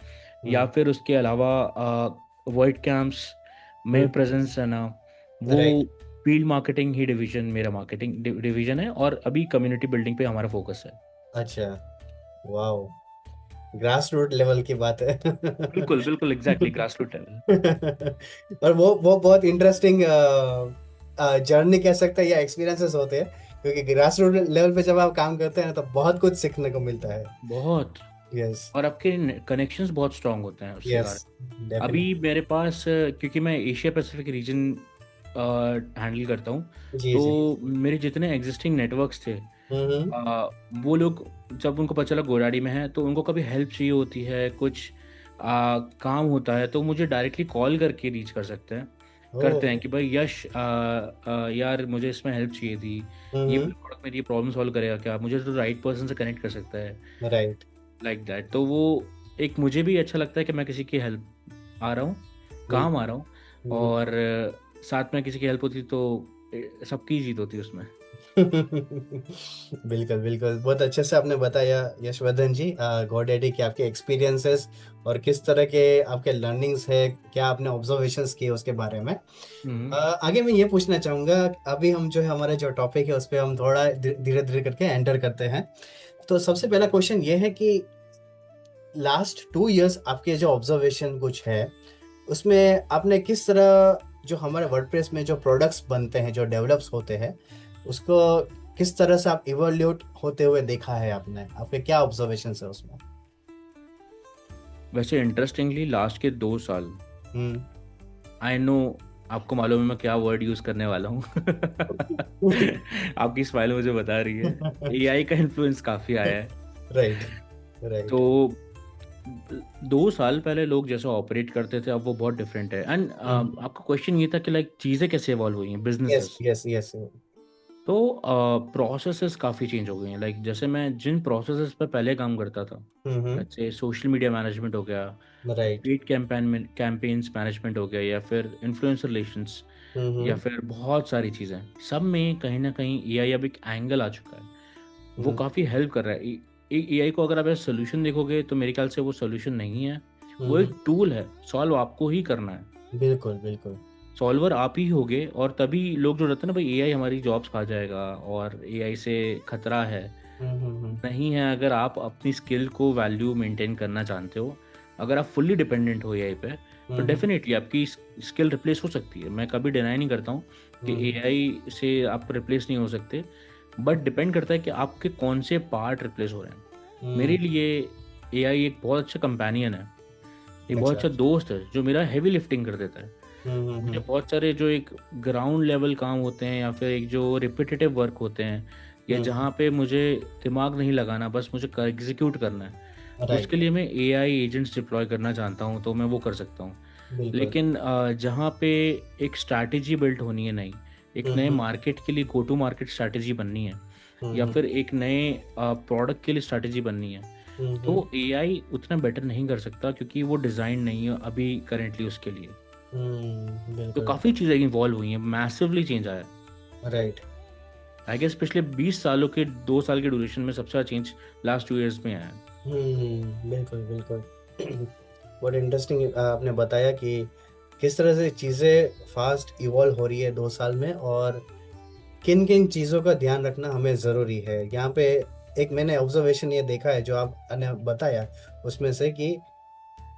या फिर उसके अलावा वर्ड कैंप्स में प्रेजेंस रहना। वो राइट। फील्ड मार्केटिंग ही डिवीजन मेरा मार्केटिंग डिवीजन है, और अभी कम्युनिटी बिल्डिंग पे हमारा फोकस है। अच्छा। वाओ। ग्रास रूट लेवल की बात है। बिल्कुल बिल्कुल, एग्जैक्टली ग्रास रूट लेवल। और वो बहुत इंटरेस्टिंग जर्नी कह सकते हैं या एक्सपीरियंसेस होते हैं, क्योंकि ग्रास रूट लेवल पे जब आप काम करते हैं ना, तो बहुत कुछ सीखने को मिलता है। बहुत। यस। और आपके कनेक्शंस बहुत स्ट्रांग होते हैं उसके यस। कारण। अभी डेफिनेटली। मेरे पास क्योंकि मैं एशिया पैसिफिक रीजन हैंडल करता हूँ, जी जी। तो मेरे जितने एग्जिस्टिंग नेटवर्क्स थे, हम्म। वो लोग जब उनको पता चला GoDaddy में है, तो उनको कभी हेल्प चाहिए होती है, कुछ काम होता है, तो मुझे डायरेक्टली कॉल करके रीच कर सकते हैं, करते हैं ओह। कि भाई यश यार मुझे इसमें हेल्प चाहिए थी, ये हम्म। प्रोडक्ट मेरी प्रॉब्लम सॉल्व करेगा क्या, मुझे तो राइट पर्सन से कनेक्ट कर सकता है, राइट। Like that. तो वो एक मुझे भी अच्छा लगता है कि मैं किसी की हेल्प आ रहा हूँ, काम आ बिल्कुल। रहा हूँ, हम्म। और साथ में किसी की हेल्प होती तो सबकी जीत होती उसमें। बिल्कुल बिल्कुल, बहुत अच्छे से आपने बताया यशवर्धन जी, GoDaddy के आपके एक्सपीरियंसेस और किस तरह के आपके लर्निंग्स है, क्या आपने ऑब्जर्वेशंस किए उसके बारे में। हम्म। आगे मैं ये पूछना चाहूँगा, अभी हम जो है हमारा जो टॉपिक है उस पर हम थोड़ा धीरे धीरे करके एंटर करते हैं। तो सबसे पहला क्वेश्चन ये है कि लास्ट 2 इयर्स आपके जो ऑब्जर्वेशन कुछ है, उसमें आपने किस तरह जो हमारे वर्डप्रेस में जो प्रोडक्ट्स बनते हैं, जो डेवलप्स होते हैं, उसको किस तरह से आप इवोल्यूट होते हुए देखा है आपने, आपके क्या ऑब्जर्वेशन है उसमें? वैसे इंटरेस्टिंगली लास्ट के 2 साल हम्म। आई नो, आपको मालूम है मैं क्या वर्ड यूज करने वाला हूँ। आपकी स्माइल मुझे बता रही है। एआई का इन्फ्लुएंस काफी आया है। राइट, तो राइट। 2 साल पहले लोग जैसे ऑपरेट करते थे अब वो बहुत डिफरेंट है। एंड आपका क्वेश्चन ये था कि लाइक चीज़ें कैसे इवॉल्व हुई हैं, यस, बिजनेसेस। Yes, yes. तो प्रोसेसेस काफ़ी चेंज हो गई हैं। लाइक जैसे मैं जिन प्रोसेसेस पर पहले काम करता था, हम्म। जैसे सोशल मीडिया मैनेजमेंट हो गया, राइट। पेड कैंपेन्स मैनेजमेंट हो गया, या फिर इन्फ्लुएंसर रिलेशंस, या हम्म। फिर बहुत सारी चीज़ें, सब में कहीं ना कहीं एआई अब एक एंगल आ चुका है। वो हम्म। काफ़ी हेल्प कर रहा है। एआई को अगर आप एज सोल्यूशन देखोगे तो मेरे ख्याल से वो सोल्यूशन नहीं है, वो हम्म। एक टूल है। सॉल्व आपको ही करना है, बिल्कुल, बिल्कुल। सॉल्वर आप ही होगे। और तभी लोग जो रहते हैं ना, भाई एआई हमारी जॉब्स खा जाएगा और एआई से खतरा है, हम्म। नहीं है। अगर आप अपनी स्किल को वैल्यू मेंटेन करना जानते हो, अगर आप फुल्ली डिपेंडेंट हो एआई पे, तो हम्म। डेफिनेटली आपकी स्किल रिप्लेस हो सकती है। मैं कभी डिनाई नहीं करता हूँ कि हम्म। एआई से आप रिप्लेस नहीं हो सकते, बट डिपेंड करता है कि आपके कौन से पार्ट रिप्लेस हो रहे हैं। मेरे हम्म। लिए एआई एक बहुत अच्छा कंपेनियन है, एक बहुत अच्छा। अच्छा दोस्त है जो मेरा हैवी लिफ्टिंग कर देता है। मुझे हम्म। बहुत सारे जो एक ग्राउंड लेवल काम होते हैं, या फिर एक जो रिपीटेटिव वर्क होते हैं, या हम्म। जहाँ पे मुझे दिमाग नहीं लगाना, बस मुझे एग्जीक्यूट करना है, उसके राइट। लिए मैं एआई एजेंट्स डिप्लॉय करना चाहता हूँ, तो मैं वो कर सकता हूँ। बिल्कुल। लेकिन जहाँ पे एक स्ट्रैटेजी बिल्ट होनी है, नई एक नए हम्म। मार्केट के लिए गो टू मार्केट स्ट्रैटेजी बननी है, या हम्म। फिर एक नए प्रोडक्ट के लिए स्ट्रैटेजी बननी है, हम्म। तो एआई उतना बेटर नहीं कर सकता, क्योंकि वो डिज़ाइन नहीं है अभी करेंटली उसके लिए। तो बिल्कुल। काफ़ी चीज़ें इन्वॉल्व हुई हैं, मैसिवली चेंज आया है। राइट। आई गेस पिछले 20 सालों के 2 साल के ड्यूरेशन में सबसे ज़्यादा चेंज लास्ट 2 इयर्स में आया है। बिल्कुल, बिल्कुल। बहुत इंटरेस्टिंग आपने बताया कि किस तरह से चीज़ें फास्ट इवॉल्व हो रही है 2 साल में, और किन किन चीज़ों का ध्यान रखना हमें ज़रूरी है। यहाँ पे एक मैंने ऑब्जर्वेशन ये देखा है जो आपने बताया उसमें से, कि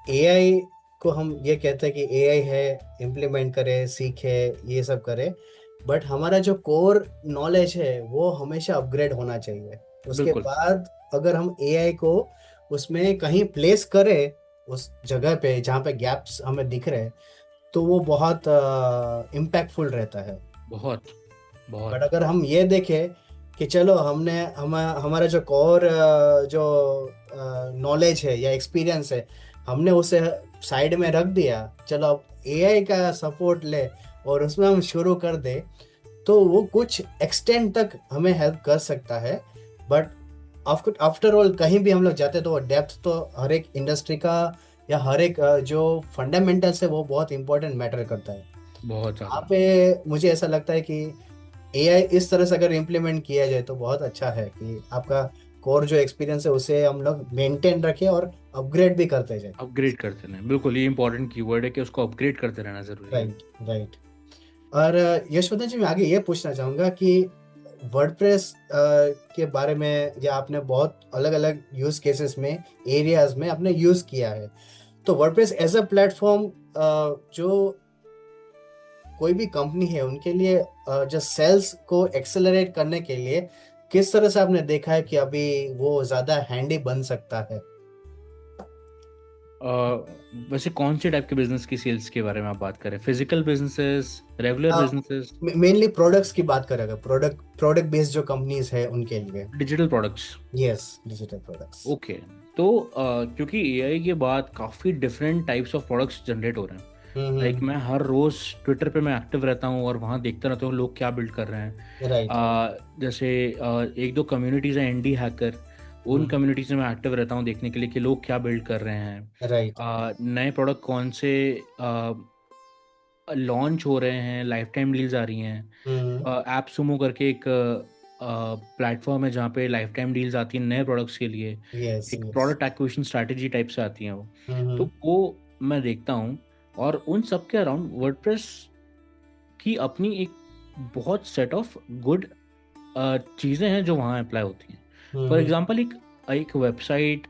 एआई को हम ये कहते हैं कि एआई है, इम्प्लीमेंट करे, सीखे, ये सब करे, बट हमारा जो कोर नॉलेज है वो हमेशा अपग्रेड होना चाहिए। उसके बिल्कुल। बाद अगर हम एआई को उसमें कहीं प्लेस करें, उस जगह पे जहाँ पे गैप्स हमें दिख रहे हैं, तो वो बहुत इम्पैक्टफुल रहता है। बहुत बट बहुत। अगर हम ये देखें कि चलो हमने हमारा जो कोर जो नॉलेज है या एक्सपीरियंस है, हमने उसे साइड में रख दिया, चलो अब एआई का सपोर्ट ले और उसमें हम शुरू कर दे, तो वो कुछ एक्सटेंड तक हमें हेल्प कर सकता है। बट आफ्टर ऑल कहीं भी हम लोग जाते हैं तो वो डेप्थ तो हर एक इंडस्ट्री का या हर एक जो फंडामेंटल्स है वो बहुत इंपॉर्टेंट मैटर करता है। बहुत वहाँ ज़्यादा। पे मुझे ऐसा लगता है कि एआई इस तरह से अगर इम्प्लीमेंट किया जाए तो बहुत अच्छा है कि आपका कोर जो एक्सपीरियंस है उसे हम लोग मेंटेन रखें और अपग्रेड भी करते जाए। अपग्रेड करते रहें, बिल्कुल, ये इंपॉर्टेंट कीवर्ड है कि उसको अपग्रेड करते रहना ज़रूरी है। Right, right. और यशवंतन जी, मैं आगे ये पूछना चाहूँगा कि वर्डप्रेस के बारे में, या आपने बहुत अलग अलग यूज केसेस में, एरियाज में आपने यूज किया है, तो वर्डप्रेस एज अ प्लेटफॉर्म जो कोई भी कंपनी है उनके लिए जो सेल्स को एक्सेलरेट करने के लिए किस तरह से आपने देखा है कि अभी वो ज्यादा हैंडी बन सकता है? वैसे कौन से टाइप के बिजनेस की सेल्स के बारे में आप बात करें, physical businesses, regular businesses, mainly products की बात करें, अगर प्रोडक्ट बेस्ड जो कंपनीज है उनके लिए। Digital products? Yes, digital products. Okay. तो क्योंकि एआई के बाद काफ़ी different types of products generate हो रहे हैं। लाइक मैं हर रोज़ ट्विटर पे मैं एक्टिव रहता हूँ और वहाँ देखता रहता हूँ लोग क्या बिल्ड कर रहे हैं। राइट। जैसे एक दो कम्युनिटीज़ हैं, इंडी हैकर, उन कम्युनिटीज़ में मैं एक्टिव रहता हूँ देखने के लिए कि लोग क्या बिल्ड कर रहे हैं, राइट। नए प्रोडक्ट कौन से लॉन्च हो रहे हैं, लाइफ टाइम डील्स आ रही हम्म। हैं। ऐप सुमो करके एक प्लेटफॉर्म है जहाँ पे लाइफ टाइम डील्स आती हैं नए प्रोडक्ट्स के लिए, यस, एक yes. Product acquisition strategy type से आती हैं वो। हम्म। तो वो मैं देखता हूँ, और उन सब के अराउंड वर्डप्रेस की अपनी एक बहुत सेट ऑफ गुड चीज़ें हैं जो वहाँ अप्लाई होती हैं। For hmm. एग्जांपल, एक एक वेबसाइट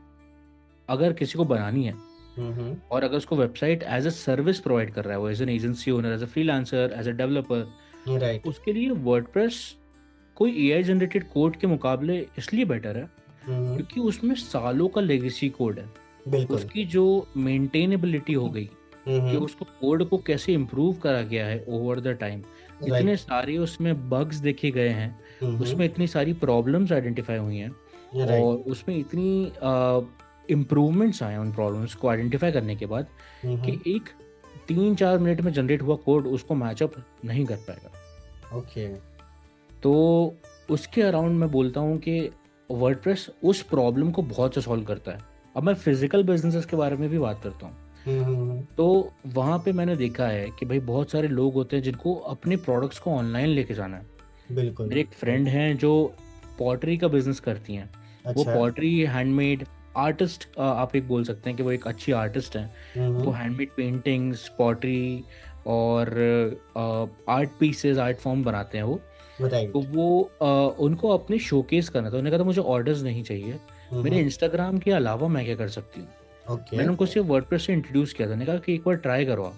अगर किसी को बनानी है, हम्म। और अगर उसको website as a service provide कर रहा है, वो as an agency owner, as a freelancer, as a developer, तो राइट। उसके लिए वर्डप्रेस कोई एआई जनरेटेड कोड के मुकाबले इसलिए बेटर है हम्म। क्योंकि उसमें सालों का लेगेसी कोड है। बिल्कुल। उसकी जो मेंटेनेबिलिटी हो गई, कि हम्म। उसको कोड को कैसे इम्प्रूव करा गया है ओवर द टाइम। इतने राइट। सारे उसमें बग्स देखे गए हैं, हम्म। उसमें इतनी सारी प्रॉब्लम्स आइडेंटिफाई हुई हैं, राइट। और उसमें इतनी इम्प्रूवमेंट्स आए हैं उन प्रॉब्लम्स को आइडेंटिफाई करने के बाद, हम्म। कि एक 3-4 मिनट में जनरेट हुआ कोड उसको मैचअप नहीं कर पाएगा। ओके। तो उसके अराउंड मैं बोलता हूँ कि वर्डप्रेस उस प्रॉब्लम को बहुत से सॉल्व करता है। अब मैं फिजिकल बिजनेसेस के बारे में भी बात करता हूँ। हम्म। तो वहाँ पे मैंने देखा है कि भाई बहुत सारे लोग होते हैं जिनको अपने प्रोडक्ट्स को ऑनलाइन लेके जाना है। बिल्कुल। मेरे एक फ्रेंड हैं जो पॉटरी का बिजनेस करती हैं। वो अच्छा। पॉटरी हैंडमेड आर्टिस्ट, आप एक बोल सकते हैं कि वो एक अच्छी आर्टिस्ट हैं। वो हम्म। हैंडमेड पेंटिंग्स, पॉटरी और आर्ट पीसेस, आर्ट फॉर्म बनाते हैं वो। तो राइट। वो उनको अपने शोकेस करना था। उन्होंने कहा था मुझे ऑर्डर्स नहीं चाहिए, मेरे हम्म। इंस्टाग्राम के अलावा मैं क्या कर सकती हूँ। ओके। मैंने उनको सिर्फ वर्डप्रेस से इंट्रोड्यूस किया था। मैंने कहा कि एक बार ट्राई करो आप,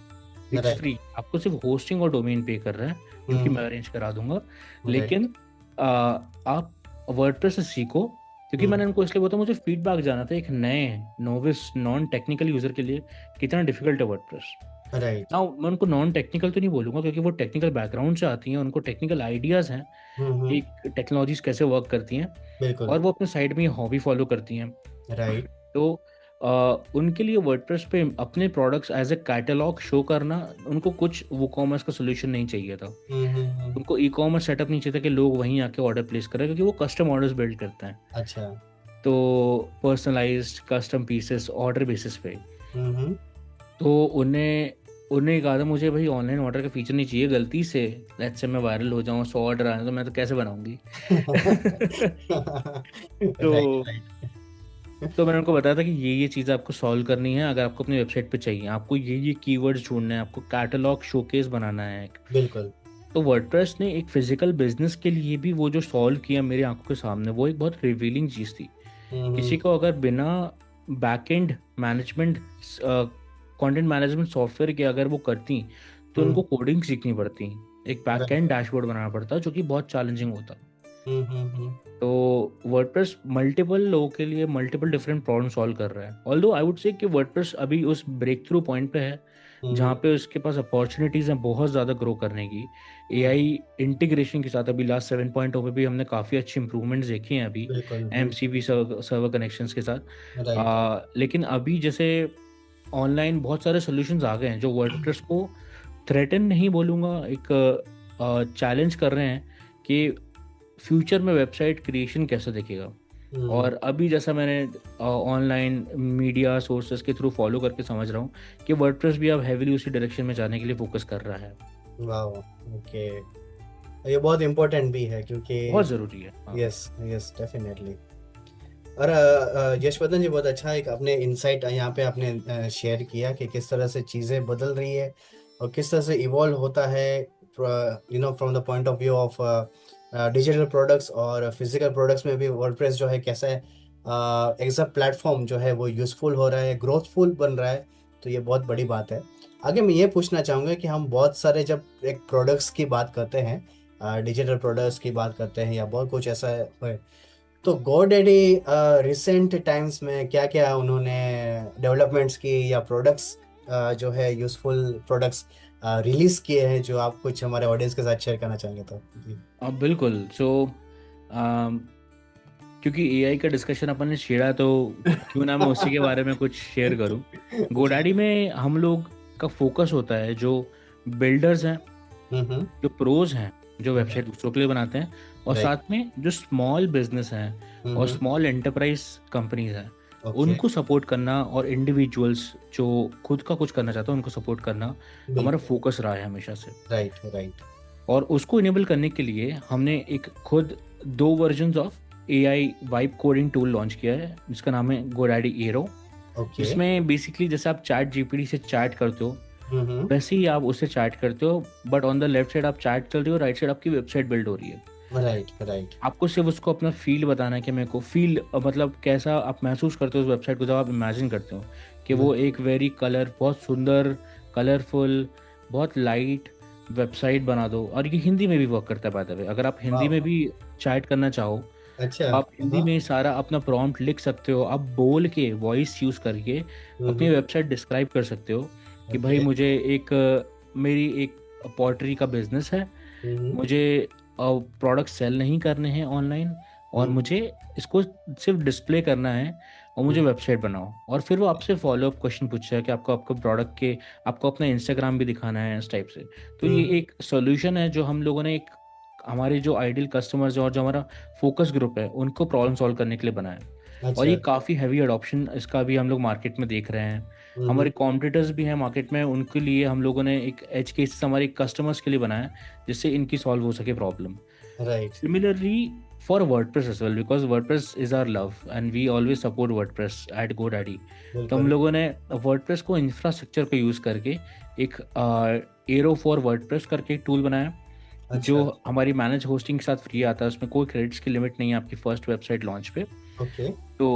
इट्स राइट। फ्री, आपको सिर्फ होस्टिंग और डोमेन पे करना है, जो कि मैं हम्म। अरेंज करा दूंगा। राइट। लेकिन आप वर्डप्रेस से सीखो, क्योंकि मैंने हम्म। उनको इसलिए बोला, मुझे फीडबैक जाना था एक नए नोविस नॉन टेक्निकल यूजर के लिए कितना डिफिकल्ट है वर्डप्रेस। राइट। ना मैं उनको नॉन टेक्निकल तो नहीं बोलूंगा, क्योंकि वो टेक्निकल बैकग्राउंड से आती हैं, उनको टेक्निकल आइडियाज़ हैं हम्म। कि टेक्नोलॉजीज कैसे वर्क करती हैं, बिल्कुल। और वो अपने साइड में हॉबी फॉलो करती हैं। राइट। तो उनके लिए वर्डप्रेस पे अपने products as a catalogue show करना, उनको कुछ वो कॉमर्स का सोल्यूशन नहीं चाहिए था। हम्म। उनको ई कॉमर्स सेटअप नहीं चाहिए था कि लोग वहीं आके ऑर्डर प्लेस करें, क्योंकि वो कस्टम ऑर्डर्स बिल्ड करते हैं। अच्छा। तो personalised custom pieces order basis पे। हम्म। तो उन्हें उन्हें कहा था मुझे भाई ऑनलाइन ऑर्डर का फीचर नहीं चाहिए, गलती से लेट्स से मैं वायरल हो जाऊँ, 100 ऑर्डर आए तो मैं तो कैसे बनाऊंगी। राइट। तो राइट। तो मैंने उनको बताया था कि ये चीज़ आपको सॉल्व करनी है। अगर आपको अपनी वेबसाइट पे चाहिए, आपको ये कीवर्ड्स ढूंढने हैं, आपको कैटलॉग शोकेस बनाना है। बिल्कुल। तो वर्डप्रेस ने एक फिजिकल बिजनेस के लिए भी वो जो सॉल्व किया मेरी आंखों के सामने, वो एक बहुत रिवीलिंग चीज़ थी। किसी हम्म। को अगर बिना backend management, content management software के अगर वो करती, तो उनको हम्म। कोडिंग सीखनी पड़ती, एक बैकएंड राइट। डैशबोर्ड बनाना पड़ता, जो कि बहुत चैलेंजिंग होता। हम्म। तो वर्डप्रेस मल्टीपल लोगों के लिए मल्टीपल डिफरेंट प्रॉब्लम सॉल्व कर रहा है। ऑल्दो आई वुड से कि वर्डप्रेस अभी उस ब्रेक थ्रू पॉइंट पे है जहाँ हम्म। पे उसके पास अपॉर्चुनिटीज़ हैं बहुत ज़्यादा ग्रो करने की। हम्म। एआई इंटीग्रेशन के साथ अभी लास्ट 7.0 पे भी हमने काफ़ी अच्छी इंप्रूवमेंट्स देखी हैं अभी, बिल्कुल। एमसीवी सर्वर कनेक्शंस के साथ। राइट। लेकिन अभी जैसे ऑनलाइन बहुत सारे सोल्यूशंस आ गए हैं जो वर्डप्रेस को थ्रेटन नहीं बोलूँगा, एक चैलेंज कर रहे हैं कि फ्यूचर में वेबसाइट क्रिएशन कैसे दिखेगा। हम्म। और अभी जैसा मैंने ऑनलाइन मीडिया सोर्सेज के थ्रू फॉलो करके समझ रहा हूँ कि वर्डप्रेस भी अब हैवीली उसी डायरेक्शन में जाने के लिए फोकस कर रहा है। वाह। ओके। ये बहुत इम्पोर्टेंट भी है क्योंकि बहुत ज़रूरी है, हाँ। Yes yes definitely. और यशवर्धन जी बहुत अच्छा एक अपने इंसाइट यहाँ पे आपने शेयर किया कि किस तरह से चीज़ें बदल रही है और किस तरह से इवॉल्व होता है from the point of view of digital products और फिजिकल प्रोडक्ट्स में भी वर्डप्रेस जो है कैसा है एज अ प्लेटफॉर्म जो है वो यूज़फुल हो रहा है, ग्रोथफुल बन रहा है। तो ये बहुत बड़ी बात है। आगे मैं ये पूछना चाहूँगा कि हम बहुत सारे जब एक प्रोडक्ट्स की बात करते हैं, डिजिटल प्रोडक्ट्स की बात करते हैं या बहुत कुछ ऐसा है, तो गोडैडी रिसेंट टाइम्स में क्या क्या उन्होंने डेवलपमेंट्स की या प्रोडक्ट्स जो है यूज़फुल प्रोडक्ट्स रिलीज किए हैं जो आप कुछ हमारे ऑडियंस के साथ शेयर करना चाहेंगे तो जी। अब बिल्कुल। क्योंकि एआई का डिस्कशन अपन ने छेड़ा, तो क्यों ना मैं उसी के बारे में कुछ शेयर करूं। जी। गोडैडी में हम लोग का फोकस होता है जो बिल्डर्स हैं, हम्म। जो प्रोज हैं, जो वेबसाइट दूसरों के लिए बनाते हैं, और राइट। साथ में जो स्मॉल बिजनेस हैं और हम्म। स्मॉल एंटरप्राइज कंपनीज हैं, ओके। उनको सपोर्ट करना, और इंडिविजुअल्स जो खुद का कुछ करना चाहते हैं उनको सपोर्ट करना हमारा बिल्कुल। फोकस रहा है हमेशा से। राइट। राइट। और उसको इनेबल करने के लिए हमने एक खुद 2 versions of AI vibe coding tool launch किया है, जिसका नाम है गोडैडी एरो। ओके। इसमें बेसिकली जैसे आप चैट जीपीटी से चैट करते हो, हम्म। वैसे ही आप उससे चैट करते हो, but on the left side आप चैट कर रहे हो, राइट साइड आपकी वेबसाइट बिल्ड हो रही है। राइट। राइट। आपको सिर्फ उसको अपना फील बताना है कि मेरे को फील, मतलब कैसा आप महसूस करते हो उस वेबसाइट को जब आप इमेजिन करते हो कि वो एक वेरी बहुत सुंदर, कलरफुल, बहुत लाइट वेबसाइट बना दो। और ये हिंदी में भी वर्क करता है बाय द वे। अगर आप हिंदी में वाह। भी चैट करना चाहो, अच्छा। तो आप हिंदी हाँ। में सारा अपना प्रॉम्प्ट लिख सकते हो, आप बोल के वॉइस यूज़ करके अपनी हम्म। वेबसाइट डिस्क्राइब कर सकते हो। कि भाई ओके। मुझे एक मेरी एक पॉटरी का बिजनेस है, हम्म। मुझे प्रोडक्ट सेल नहीं करने हैं ऑनलाइन, और हम्म। मुझे इसको सिर्फ डिस्प्ले करना है, और मुझे हम्म। वेबसाइट बनाओ। और फिर वो आपसे फॉलो अप क्वेश्चन पूछता है कि आपको आपको प्रोडक्ट के आपको अपना इंस्टाग्राम भी दिखाना है, इस टाइप से। तो ये हम्म। एक सोल्यूशन है जो हम लोगों ने एक हमारे जो आइडियल कस्टमर्स और जो हमारा फोकस ग्रुप है उनको प्रॉब्लम सॉल्व करने के लिए बनाया है। और अच्छा। ये काफ़ी हैवी अडॉप्शन इसका भी हम लोग मार्केट में देख रहे हैं। हम्म। हमारे कॉम्पिटिटर्स भी हैं मार्केट में, उनके लिए हम लोगों ने एक एज केसेस हमारे कस्टमर्स के लिए बनाया है, जिससे इनकी सॉल्व हो सके problem. Right. Similarly, for WordPress as well, because WordPress is our love and we always support WordPress at GoDaddy. तो हम बिल्कुल। लोगों ने WordPress को इंफ्रास्ट्रक्चर को यूज़ करके एक एरो फॉर WordPress करके एक टूल बनाया, जो अच्छा। हमारी मैनेज होस्टिंग के साथ फ्री आता है। उसमें कोई क्रेडिट्स की लिमिट नहीं है आपकी फर्स्ट वेबसाइट लॉन्च पे। ओके। तो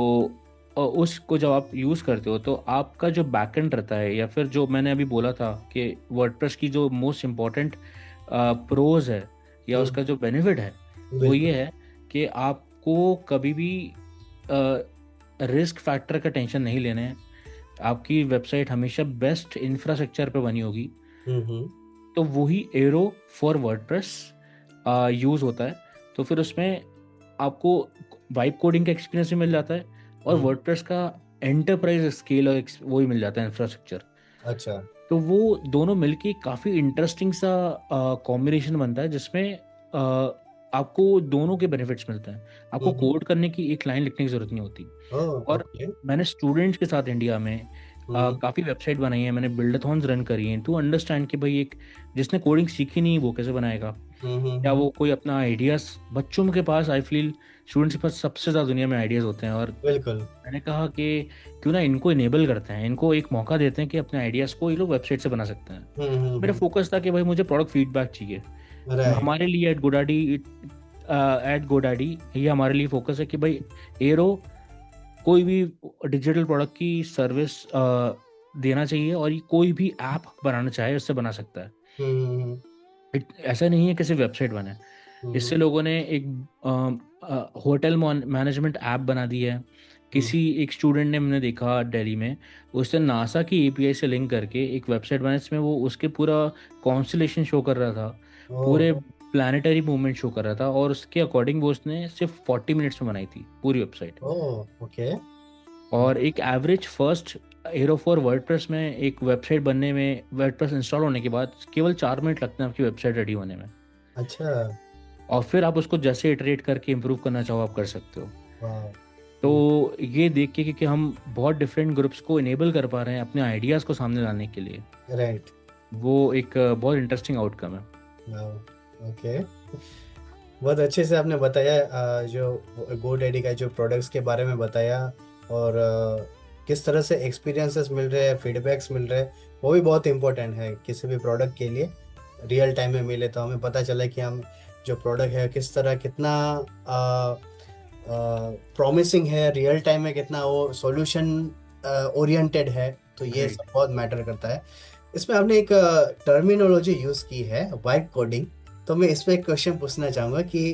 उसको जब आप यूज़ करते हो तो आपका जो बैकएंड रहता है, या फिर जो मैंने अभी बोला था कि वर्डप्रेस की जो मोस्ट इम्पॉर्टेंट प्रोज है या हम्म। उसका जो बेनिफिट है, वो ये बिल्कुल। है कि आपको कभी भी रिस्क फैक्टर का टेंशन नहीं लेना है। आपकी वेबसाइट हमेशा बेस्ट इंफ्रास्ट्रक्चर पे बनी होगी। हम्म। तो वही एरो फॉर वर्डप्रेस यूज़ होता है। तो फिर उसमें आपको वाइब कोडिंग का एक्सपीरियंस भी मिल जाता है, और हम्म। वर्डप्रेस का एंटरप्राइज स्केल और वो ही मिल जाता है, इंफ्रास्ट्रक्चर। अच्छा। तो वो दोनों मिलके काफ़ी इंटरेस्टिंग सा कॉम्बिनेशन बनता है, जिसमें आपको दोनों के बेनिफिट्स मिलते हैं। आपको हम्म। कोड करने की एक लाइन लिखने की ज़रूरत नहीं होती। ओह, और ओके। मैंने स्टूडेंट्स के साथ इंडिया में हम्म। काफ़ी वेबसाइट बनाई है, मैंने बिल्डाथॉन्स रन करी हैं, टू अंडरस्टैंड कि भाई एक जिसने कोडिंग सीखी नहीं वो कैसे बनाएगा, या हम्म। वो कोई अपना आइडियाज़। बच्चों के पास आई फील स्टूडेंट्स के पास सबसे ज़्यादा दुनिया में आइडियाज़ होते हैं, और बिल्कुल। मैंने कहा कि क्यों ना इनको इनेबल करते हैं, इनको एक मौका देते हैं कि अपने आइडियाज़ को ये लोग वेबसाइट से बना सकते हैं। मेरा फोकस था कि भाई मुझे प्रोडक्ट फीडबैक चाहिए। राइट। हमारे लिए एट गोडाडी ये हमारे लिए फोकस है कि भाई एरो कोई भी डिजिटल प्रोडक्ट की सर्विस देना चाहिए, और ये कोई भी ऐप बनाना चाहे उससे बना सकता है। हम्म। ऐसा नहीं है कि सिर्फ वेबसाइट बने। इससे लोगों ने एक होटल मैनेजमेंट ऐप बना दी है। किसी एक स्टूडेंट ने मैंने देखा दिल्ली में, उसने नासा की एपीआई से लिंक करके एक वेबसाइट बनाई, जिसमें वो उसके पूरा कॉन्स्टलेशन शो कर रहा था, पूरे ओह। प्लानिटरी मूवमेंट शो कर रहा था, और उसके अकॉर्डिंग वो उसने सिर्फ 40 मिनट्स में बनाई थी पूरी वेबसाइट। ओह, ओके। और एक average first arrow for WordPress में एक वेबसाइट बनने में, वर्डप्रेस इंस्टॉल होने के बाद केवल 4 मिनट लगते हैं आपकी वेबसाइट रेडी होने में। अच्छा। और फिर आप उसको जैसे इटरेट करके इम्प्रूव करना चाहो आप कर सकते हो। वाह। तो ये देख के कि हम बहुत डिफरेंट ग्रुप्स को इनेबल कर पा रहे हैं अपने आइडियाज़ को सामने लाने के लिए, राइट। वो एक बहुत इंटरेस्टिंग आउटकम है। ओके। बहुत अच्छे से आपने बताया, जो GoDaddy का जो प्रोडक्ट्स के बारे में बताया, और किस तरह से एक्सपीरियंसेस मिल रहे हैं, फीडबैक्स मिल रहे हैं, वो भी बहुत इंपॉर्टेंट है किसी भी प्रोडक्ट के लिए। रियल टाइम में मिले तो हमें पता चला कि हम जो प्रोडक्ट है किस तरह, कितना प्रॉमिसिंग है, रियल टाइम में कितना वो सॉल्यूशन ओरिएंटेड है। तो ये सब बहुत मैटर करता है। इसमें आपने एक टर्मिनोलॉजी यूज़ की है, वाइब कोडिंग। तो मैं इस पे एक क्वेश्चन पूछना चाहूँगा कि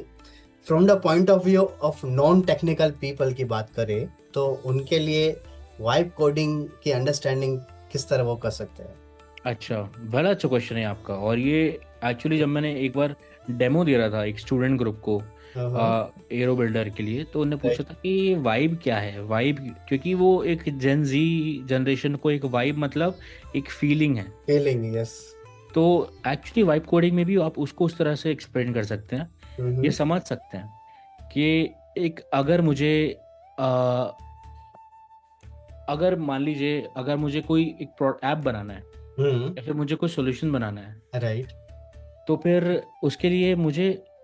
from the point of view of non technical people की बात करें, तो उनके लिए वाइब कोडिंग की अंडरस्टैंडिंग किस तरह वो कर सकते हैं? अच्छा, बड़ा अच्छा क्वेश्चन है आपका। और ये एक्चुअली जब मैंने एक बार डेमो दे रहा था एक स्टूडेंट ग्रुप को हाँ। एरो बिल्डर के लिए, तो उन्होंने पूछा राइट। था कि वाइब क्या है। वाइब, क्योंकि वो एक जेन जी जनरेशन को एक वाइब मतलब एक फीलिंग है। Feeling, yes. तो एक्चुअली वाइब कोडिंग में भी आप उसको उस तरह से एक्सप्लेन कर सकते हैं, ये समझ सकते हैं कि एक अगर मुझे अ, अगर मान लीजिए अगर मुझे कोई एक ऐप बनाना है, या फिर मुझे कोई सोल्यूशन बनाना है, राइट। तो फिर उसके लिए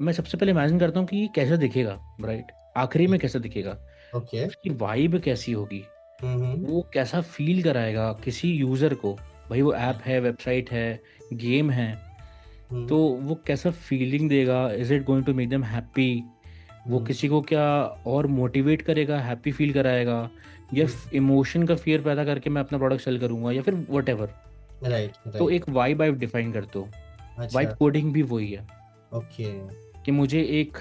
मैं सबसे पहले इमेजिन करता हूँ कि ये कैसा दिखेगा, राइट, आखिरी में कैसा दिखेगा, ओके। उसकी वाइब कैसी होगी, हम्म। वो कैसा फील कराएगा किसी यूज़र को। भाई वो ऐप है, वेबसाइट है, गेम है, तो वो कैसा फीलिंग देगा, is it going to make them happy, वो किसी को क्या और मोटिवेट करेगा, हैप्पी फील कराएगा, या इमोशन का फियर पैदा करके मैं अपना प्रोडक्ट सेल करूंगा, या फिर वट एवर। राइट। तो राइट। एक वाइब आप डिफाइन करते हो। वाइब अच्छा। कोडिंग भी वही है ओके। कि मुझे एक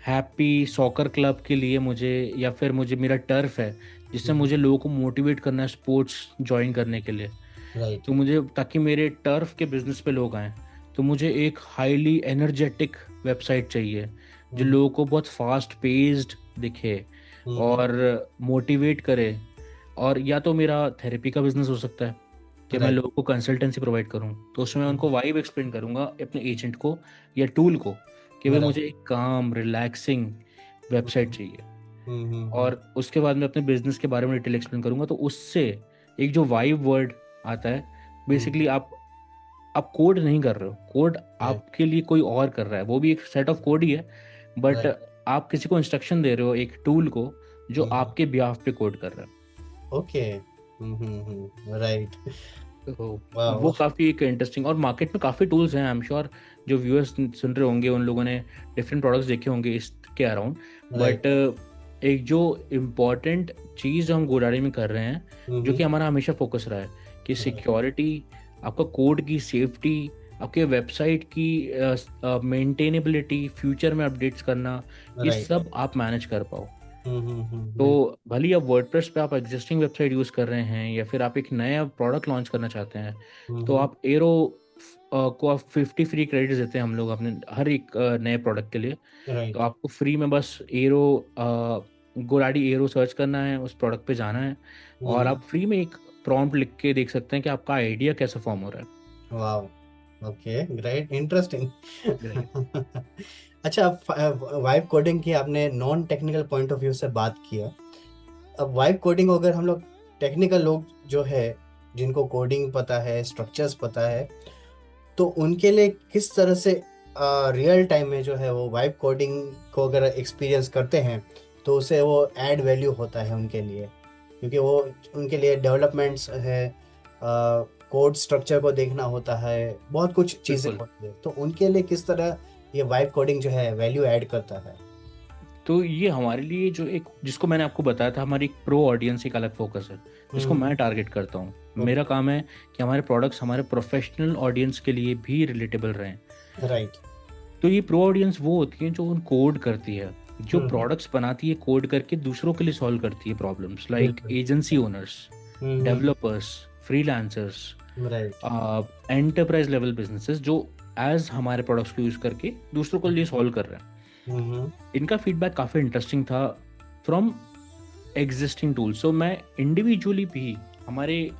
हैप्पी सॉकर क्लब के लिए मुझे, या फिर मुझे मेरा टर्फ है जिससे मुझे लोगों को मोटिवेट करना है स्पोर्ट्स ज्वाइन करने के लिए, राइट। तो मुझे, ताकि मेरे टर्फ के बिजनेस पे लोग आएँ, तो मुझे एक हाईली एनर्जेटिक वेबसाइट चाहिए, जो हम्म लोगों को बहुत फास्ट पेस्ड दिखे हम्म और मोटिवेट करे। और या तो मेरा थेरेपी का बिजनेस हो सकता है कि मैं राइट। लोगों को कंसल्टेंसी प्रोवाइड करूँ, तो उसमें मैं उनको वाइब एक्सप्लेन करूँगा अपने एजेंट को या टूल को कि भाई मुझे राइट। एक काम रिलैक्सिंग वेबसाइट चाहिए। हम्म। और उसके बाद मैं अपने बिजनेस के बारे में डिटेल एक्सप्लेन करूंगा, तो उससे एक जो वाइब वर्ड आता है, बेसिकली आप कोड नहीं कर रहे हो, कोड राइट। आपके लिए कोई और कर रहा है, वो भी एक सेट ऑफ कोड ही है, बट राइट। आप किसी को इंस्ट्रक्शन दे रहे हो, एक टूल को जो हम्म। आपके बिहाफ पे कोड कर रहा है। ओके। राइट। तो वो वाह। काफ़ी एक इंटरेस्टिंग, और मार्केट में काफ़ी टूल्स हैं, आई एम श्योर जो व्यूअर्स सुन रहे होंगे उन लोगों ने डिफरेंट प्रोडक्ट्स देखे होंगे इसके अराउंड। राइट। बट एक जो इम्पॉर्टेंट चीज़ जो हम गोडारी में कर रहे हैं, जो कि हमारा हमेशा फोकस रहा है, कि सिक्योरिटी, आपका कोड की सेफ्टी, आपके वेबसाइट की मेंटेनेबिलिटी, फ्यूचर में अपडेट्स करना, ये राइट। सब आप मैनेज कर पाओ। तो बिल्कुल। भले ही आप वर्डप्रेस पे आप एग्जिस्टिंग वेबसाइट यूज़ कर रहे हैं या फिर आप एक नया प्रोडक्ट लॉन्च करना चाहते हैं, तो आप एरो को आप 50 फ्री क्रेडिट्स देते हैं हम लोग अपने हर एक नए प्रोडक्ट के लिए। तो राइट। आपको फ्री में बस एरो, गोराडी एरो सर्च करना है, उस प्रोडक्ट पे जाना है, और आप फ्री में एक प्रॉम्प्ट लिख के देख सकते हैं कि आपका आइडिया कैसे फॉर्म हो रहा है। वाह। Okay, great, interesting. Right. अच्छा, वाइब कोडिंग की आपने non technical point of view से बात किया। अब वाइब कोडिंग अगर हम लोग टेक्निकल लोग जो है, जिनको कोडिंग पता है, स्ट्रक्चर्स पता है, तो उनके लिए किस तरह से रियल टाइम में जो है वो वाइब कोडिंग को अगर एक्सपीरियंस करते हैं तो उसे वो ऐड वैल्यू होता है उनके लिए, क्योंकि वो उनके लिए डेवलपमेंट्स है, कोड स्ट्रक्चर को देखना होता है, बहुत कुछ चीज़ें बिल्कुल। होती है, तो उनके लिए किस तरह ये वाइब कोडिंग जो है वैल्यू ऐड करता है। तो ये हमारे लिए जो एक, जिसको मैंने आपको बताया था, हमारी एक प्रो ऑडियंस एक अलग फोकस है, जिसको मैं टारगेट करता हूँ। मेरा काम है कि हमारे प्रोडक्ट्स हमारे प्रोफेशनल ऑडियंस के लिए भी रिलेटेबल रहें। राइट। तो ये प्रो ऑडियंस वो होती है जो उन कोड करती है, जो प्रोडक्ट्स बनाती है कोड करके दूसरों के लिए सॉल्व करती है प्रॉब्लम्स, लाइक बिल्कुल। Agency owners, developers, freelancers, right. Enterprise level businesses जो एज हमारे प्रोडक्ट्स को यूज़ करके दूसरों के लिए सॉल्व कर रहे हैं। इनका फीडबैक काफ़ी इंटरेस्टिंग था फ्रॉम एग्जिस्टिंग टूल्स। सो मैं इंडिविजुअली भी हमारे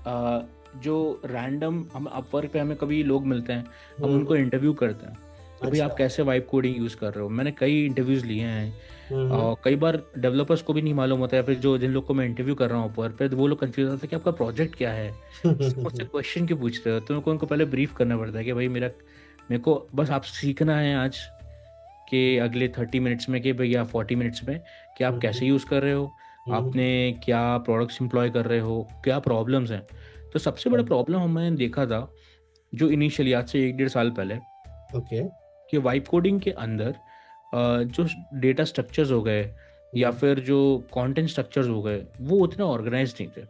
जो रैंडम, हम अपवर्क पे हमें कभी लोग मिलते हैं, हम उनको इंटरव्यू करते हैं कि भाई आप कैसे वाइब कोडिंग यूज़ कर रहे हो। मैंने कई इंटरव्यूज़ लिए हैं, और कई बार डेवलपर्स को भी नहीं मालूम होता है, फिर जो जिन लोग को मैं इंटरव्यू कर रहा हूँ अपवर्क पे, तो वो लोग कंफ्यूज होते हैं कि आपका प्रोजेक्ट क्या है, मुझसे क्वेश्चन क्यों पूछ रहे हो। तो उनको पहले ब्रीफ करना पड़ता है कि भाई मेरे को बस आप सीखना है आज कि अगले 30 मिनट्स में, कि भैया 40 मिनट्स में, कि आप कैसे यूज़ कर रहे हो, आपने क्या प्रोडक्ट्स एम्प्लॉय कर रहे हो, क्या प्रॉब्लम्स हैं। तो सबसे बड़ा प्रॉब्लम हमने देखा था जो इनिशियली आज से 1-1.5 साल पहले, ओके। कि वाइब कोडिंग के अंदर जो डेटा स्ट्रक्चर्स हो गए या फिर जो कंटेंट स्ट्रक्चर्स हो गए, वो उतने ऑर्गेनाइज नहीं थे।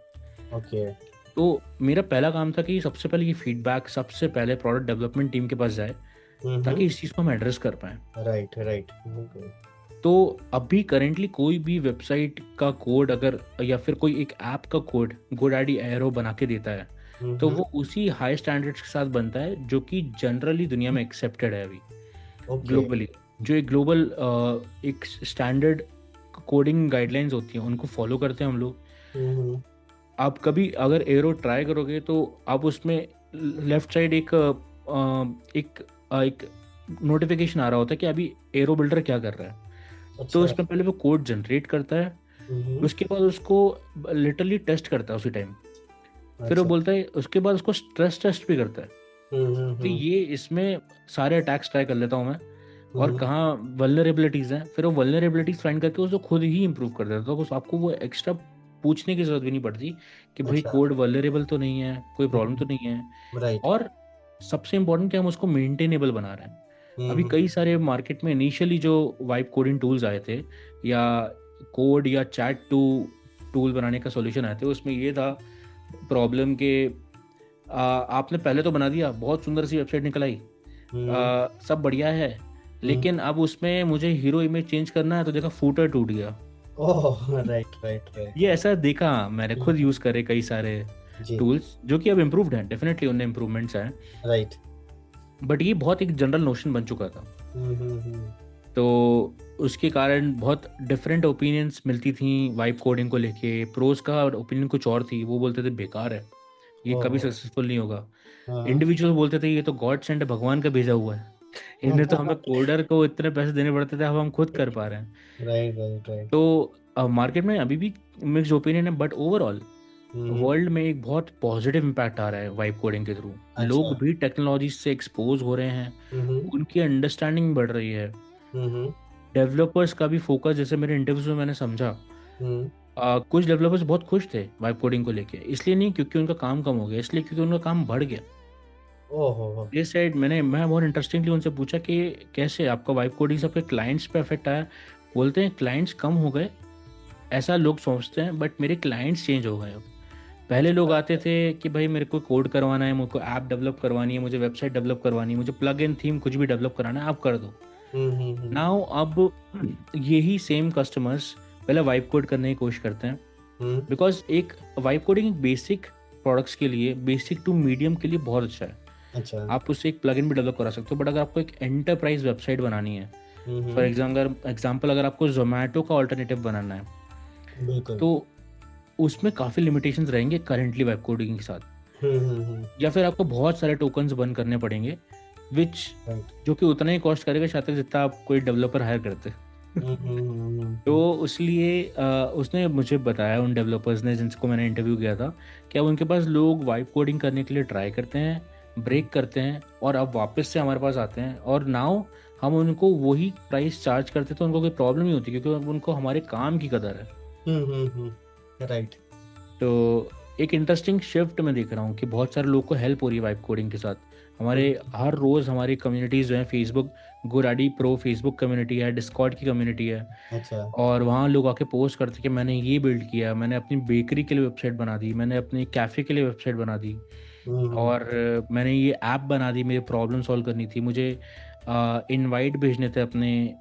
ओके। तो मेरा पहला काम था कि सबसे पहले ये फीडबैक सबसे पहले प्रोडक्ट डेवलपमेंट टीम के पास जाए, ताकि इस चीज़ को हम एड्रेस कर पाएँ। राइट। राइट। बिल्कुल। तो अभी करेंटली कोई भी वेबसाइट का कोड अगर, या फिर कोई एक ऐप का कोड गोडैडी एरो बना के देता है, तो वो उसी हाई स्टैंडर्ड्स के साथ बनता है जो कि जनरली दुनिया में एक्सेप्टेड है अभी ओके। ग्लोबली। जो एक ग्लोबल एक स्टैंडर्ड कोडिंग गाइडलाइंस होती हैं, उनको फॉलो करते हैं हम लोग। आप कभी अगर एरो ट्राई करोगे तो आप उसमें लेफ्ट साइड एक नोटिफिकेशन आ रहा होता है कि अभी एरो बिल्डर क्या कर रहा है। तो अच्छा। उसमें पहले वो कोड जनरेट करता है, उसके बाद उसको लिटरली टेस्ट करता है उसी टाइम, फिर वो अच्छा। बोलता है, उसके बाद उसको स्ट्रेस टेस्ट भी करता है। तो ये इसमें सारे अटैक्स ट्राई कर लेता हूँ मैं, और कहाँ वल्नरेबिलिटीज़ हैं, फिर वो वल्नरेबिलिटीज़ फाइंड करके उसको खुद ही इंप्रूव कर देता है। तो आपको वो एक्स्ट्रा पूछने की ज़रूरत भी नहीं पड़ती कि भाई अच्छा। कोड वल्नरेबल तो नहीं है, कोई प्रॉब्लम तो नहीं है। राइट। और सबसे इम्पोर्टेंट कि हम उसको मेंटेनेबल बना रहे हैं। अभी कई सारे मार्केट में इनिशियली जो वाइब कोडिंग टूल्स आए थे, या कोड या चैट टूल बनाने का सॉल्यूशन आए थे, उसमें ये था प्रॉब्लम के आपने पहले तो बना दिया, बहुत सुंदर सी वेबसाइट निकल आई, सब बढ़िया है, लेकिन अब उसमें मुझे हीरो इमेज चेंज करना है, तो देखा फूटर टूट गया। ओह, राइट। राइट। राइट। ये ऐसा देखा, मैंने खुद यूज़ करे कई सारे। जी। टूल्स जो कि अब इम्प्रूव्ड हैं, डेफिनेटली उनमें इम्प्रूवमेंट्स हैं, राइट। बट ये बहुत एक जनरल नोशन बन चुका था। हम्म। तो उसके कारण बहुत डिफरेंट ओपिनियंस मिलती थी वाइब कोडिंग को लेके। प्रोज का ओपिनियन कुछ और थी, वो बोलते थे बेकार है, ये कभी ओहो। सक्सेसफुल नहीं होगा। हाँ। इंडिविजुअल बोलते थे ये तो गॉड सेंड है, भगवान का भेजा हुआ है, इन्हें तो हमें कोडर को इतने पैसे देने पड़ते थे, अब हम खुद कर पा रहे हैं। Right right right. तो मार्केट में अभी भी मिक्स्ड ओपिनियन है, बट ओवरऑल हम्म। वर्ल्ड में एक बहुत पॉजिटिव इम्पैक्ट आ रहा है वाइब कोडिंग के थ्रू। अच्छा। लोग भी टेक्नोलॉजी से एक्सपोज हो रहे हैं, हम्म उनकी अंडरस्टैंडिंग बढ़ रही है। हम्म डेवलपर्स का भी फोकस, जैसे मेरे इंटरव्यूज में मैंने समझा, हम्म। कुछ डेवलपर्स बहुत खुश थे वाइब कोडिंग को लेके, इसलिए नहीं क्योंकि उनका काम कम हो गया, इसलिए क्योंकि उनका काम बढ़ गया। ओहो। ये साइड मैं बहुत इंटरेस्टिंगली उनसे पूछा कि कैसे आपका वाइब कोडिंग से आपके क्लाइंट्स पे इफेक्ट आया। बोलते हैं क्लाइंट्स कम हो गए, ऐसा लोग सोचते हैं, बट मेरे क्लाइंट्स चेंज हो गए अब। पहले लोग आते थे कि भाई मेरे को कोड करवाना है, मेरे को ऐप डेवलप करवानी है, मुझे वेबसाइट डेवलप करवानी है, मुझे प्लग इन थीम कुछ भी डेवलप कराना है, आप कर दो। हम्म। नाउ अब यही सेम कस्टमर्स पहले वाइब कोड करने की कोशिश करते हैं, हम्म। बिकॉज एक वाइब कोडिंग एक बेसिक प्रोडक्ट्स के लिए, बेसिक टू मीडियम के लिए बहुत अच्छा है। अच्छा। आप उससे एक प्लगइन भी डेवलप करा सकते हो, बट अगर आपको एक एंटरप्राइज वेबसाइट बनानी है, फॉर हम्म। एग्जाम्पल अगर आपको जोमेटो का ऑल्टरनेटिव बनाना है, बिल्कुल। तो उसमें काफ़ी लिमिटेशंस रहेंगे करेंटली वेब कोडिंग के साथ, हम्म। या फिर आपको बहुत सारे टोकन्स बंद करने पड़ेंगे, विच राइट। जो कि उतना ही कॉस्ट करेगा शायद तक जितना आप कोई डेवलपर हायर करते। तो इसलिए उसने मुझे बताया, उन डेवलपर्स ने जिनको मैंने इंटरव्यू किया था, कि अब उनके पास लोग वाइब कोडिंग करने के लिए ट्राई करते हैं, ब्रेक करते हैं, और अब वापस से हमारे पास आते हैं, और नाउ हम उनको वही प्राइस चार्ज करते, तो उनको कोई प्रॉब्लम नहीं होती, क्योंकि अब उनको हमारे काम की कदर है। राइट। तो एक इंटरेस्टिंग शिफ्ट मैं देख रहा हूँ कि बहुत सारे लोग को हेल्प हो रही है वाइब कोडिंग के साथ। हमारे हर रोज़ हमारी कम्युनिटीज़ जो हैं, Facebook Goradi pro Facebook community है, डिस्कॉर्ड की कम्युनिटी है, अच्छा। और वहाँ लोग आके पोस्ट करते हैं कि मैंने ये बिल्ड किया, मैंने अपनी बेकरी के लिए वेबसाइट बना दी, मैंने अपने कैफ़े के लिए वेबसाइट बना दी, हम्म। और मैंने ये ऐप बना दी, मेरी प्रॉब्लम सॉल्व करनी थी, मुझे इनवाइट भेजने थे अपने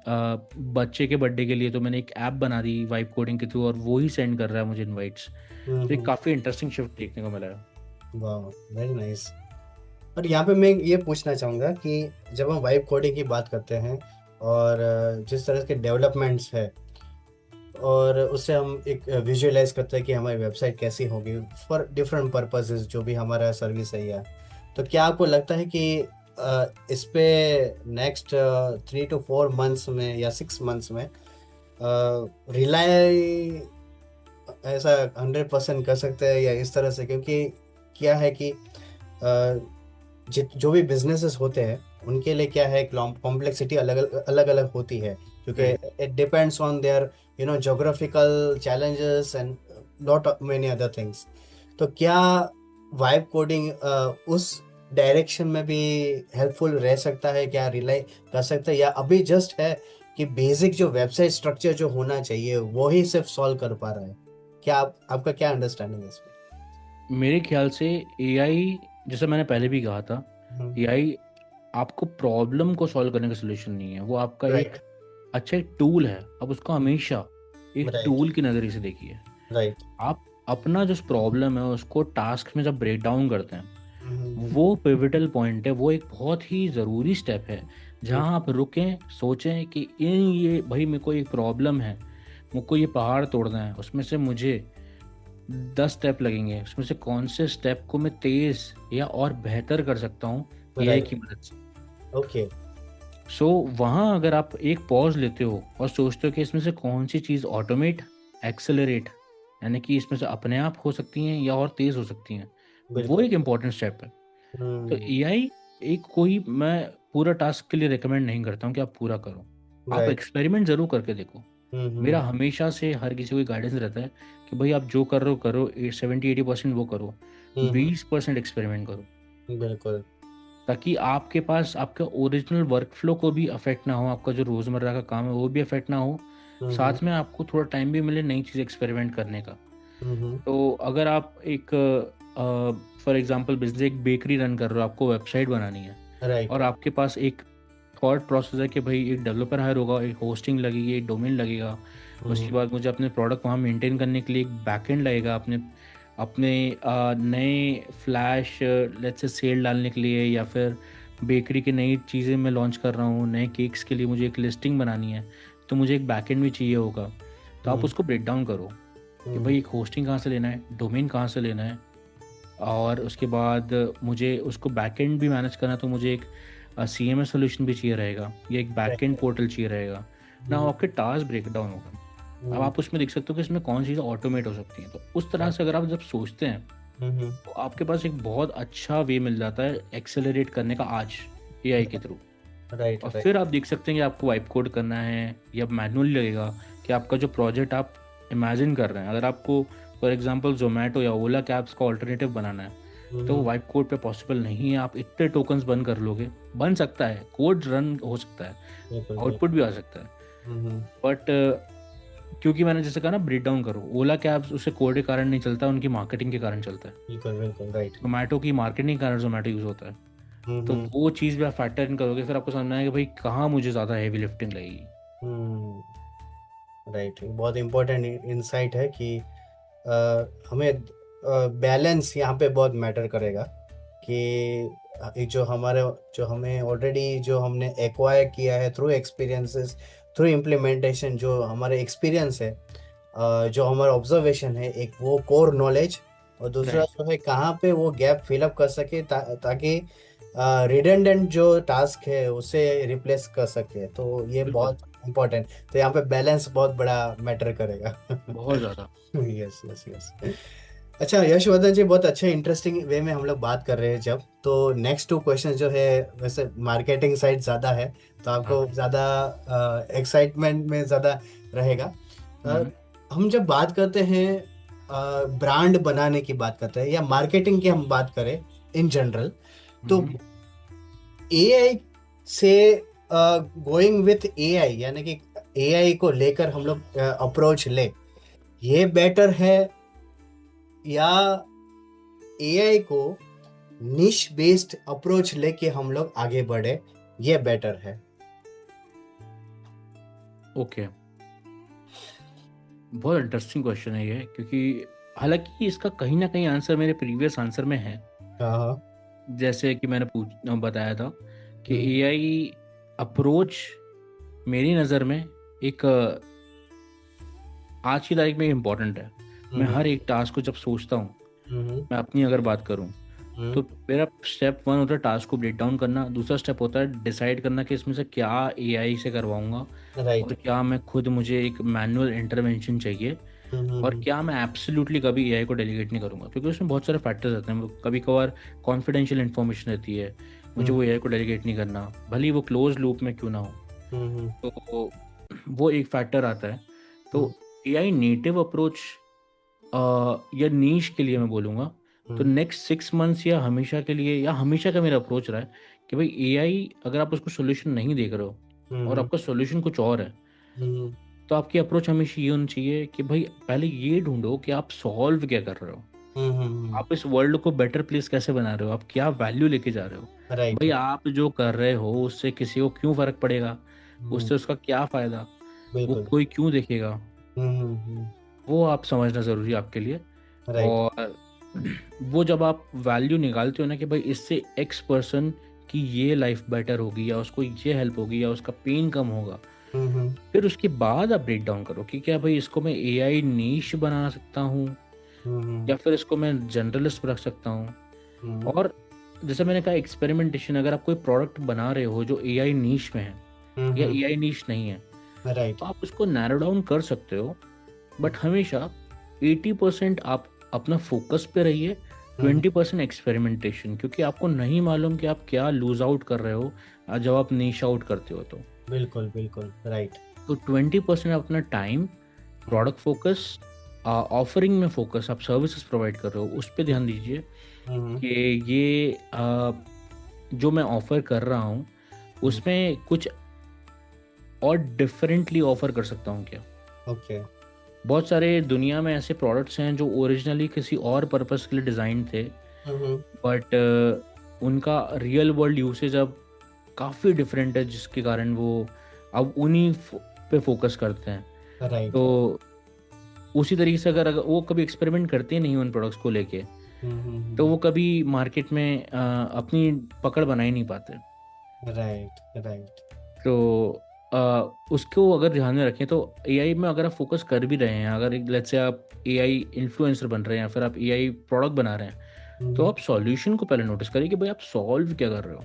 बच्चे के बर्थडे के लिए, तो मैंने एक ऐप बना दी वाइब कोडिंग के थ्रू, और वो ही सेंड कर रहा है मुझे इनवाइट्स। तो एक काफ़ी इंटरेस्टिंग शिफ्ट देखने को मिला है। वाह, वेरी नाइस। और यहाँ पे मैं ये पूछना चाहूँगा कि जब हम वाइब कोडिंग की बात करते हैं और जिस तरह के डेवलपमेंट्स है, और उससे हम एक विजुअलाइज करते हैं कि हमारी वेबसाइट कैसी होगी फॉर डिफरेंट पर्पसेस, जो भी हमारा सर्विस है, या तो क्या आपको लगता है कि इस पे नेक्स्ट 3 to 4 months में या 6 months में रिलाई ऐसा 100% कर सकते हैं, या इस तरह से? क्योंकि क्या है कि जो भी बिजनेसेस होते हैं उनके लिए क्या है, कॉम्प्लेक्सिटी अलग अलग अलग होती है, क्योंकि it depends on their geographical challenges and lot of many other things. तो क्या वाइब कोडिंग उस डायरेक्शन में भी हेल्पफुल रह सकता है? क्या रिलाई कर सकता है, या अभी जस्ट है कि बेसिक जो वेबसाइट स्ट्रक्चर जो होना चाहिए वो ही सिर्फ सॉल्व कर पा रहा है? क्या आपका क्या अंडरस्टैंडिंग है इसमें? मेरे ख्याल से एआई, जैसे मैंने पहले भी कहा था, एआई आपको प्रॉब्लम को सॉल्व करने का सोल्यूशन नहीं है, वो आपका एक राइट अच्छा एक टूल है। अब उसको हमेशा एक राइट टूल की नज़रिए से देखिए। राइट। आप अपना जो प्रॉब्लम है उसको टास्क में जब ब्रेक डाउन करते हैं, वो पिवटल पॉइंट है, वो एक बहुत ही ज़रूरी स्टेप है, जहाँ आप रुकें, सोचें कि ये भाई मेरे को एक प्रॉब्लम है, मुझको ये पहाड़ तोड़ना है, उसमें से मुझे 10 स्टेप लगेंगे, उसमें से कौन से स्टेप को मैं तेज़ या और बेहतर कर सकता हूँ एआई राइट। की मदद से। ओके। सो वहाँ अगर आप एक पॉज लेते हो और सोचते हो कि इसमें से कौन सी चीज़ ऑटोमेट, एक्सेलरेट, यानी कि इसमें से अपने आप हो सकती हैं या और तेज़ हो सकती हैं, वो बिल्कुल। एक इम्पॉर्टेंट स्टेप है। तो एआई एक कोई मैं पूरा टास्क के लिए रिकमेंड नहीं करता हूँ कि आप पूरा करो, आप राइट। एक्सपेरिमेंट ज़रूर करके देखो। मेरा हमेशा से हर किसी को गाइडेंस रहता है कि भाई आप जो कर रहे हो करो, 70-80% वो करो, 20% एक्सपेरिमेंट करो, बिल्कुल। ताकि आपके पास आपका ओरिजिनल वर्कफ्लो को भी अफेक्ट ना हो, आपका जो रोज़मर्रा का काम है वो भी अफेक्ट ना हो, साथ में आपको थोड़ा टाइम भी मिले नई चीज़ एक्सपेरिमेंट करने का। तो अगर आप एक फॉर एग्जांपल बिजनेस, एक बेकरी रन कर रहे हो, आपको वेबसाइट बनानी है, राइट। और आपके पास एक थॉट प्रोसेस है कि भाई एक डेवलपर हायर होगा, एक होस्टिंग लगेगी, एक डोमेन लगेगा, उसके बाद मुझे अपने प्रोडक्ट वहाँ मेंटेन करने के लिए एक बैकएंड लगेगा, अपने अपने नए फ्लैश लेट्स से सेल डालने के लिए, या फिर बेकरी की नई चीज़ें मैं लॉन्च कर रहा हूँ, नए केक्स के लिए मुझे एक लिस्टिंग बनानी है, तो मुझे एक बैकएंड भी चाहिए होगा। तो आप हम्म, उसको ब्रेक डाउन करो कि भाई एक होस्टिंग कहाँ से लेना है, डोमेन कहाँ से लेना है, और उसके बाद मुझे उसको बैकएंड भी मैनेज करना है, तो मुझे एक CMS सोल्यूशन भी चाहिए रहेगा, या एक बैकएंड पोर्टल चाहिए रहेगा ना। आपके टास्क ब्रेक डाउन होगा। अब आप उसमें देख सकते हो कि इसमें कौन सी चीज़ें ऑटोमेट हो सकती हैं। तो उस तरह से अगर आप जब सोचते हैं तो आपके पास एक बहुत अच्छा वे मिल जाता है एक्सेलरेट करने का आज AI के थ्रू। राइट और राइट। फिर आप देख सकते हैं कि आपको वाइप कोड करना है या मैनुअली लगेगा कि आपका जो प्रोजेक्ट आप इमेजिन कर रहे हैं, अगर आपको फॉर एग्जांपल जोमेटो या ओला कैब्स का ऑल्टरनेटिव बनाना है, तो वो वाइप कोड पे पॉसिबल नहीं है। आप इतने टोकन्स बंद कर लोगे, बन सकता है, कोड रन हो सकता है, बिल्कुल बिल्कुल। आउटपुट भी आ सकता है, बट क्योंकि मैंने जैसे कहा ना ब्रेक डाउन करो, ओला कैब्स उसे कोड के कारण नहीं चलता, उनकी मार्केटिंग के कारण चलता है। बिल्कुल बिल्कुल राइट। जोमेटो की मार्केटिंग के कारण जोमेटो यूज़ होता है। तो वो चीज़ भी आप फैक्टर इन करोगे, फिर आपको समझ में आएगा भाई कहाँ मुझे ज़्यादा हैवी लिफ्टिंग लगेगी। राइट। बहुत इम्पोर्टेंट इंसाइट है कि हमें बैलेंस यहाँ पे बहुत मैटर करेगा कि ये जो हमें ऑलरेडी जो हमने एक्वायर किया है थ्रू एक्सपीरियंसेस, थ्रू इम्प्लीमेंटेशन, जो हमारे एक्सपीरियंस है, जो हमारा ऑब्जर्वेशन है, एक वो कोर नॉलेज, और दूसरा राइट, जो है कहाँ पे वो गैप फिलअप कर सके ताकि रिडंडेंट जो टास्क है उसे रिप्लेस कर सके। तो ये बिल्कुल, बहुत इम्पोर्टेंट। तो यहाँ पे बैलेंस बहुत बड़ा मैटर करेगा। बहुत ज़्यादा। Yes yes yes. अच्छा यशवर्धन जी, बहुत अच्छे इंटरेस्टिंग वे में हम लोग बात कर रहे हैं। जब तो नेक्स्ट टू क्वेश्चन जो है, वैसे मार्केटिंग साइड ज़्यादा है तो आपको ज़्यादा एक्साइटमेंट में ज़्यादा रहेगा। अ, हम जब बात करते हैं ब्रांड बनाने की बात करते हैं या मार्केटिंग की हम बात करें इन जनरल, तो AI से गोइंग विथ AI, यानी कि AI को लेकर हम लोग अप्रोच ले, ये बेटर है, या AI को निश बेस्ड अप्रोच लेके हम लोग आगे बढ़े, ये बेटर है? ओके, बहुत इंटरेस्टिंग क्वेश्चन है ये, क्योंकि हालांकि इसका कहीं ना कहीं आंसर मेरे प्रीवियस आंसर में है। हाँ। जैसे कि मैंने बताया था कि हम्म, AI अप्रोच मेरी नज़र में एक आज की तारीख में इम्पॉर्टेंट है। मैं हम्म, हर एक टास्क को जब सोचता हूँ, हम्म, मैं अपनी अगर बात करूँ, हम्म, तो मेरा स्टेप 1 होता है टास्क को ब्रेक डाउन करना। दूसरा स्टेप होता है डिसाइड करना कि इसमें से क्या AI से करवाऊंगा, राइट। और क्या मैं खुद, मुझे एक मैनुअल इंटरवेंशन चाहिए, हम्म, और क्या मैं एब्सोल्युटली कभी AI को डेलीगेट नहीं करूंगा, क्योंकि उसमें बहुत सारे फैक्टर्स आते हैं। कभी कभार कॉन्फिडेंशियल इन्फॉर्मेशन रहती है, मुझे वो AI को डेलीगेट नहीं करना, भले ही वो क्लोज लूप में क्यों ना हो। हम्म, तो वो एक फैक्टर आता है। तो AI नेटिव अप्रोच या नीश के लिए मैं बोलूँगा, तो नेक्स्ट 6 मंथ्स या हमेशा के लिए, या हमेशा का मेरा अप्रोच रहा है कि भाई AI अगर आप उसको सोल्यूशन नहीं देख रहे हो और आपका सोल्यूशन कुछ और है, तो आपकी अप्रोच हमेशा ये होनी चाहिए कि भाई पहले ये ढूंढो कि आप सॉल्व क्या कर रहे हो, आप इस वर्ल्ड को बेटर प्लेस कैसे बना रहे हो, आप क्या वैल्यू लेके जा रहे हो। राइट। भाई आप जो कर रहे हो उससे किसी को क्यों फर्क पड़ेगा, उससे उसका क्या फायदा, वो बिल्कुल। कोई क्यों देखेगा, हम्म, वो आप समझना ज़रूरी है आपके लिए। राइट। और वो जब आप वैल्यू निकालते हो ना कि भाई इससे X पर्सन की ये लाइफ बेटर होगी, या उसको ये हेल्प होगी, या उसका पेन कम होगा, हम्म, फिर उसके बाद आप ब्रेक डाउन करो कि क्या भाई इसको मैं AI नीश बना सकता हूँ, हम्म, या फिर इसको मैं जनरलिस्ट रख सकता हूँ। और जैसे मैंने कहा एक्सपेरिमेंटेशन, अगर आप कोई प्रोडक्ट बना रहे हो जो AI नीश में है या AI नीश नहीं है, राइट। तो आप उसको नैरो डाउन कर सकते हो, बट हमेशा 80% आप अपना फोकस पे रहिए, 20% एक्सपेरिमेंटेशन, क्योंकि आपको नहीं मालूम कि आप क्या लूज आउट कर रहे हो जब आप नीश आउट करते हो। बिल्कुल बिल्कुल राइट। तो 20% अपना टाइम, प्रोडक्ट फोकस, ऑफरिंग में फोकस, आप सर्विसेज प्रोवाइड कर रहे हो उस पर ध्यान दीजिए कि ये जो मैं ऑफर कर रहा हूँ उसमें कुछ और डिफरेंटली ऑफर कर सकता हूँ क्या। ओके। बहुत सारे दुनिया में ऐसे प्रोडक्ट्स हैं जो ओरिजिनली किसी और पर्पस के लिए डिज़ाइन थे, बट उनका रियल वर्ल्ड यूसेज अब काफ़ी डिफरेंट है, जिसके कारण वो अब उन्हीं पे फोकस करते हैं। राइट। तो उसी तरीके से अगर वो कभी एक्सपेरिमेंट करते ही नहीं उन प्रोडक्ट्स को लेके, तो वो कभी मार्केट में अपनी पकड़ बना ही नहीं पाते। Right right. तो उसको अगर ध्यान में रखें तो एआई में अगर आप फोकस कर भी रहे हैं, अगर लेट्स से आप एआई इन्फ्लुएंसर बन रहे हैं या फिर आप एआई प्रोडक्ट बना रहे हैं, तो आप सॉल्यूशन को पहले नोटिस करिए कि भाई आप सॉल्व क्या कर रहे हो।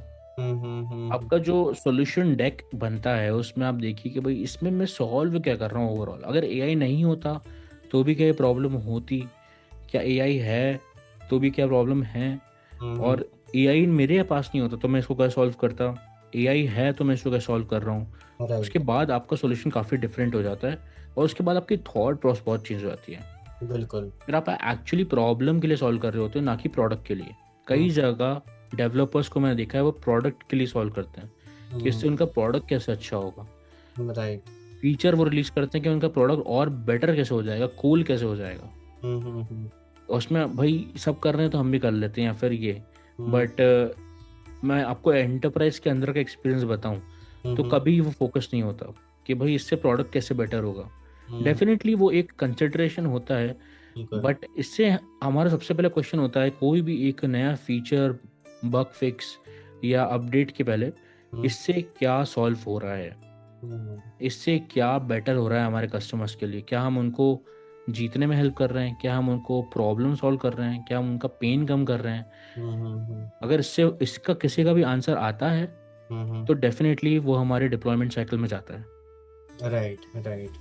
आपका जो सॉल्यूशन डेक बनता है उसमें आप देखिए कि भाई इसमें मैं सॉल्व क्या कर रहा हूँ ओवरऑल। अगर एआई नहीं होता तो भी क्या ये प्रॉब्लम होती, क्या एआई है तो भी क्या प्रॉब्लम है, और एआई मेरे पास नहीं होता तो मैं इसको कैसे सॉल्व करता, एआई है तो मैं इसको कैसे सॉल्व कर रहा हूँ। राइट। उसके बाद आपका सॉल्यूशन काफ़ी डिफरेंट हो जाता है और उसके बाद आपकी थॉट प्रोसेस बहुत चेंज हो जाती है। बिल्कुल। फिर आप एक्चुअली प्रॉब्लम के लिए सॉल्व कर रहे होते हो, ना कि प्रोडक्ट के लिए। कई जगह डेवलपर्स को मैंने देखा है वो प्रोडक्ट के लिए सॉल्व करते हैं कि इससे उनका प्रोडक्ट कैसे अच्छा होगा, राइट। फीचर वो रिलीज करते हैं कि उनका प्रोडक्ट और बेटर कैसे हो जाएगा, कूल कैसे हो जाएगा। और उसमें भाई सब कर रहे हैं तो हम भी कर लेते हैं या फिर ये। बट मैं आपको एंटरप्राइज के अंदर का एक्सपीरियंस बताऊं तो कभी वो फोकस नहीं होता कि भाई इससे प्रोडक्ट कैसे बेटर होगा। डेफिनेटली वो एक कंसिडरेशन होता है, बट इससे हमारा सबसे पहले क्वेश्चन होता है कोई भी एक नया फीचर, बग फिक्स या अपडेट के पहले इससे क्या सॉल्व हो रहा है, इससे क्या बेटर हो रहा है हमारे कस्टमर्स के लिए, क्या हम उनको जीतने में हेल्प कर रहे हैं, क्या हम उनको प्रॉब्लम सॉल्व कर रहे हैं, क्या हम उनका पेन कम कर रहे हैं। अगर इसका किसी का भी आंसर आता है तो डेफिनेटली वो हमारे डिप्लॉयमेंट साइकिल में जाता है। Right right.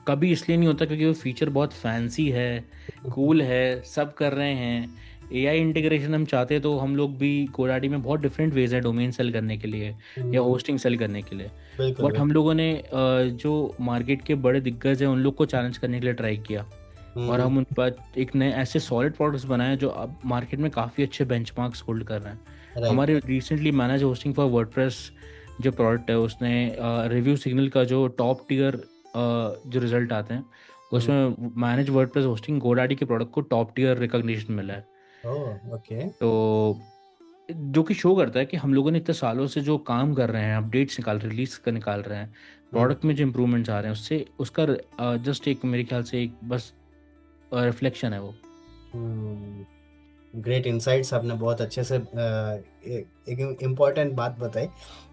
कभी इसलिए नहीं होता क्योंकि वो फीचर बहुत फैंसी है, कूल है, सब कर रहे हैं। एआई इंटीग्रेशन हम चाहते तो हम लोग भी GoDaddy में बहुत डिफरेंट वेज है डोमेन सेल करने के लिए या होस्टिंग सेल करने के लिए। बिल्कुल बट हम लोगों ने जो मार्केट के बड़े दिग्गज हैं उन लोग को चैलेंज करने के लिए ट्राई किया और हम उन पर एक नए ऐसे सॉलिड प्रोडक्ट्स बनाए जो अब मार्केट में काफ़ी अच्छे बेंचमार्क्स होल्ड कर रहे हैं। हमारे recently manage hosting for WordPress जो प्रोडक्ट है उसने रिव्यू सिग्नल का जो टॉप टियर जो रिजल्ट आते हैं उसमें मैनेज वर्डप्रेस होस्टिंग GoDaddy के प्रोडक्ट को टॉप टियर रिकॉग्निशन मिला है। ओके। तो जो कि शो करता है कि हम लोगों ने इतने सालों से जो काम कर रहे हैं, अपडेट्स निकाल रहे हैं, प्रोडक्ट में जो इम्प्रूवमेंट्स आ रहे हैं उससे उसका जस्ट एक मेरे ख्याल से एक बस रिफ्लेक्शन है वो। ग्रेट इनसाइट्स आपने बहुत अच्छे से एक इम्पॉर्टेंट बात बताई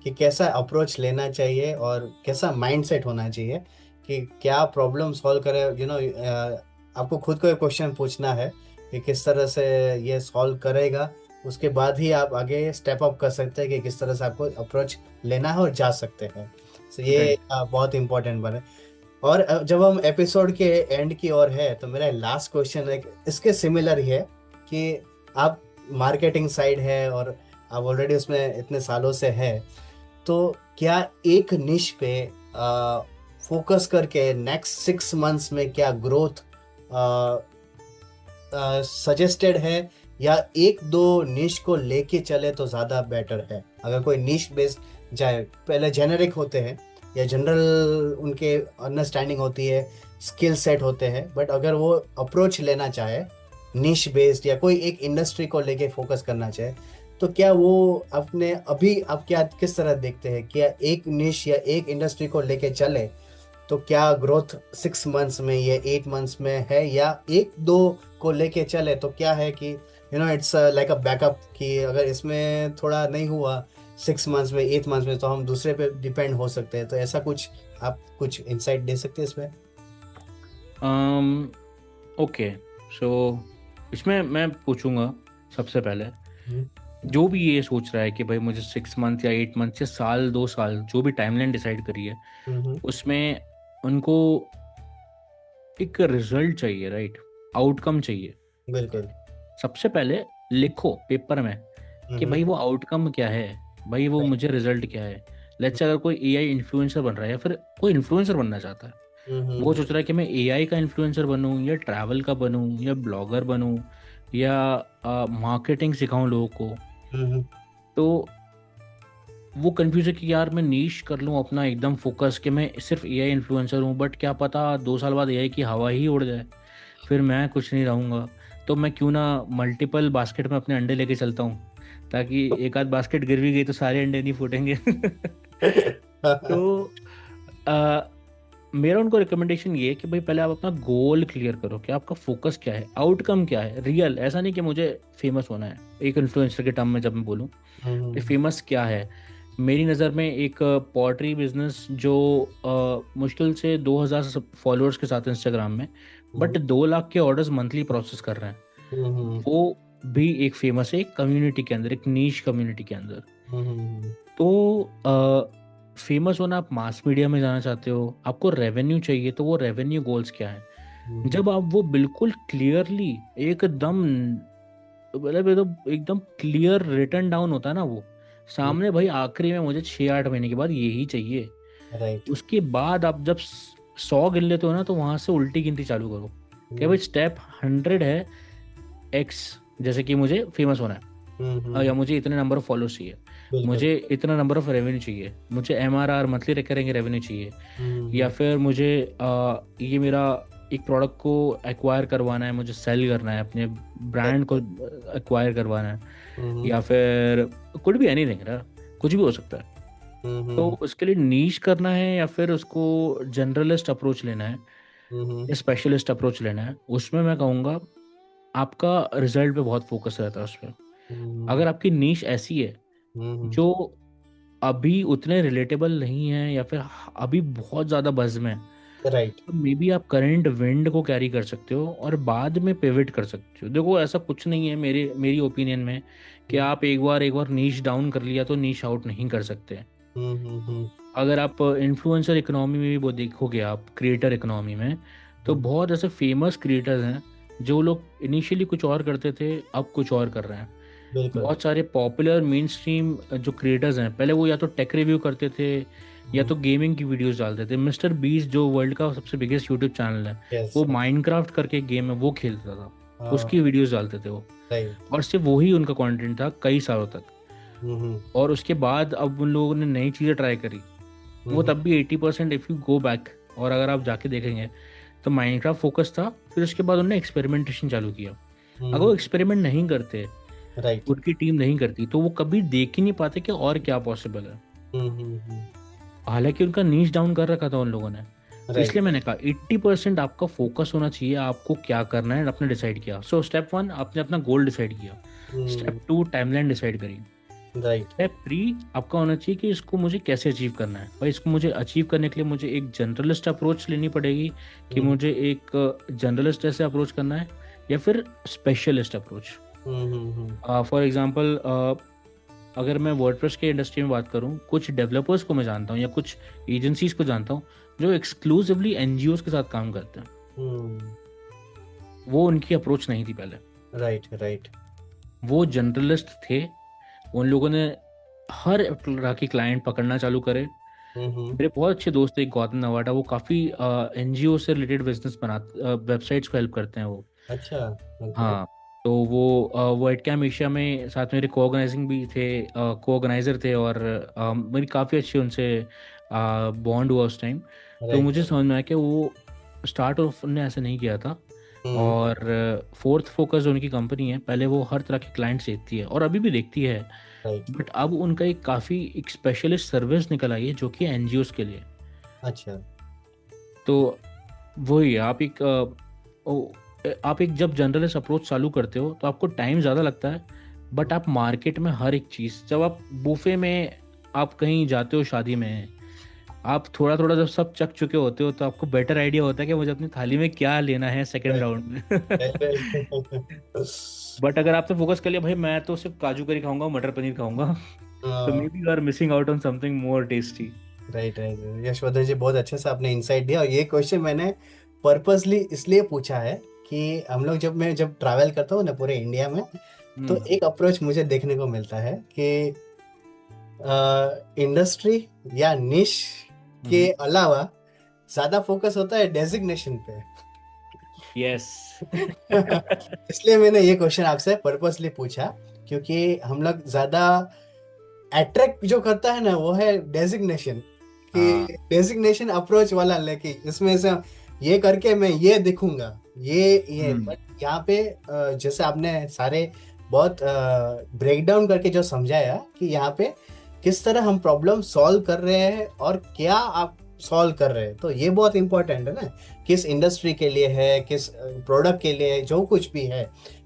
कि कैसा अप्रोच लेना चाहिए और कैसा माइंडसेट होना चाहिए कि क्या प्रॉब्लम सॉल्व करे। आपको खुद को एक क्वेश्चन पूछना है कि किस तरह से ये सॉल्व करेगा, उसके बाद ही आप आगे स्टेप अप कर सकते हैं कि किस तरह से आपको अप्रोच लेना है और जा सकते हैं। तो ये बहुत इम्पोर्टेंट बने। और जब हम एपिसोड के एंड की ओर है तो मेरा लास्ट क्वेश्चन है इसके सिमिलर ही है कि आप मार्केटिंग साइड है और आप ऑलरेडी उसमें इतने सालों से है, तो क्या एक निश पे फोकस करके नेक्स्ट 6 मंथ्स में क्या ग्रोथ सजेस्टेड है या एक दो निश को लेके चले तो ज़्यादा बेटर है? अगर कोई निश बेस्ड जाए, पहले जेनरिक होते हैं या जनरल उनके अंडरस्टैंडिंग होती है, स्किल सेट होते हैं, बट अगर वो अप्रोच लेना चाहे निश बेस्ड या कोई एक इंडस्ट्री को लेके फोकस करना चाहे, तो क्या वो अपने अभी आप क्या किस तरह देखते हैं? क्या एक निश या एक इंडस्ट्री को लेके चले तो क्या ग्रोथ 6 मंथ्स में या 8 मंथ्स में है, या एक दो को लेके चले तो क्या है कि इट्स लाइक अ बैकअप कि अगर इसमें थोड़ा नहीं हुआ 6 मंथ्स में 8 मंथ्स में तो हम दूसरे पे डिपेंड हो सकते हैं। तो ऐसा कुछ आप कुछ इंसाइट दे सकते हैं इसमें? ओके, सो इसमें मैं पूछूंगा सबसे पहले जो भी ये सोच रहा है कि भाई मुझे 6 मंथ या 8 मंथ या साल 2 साल जो भी टाइमलाइन डिसाइड करी है उसमें उनको एक रिजल्ट चाहिए, राइट, आउटकम चाहिए। बिल्कुल। सबसे पहले लिखो पेपर में कि भाई वो आउटकम क्या है, भाई वो मुझे रिजल्ट क्या है। लेट्स से अगर कोई एआई इन्फ्लुएंसर बन रहा है या फिर कोई इन्फ्लुएंसर बनना चाहता है, वो सोच रहा है कि मैं एआई का इन्फ्लुएंसर बनूं या ट्रैवल का बनूं या ब्लॉगर बनूं या मार्केटिंग सिखाऊं लोगों को, तो वो कंफ्यूज है कि यार मैं नीश कर लूँ अपना एकदम फोकस कि मैं सिर्फ एआई इन्फ्लुएंसर हूँ, बट क्या पता 2 साल बाद एआई की हवा ही उड़ जाए, फिर मैं कुछ नहीं रहूँगा। तो मैं क्यों ना मल्टीपल बास्केट में अपने अंडे लेके चलता हूँ, ताकि एक आध बास्केट गिर भी गई तो सारे अंडे नहीं फूटेंगे। तो मेरा उनको रिकमेंडेशन ये है कि भाई पहले आप अपना गोल क्लियर करो कि आपका फोकस क्या है, आउटकम क्या है रियल। ऐसा नहीं कि मुझे फेमस होना है, एक इन्फ्लुएंसर के टर्म में जब मैं बोलूँ कि फेमस क्या है। मेरी नज़र में एक पॉटरी बिजनेस जो मुश्किल से 2000 फॉलोअर्स के साथ इंस्टाग्राम में, बट 2 लाख के ऑर्डर्स मंथली प्रोसेस कर रहे हैं, वो भी एक फेमस है, एक कम्युनिटी के अंदर, एक नीश कम्युनिटी के अंदर। तो फेमस होना, आप मास मीडिया में जाना चाहते हो, आपको रेवेन्यू चाहिए, तो वो रेवेन्यू गोल्स क्या है। जब आप वो बिल्कुल क्लियरली एकदम मतलब एकदम क्लियर रिटर्न डाउन होता है ना वो सामने, भाई आखिरी में मुझे 6-8 महीने के बाद यही चाहिए, राइट। उसके बाद आप जब 100 गिन लेते हो ना, तो वहां से उल्टी गिनती चालू करो कि भाई स्टेप 100 है एक्स, जैसे कि मुझे फेमस होना है, या मुझे इतने नंबर ऑफ फॉलोअर्स चाहिए, बिल्कुल। मुझे इतना नंबर ऑफ रेवेन्यू चाहिए, मुझे MRR मंथली रिकरिंग रेवेन्यू चाहिए, या फिर मुझे ये मेरा एक प्रोडक्ट को एक्वायर करवाना है, मुझे सेल करना है, अपने ब्रांड को एक्वायर करवाना है, या फिर कुछ भी एनीथिंग, कुछ भी हो सकता है। तो उसके लिए नीश करना है या फिर उसको जनरलिस्ट अप्रोच लेना है या स्पेशलिस्ट अप्रोच लेना है, उसमें मैं कहूँगा आपका रिजल्ट पे बहुत फोकस रहता है उस पर। अगर आपकी नीश ऐसी है जो अभी उतने रिलेटेबल नहीं है या फिर अभी बहुत ज़्यादा बज़ में, राइट। तो मे बी आप करंट विंड को कैरी कर सकते हो और बाद में पिवट कर सकते हो। देखो ऐसा कुछ नहीं है मेरी ओपिनियन में कि आप एक बार नीश डाउन कर लिया तो नीश आउट नहीं कर सकते। अगर आप इन्फ्लुएंसर इकोनॉमी में भी वो देखोगे, आप क्रिएटर इकोनॉमी में, तो बहुत ऐसे फेमस क्रिएटर्स हैं जो लोग इनिशियली कुछ और करते थे, अब कुछ और कर रहे हैं। बिल्कुल। बहुत सारे पॉपुलर मेन स्ट्रीम जो क्रिएटर्स हैं, पहले वो या तो टेक रिव्यू करते थे या तो गेमिंग की वीडियोस डालते थे। मिस्टर बीस्ट जो वर्ल्ड का सबसे बिगेस्ट यूट्यूब चैनल है, यस। वो माइनक्राफ्ट करके गेम है, वो खेलता था, उसकी वीडियोस डालते थे वो, राइट। और सिर्फ वही उनका कंटेंट था कई सालों तक। और उसके बाद अब उन लोगों ने नई चीज़ें ट्राई करी, वो तब भी 80% इफ़ यू गो बैक और अगर आप जाके देखेंगे तो माइनक्राफ्ट फोकस था। फिर उसके बाद उन्होंने एक्सपेरिमेंटेशन चालू किया। अगर वो एक्सपेरिमेंट नहीं करते, राइट। उनकी टीम नहीं करती, तो वो कभी देख ही नहीं पाते कि और क्या पॉसिबल है। हालांकि उनका नीच डाउन कर रखा था उन लोगों ने, तो इसलिए मैंने कहा 80% आपका फोकस होना चाहिए, आपको क्या करना है आपने डिसाइड किया। सो स्टेप 1 आपने अपना गोल डिसाइड किया, स्टेप 2 टाइमलाइन डिसाइड करी, राइट। स्टेप 3 आपका होना चाहिए कि इसको मुझे कैसे अचीव करना है। भाई इसको मुझे अचीव करने के लिए मुझे एक जनरलिस्ट अप्रोच लेनी पड़ेगी कि मुझे एक जनरलिस्ट ऐसे अप्रोच करना है या फिर स्पेशलिस्ट अप्रोच। फॉर एग्जांपल अगर मैं वर्डप्रेस के इंडस्ट्री में बात करूं, कुछ डेवलपर्स को मैं जानता हूं या कुछ एजेंसीज को जानता हूं जो एक्सक्लूसिवली NGOs के साथ काम करते हैं। वो उनकी अप्रोच नहीं थी पहले। राइट। राइट। वो जनरलिस्ट थे, उन लोगों ने हर तरह के क्लाइंट पकड़ना चालू करे। मेरे बहुत अच्छे दोस्त थे, गौतम नवाटा, वो काफ़ी NGO से रिलेटेड बिजनेस बनाते, वेबसाइट्स को हेल्प करते हैं वो। अच्छा। हाँ, तो वो एडकैम एशिया में साथ मेरे को-ऑर्गेनाइजिंग भी थे, को-ऑर्गेनाइजर थे, और मेरी काफ़ी अच्छी उनसे बॉन्ड हुआ उस टाइम। तो मुझे समझ में आया कि वो स्टार्ट ऑफ ने ऐसे नहीं किया था, और फोर्थ फोकस जो उनकी कंपनी है, पहले वो हर तरह के क्लाइंट्स देखती है और अभी भी देखती है, बट अब उनका एक स्पेशलिस्ट सर्विस निकल आई है जो कि NGOs के लिए। अच्छा। तो वही आप एक जब जनरलिस्ट अप्रोच चालू करते हो तो आपको टाइम ज़्यादा लगता है, बट आप मार्केट में हर एक चीज़, जब आप बुफे में आप कहीं जाते हो शादी में, आप थोड़ा थोड़ा जब सब चख चुके होते हो तो आपको बेटर आइडिया होता है कि मुझे अपनी थाली में क्या लेना है सेकंड राउंड में। बट अगर आपने फोकस कर लिया भाई मैं तो सिर्फ काजू करी खाऊंगा, मटर पनीर खाऊंगा, तो maybe you are missing out on something more tasty. Right. Right. Yashvardhan ji, बहुत अच्छे से आपने इंसाइट दिया, और ये क्वेश्चन मैंने पर्पसली इसलिए पूछा है कि हम लोग जब ट्रैवल करता हूँ ना पूरे इंडिया में, तो एक अप्रोच मुझे देखने को मिलता है कि इंडस्ट्री या निश के अलावा ज्यादा फोकस होता है डेजिग्नेशन पे। यस। इसलिए मैंने ये क्वेश्चन आपसे पर्पसली पूछा, क्योंकि हम लोग ज्यादा अट्रैक्ट जो करता है ना वो है डेजिग्नेशन, कि डेजिग्नेशन अप्रोच वाला, लेके इसमें से ये करके मैं ये दिखूंगा, ये बट यहाँ पे जैसे आपने सारे बहुत ब्रेक डाउन करके जो समझाया कि यहाँ पे किस तरह हम प्रॉब्लम सॉल्व कर रहे हैं और क्या आप सॉल्व कर रहे हैं, तो ये बहुत इंपॉर्टेंट है ना, किस इंडस्ट्री के लिए है, किस प्रोडक्ट के लिए है, जो कुछ भी है,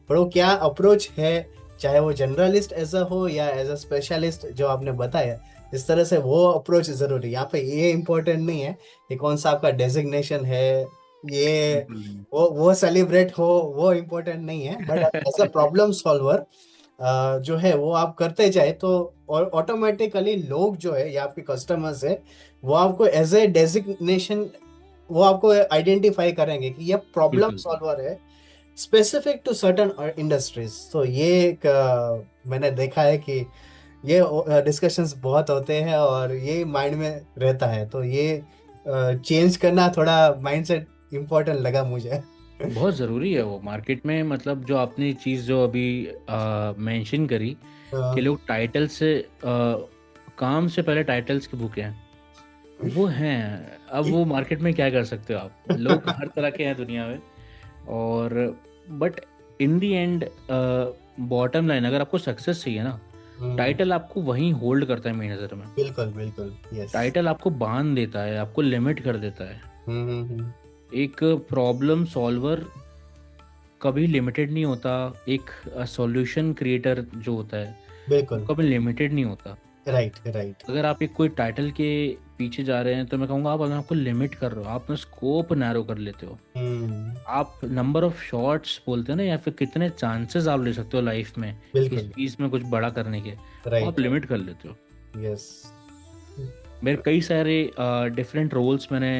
पर वो क्या अप्रोच है, चाहे वो जनरलिस्ट ऐसा हो या एज अ स्पेशलिस्ट जो आपने बताया, इस तरह से वो अप्रोच जरूरी है। यहाँ पे ये इम्पोर्टेंट नहीं है कि कौन सा आपका डेजिग्नेशन है, ये बिल्कुल नहीं। वो सेलिब्रेट हो, वो इम्पोर्टेंट नहीं है, but as a problem solver जो है वो आप करते जाए तो ऑटोमेटिकली लोग जो है या आपके कस्टमर्स है वो आपको एज ए डेजिग्नेशन, वो आपको आइडेंटिफाई करेंगे कि ये प्रॉब्लम बिल्कुल सॉल्वर है स्पेसिफिक टू सर्टन इंडस्ट्रीज। तो ये एक मैंने देखा है कि ये डिस्कशंस बहुत होते हैं और ये माइंड में रहता है, तो ये चेंज करना थोड़ा माइंडसेट इम्पोर्टेंट लगा मुझे। बहुत ज़रूरी है वो मार्केट में। मतलब जो आपने चीज़ जो अभी मेंशन करी कि लोग टाइटल से काम से पहले टाइटल्स के भूखे हैं, वो हैं। अब वो मार्केट में क्या कर सकते हो आप, लोग हर तरह के हैं दुनिया में। और but in the and bottom line, अगर आपको सक्सेस चाहिए ना, टाइटल आपको वहीं होल्ड करता है मेरी नज़र में। बिल्कुल बिल्कुल, यस। टाइटल आपको बांध देता है, आपको लिमिट कर देता है। हम्म। एक प्रॉब्लम सॉल्वर कभी लिमिटेड नहीं होता, एक सॉल्यूशन क्रिएटर जो होता है वो बिल्कुल, कभी लिमिटेड नहीं होता। Right right. अगर आप एक कोई टाइटल के पीछे जा रहे हैं तो मैं कहूँगा आप अपने आपको लिमिट कर रहे हो, आप अपना स्कोप नैरो कर लेते हो। हम्म। आप नंबर ऑफ शॉट्स बोलते हैं ना, या फिर कितने चांसेस आप ले सकते हो लाइफ में इस बिल्कुल, चीज़ में कुछ बड़ा करने के, वो आप राइट, लिमिट कर लेते हो। यस। मेरे कई सारे डिफरेंट रोल्स मैंने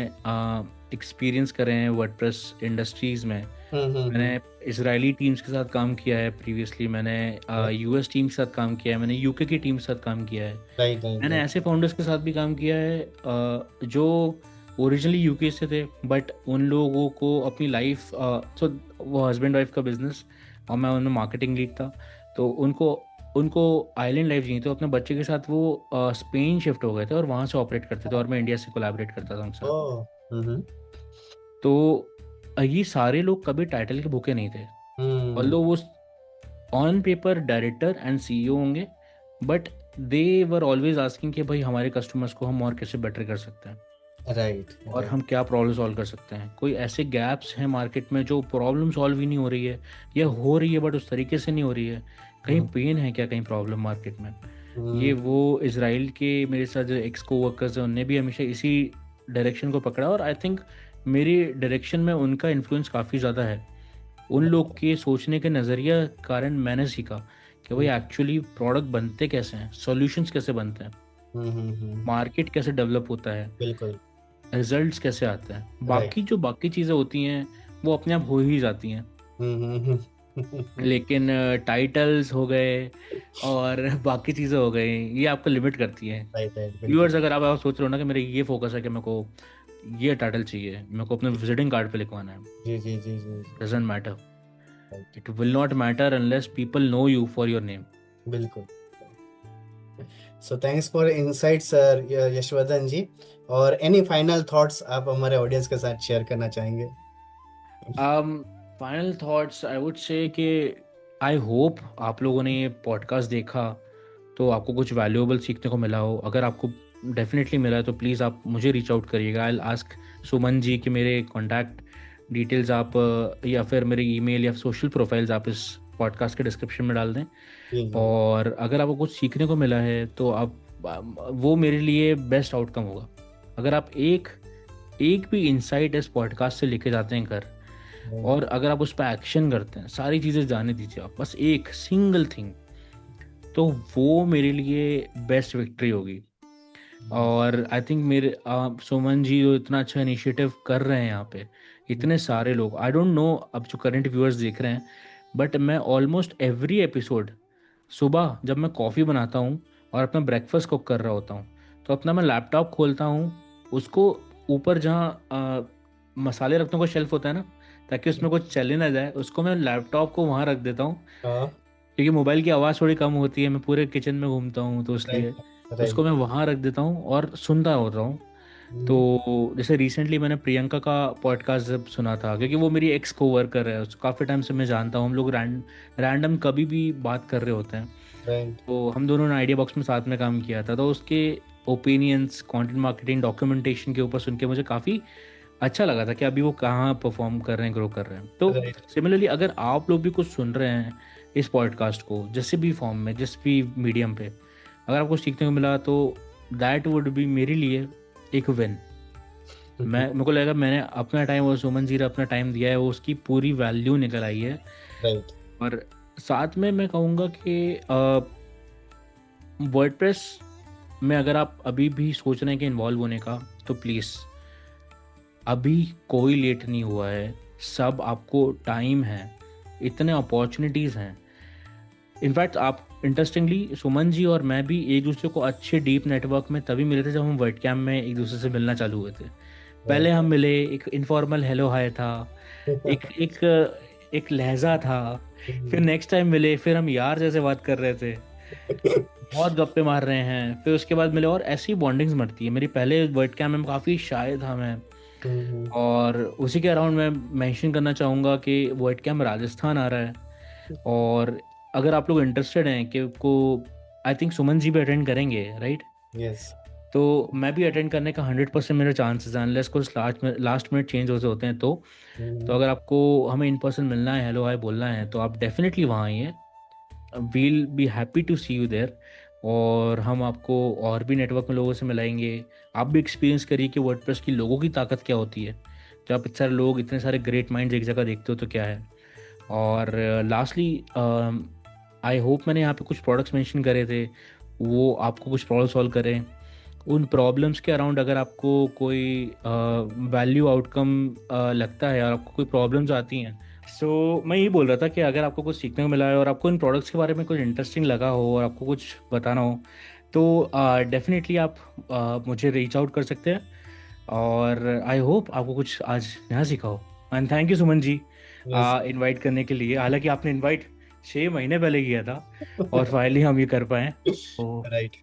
एक्सपीरियंस करे हैं वर्डप्रेस इंडस्ट्रीज़ में। मैंने इजरायली टीम्स के साथ काम किया है प्रीवियसली, मैंने यूएस टीम के साथ काम किया है, मैंने यूके की टीम के साथ काम किया है, राइट राइट मैंने ऐसे फाउंडर्स के साथ भी काम किया है जो ओरिजिनली यूके से थे, बट उन लोगों को अपनी लाइफ तो वो हस्बैंड वाइफ का बिजनेस और मैं उनमें मार्केटिंग लीड था, तो उनको उनको आइलैंड लाइफ जी, तो अपने बच्चे के साथ वो स्पेन शिफ्ट हो गए थे और वहाँ से ऑपरेट करते थे और मैं इंडिया से कोलैबोरेट करता था उनके साथ। ओ। हम्म तो ये सारे लोग कभी टाइटल के भूखे नहीं थे, हम्म। ऑल्दो वो on paper director and CEO होंगे, but they were always asking कि भाई हमारे कस्टमर्स को हम और कैसे बेटर कर सकते हैं राइट और राइट। हम क्या प्रॉब्लम सॉल्व कर सकते हैं। कोई ऐसे गैप्स हैं मार्केट में जो प्रॉब्लम सॉल्व ही नहीं हो रही है, या हो रही है बट उस तरीके से नहीं हो रही है, कहीं पेन है क्या, कहीं प्रॉब्लम मार्केट में। ये वो इसराइल के मेरे साथ जो एक्स को वर्कर्स हैं उनने भी हमेशा इसी डायरेक्शन को पकड़ा, और आई थिंक मेरी डायरेक्शन में उनका इन्फ्लुएंस काफ़ी ज़्यादा है। उन लोग के सोचने के नज़रिया कारण मैंने सीखा कि भाई एक्चुअली प्रोडक्ट बनते कैसे हैं, सॉल्यूशंस कैसे बनते हैं, मार्केट कैसे डेवलप होता है, बिल्कुल, रिजल्ट्स कैसे आते हैं। राइट। बाकी चीज़ें होती हैं वो अपने आप हो ही जाती हैं, लेकिन टाइटल्स हो गए और बाकी चीज़ें हो गई, ये आपको लिमिट करती हैं। राइट राइट, बिल्कुल। व्यूअर्स, अगर आप सोच रहे हो ना कि मेरे ये फोकस है कि मेरे को ये टाइटल चाहिए, मेरे को अपने विजिटिंग कार्ड पे लिखवाना है, जी जी जी जी जी, doesn't matter, right, it will not matter unless people know you for your name. बिल्कुल। So thanks for insight sir Yashvardhan ji. और एनी फाइनल थॉट्स आप हमारे ऑडियंस के साथ शेयर करना चाहेंगे? Final thoughts I would say कि आई होप आप लोगों ने ये पॉडकास्ट देखा तो आपको कुछ वैल्यूएबल सीखने को मिला हो। अगर आपको डेफिनेटली मिला है तो प्लीज़ आप मुझे रीच आउट करिएगा। आई आस्क सुमन जी कि मेरे कॉन्टैक्ट डिटेल्स आप या फिर मेरे ईमेल या सोशल प्रोफाइल्स आप इस पॉडकास्ट के डिस्क्रिप्शन में डाल दें। जी जी। और अगर आपको कुछ सीखने को मिला है तो आप वो मेरे लिए बेस्ट आउटकम होगा। अगर आप एक भी इंसाइट इस पॉडकास्ट से लेके जाते हैं घर, और अगर आप उस पर एक्शन करते हैं, सारी चीज़ें जाने दीजिए आप, बस एक सिंगल थिंग, तो वो मेरे लिए बेस्ट विक्ट्री होगी। और आई थिंक मेरे सुमन जी जो इतना अच्छा इनिशिएटिव कर रहे हैं यहाँ पे, इतने सारे लोग, आई डोंट नो अब जो करंट व्यूअर्स देख रहे हैं, बट मैं ऑलमोस्ट एवरी एपिसोड सुबह जब मैं कॉफ़ी बनाता हूँ और अपना ब्रेकफास्ट कुक कर रहा होता हूँ, तो अपना मैं लैपटॉप खोलता हूँ, उसको ऊपर जहाँ मसाले रखने का शेल्फ होता है ना, ताकि उसमें कुछ चले ना जाए, उसको मैं लैपटॉप को वहाँ रख देता हूँ, हाँ, क्योंकि मोबाइल की आवाज़ थोड़ी कम होती है, मैं पूरे किचन में घूमता हूँ तो इसलिए राइट उसको राइट। मैं वहाँ रख देता हूँ और सुनता होता हूँ। तो जैसे रिसेंटली मैंने प्रियंका का पॉडकास्ट जब सुना था, क्योंकि वो मेरी एक्स को वर्कर है, उसको काफ़ी टाइम से मैं जानता हूँ, हम लोग रैंडम कभी भी बात कर रहे होते हैं, राइट। तो हम दोनों ने आइडिया बॉक्स में साथ में काम किया था। तो उसके ओपिनियंस कंटेंट मार्केटिंग डॉक्यूमेंटेशन के ऊपर सुन के मुझे काफ़ी अच्छा लगा था कि अभी वो कहाँ परफॉर्म कर रहे हैं, ग्रो कर रहे हैं। तो राइट सिमिलरली अगर आप लोग भी कुछ सुन रहे हैं इस पॉडकास्ट को, जिस भी फॉर्म में, जिस भी मीडियम पे, अगर आपको सीखने को मिला तो दैट वुड बी मेरे लिए एक विन। मेरे को लगा मैंने अपना टाइम और सुमन जी ने अपना टाइम दिया है, वो उसकी पूरी वैल्यू निकल आई है। राइट और साथ में मैं कहूँगा कि वर्डप्रेस में अगर आप अभी भी सोच रहे हैं कि इन्वॉल्व होने का, तो प्लीज़ अभी कोई लेट नहीं हुआ है। सब आपको टाइम है, इतने अपॉर्चुनिटीज़ हैं। इनफैक्ट आप इंटरेस्टिंगली सुमन जी और मैं भी एक दूसरे को अच्छे डीप नेटवर्क में तभी मिले थे जब हम वर्ड कैम्प में एक दूसरे से मिलना चालू हुए थे। पहले हम मिले, एक इनफॉर्मल हेलो हाय था, एक एक एक लहजा था। फिर नेक्स्ट टाइम मिले, फिर हम यार जैसे बात कर रहे थे, बहुत गप्पे मार रहे हैं। फिर उसके बाद मिले और ऐसी बॉन्डिंग्स बढ़ती है। मेरी पहले वर्ड कैम्प में काफ़ी शाय था मैं, और उसी के अराउंड मैं मेंशन करना चाहूँगा कि वर्ड कैम्प राजस्थान आ रहा है। और अगर आप लोग इंटरेस्टेड हैं कि को आई थिंक सुमन जी भी अटेंड करेंगे, राइट? यस तो मैं भी अटेंड करने का 100% मेरे चांसेस हैं, अनलेस कुछ लास्ट मिनट चेंज होते हैं। तो अगर आपको हमें इन पर्सन मिलना है, हेलो हाय बोलना है, तो आप डेफिनेटली वहाँ आइए। We'll be happy to see you there. और हम आपको और भी नेटवर्क में लोगों से मिलाएंगे। आप भी एक्सपीरियंस करिए कि वर्डप्रेस की लोगों की ताकत क्या होती है। जब आप इतने सारे लोग, इतने सारे ग्रेट माइंड्स एक जगह देखते हो तो क्या है। और लास्टली आई होप मैंने यहाँ पे कुछ प्रोडक्ट्स मेंशन करे थे, वो आपको कुछ प्रॉब्लम सॉल्व करें। उन प्रॉब्लम्स के अराउंड अगर आपको कोई वैल्यू आउटकम लगता है और आपको कोई प्रॉब्लम्स आती हैं, सो मैं यही बोल रहा था कि अगर आपको कुछ सीखने को मिला है और आपको इन प्रोडक्ट्स के बारे में कुछ इंटरेस्टिंग लगा हो और आपको कुछ बताना हो, तो डेफिनेटली आप मुझे रीच आउट कर सकते हैं। और आई होप आपको कुछ आज नया सीखा हो। And thank you Suman ji invite करने के लिए। हालांकि आपने इनवाइट 6 महीने पहले किया था और फाइनली हम ये कर पाए। तो राइट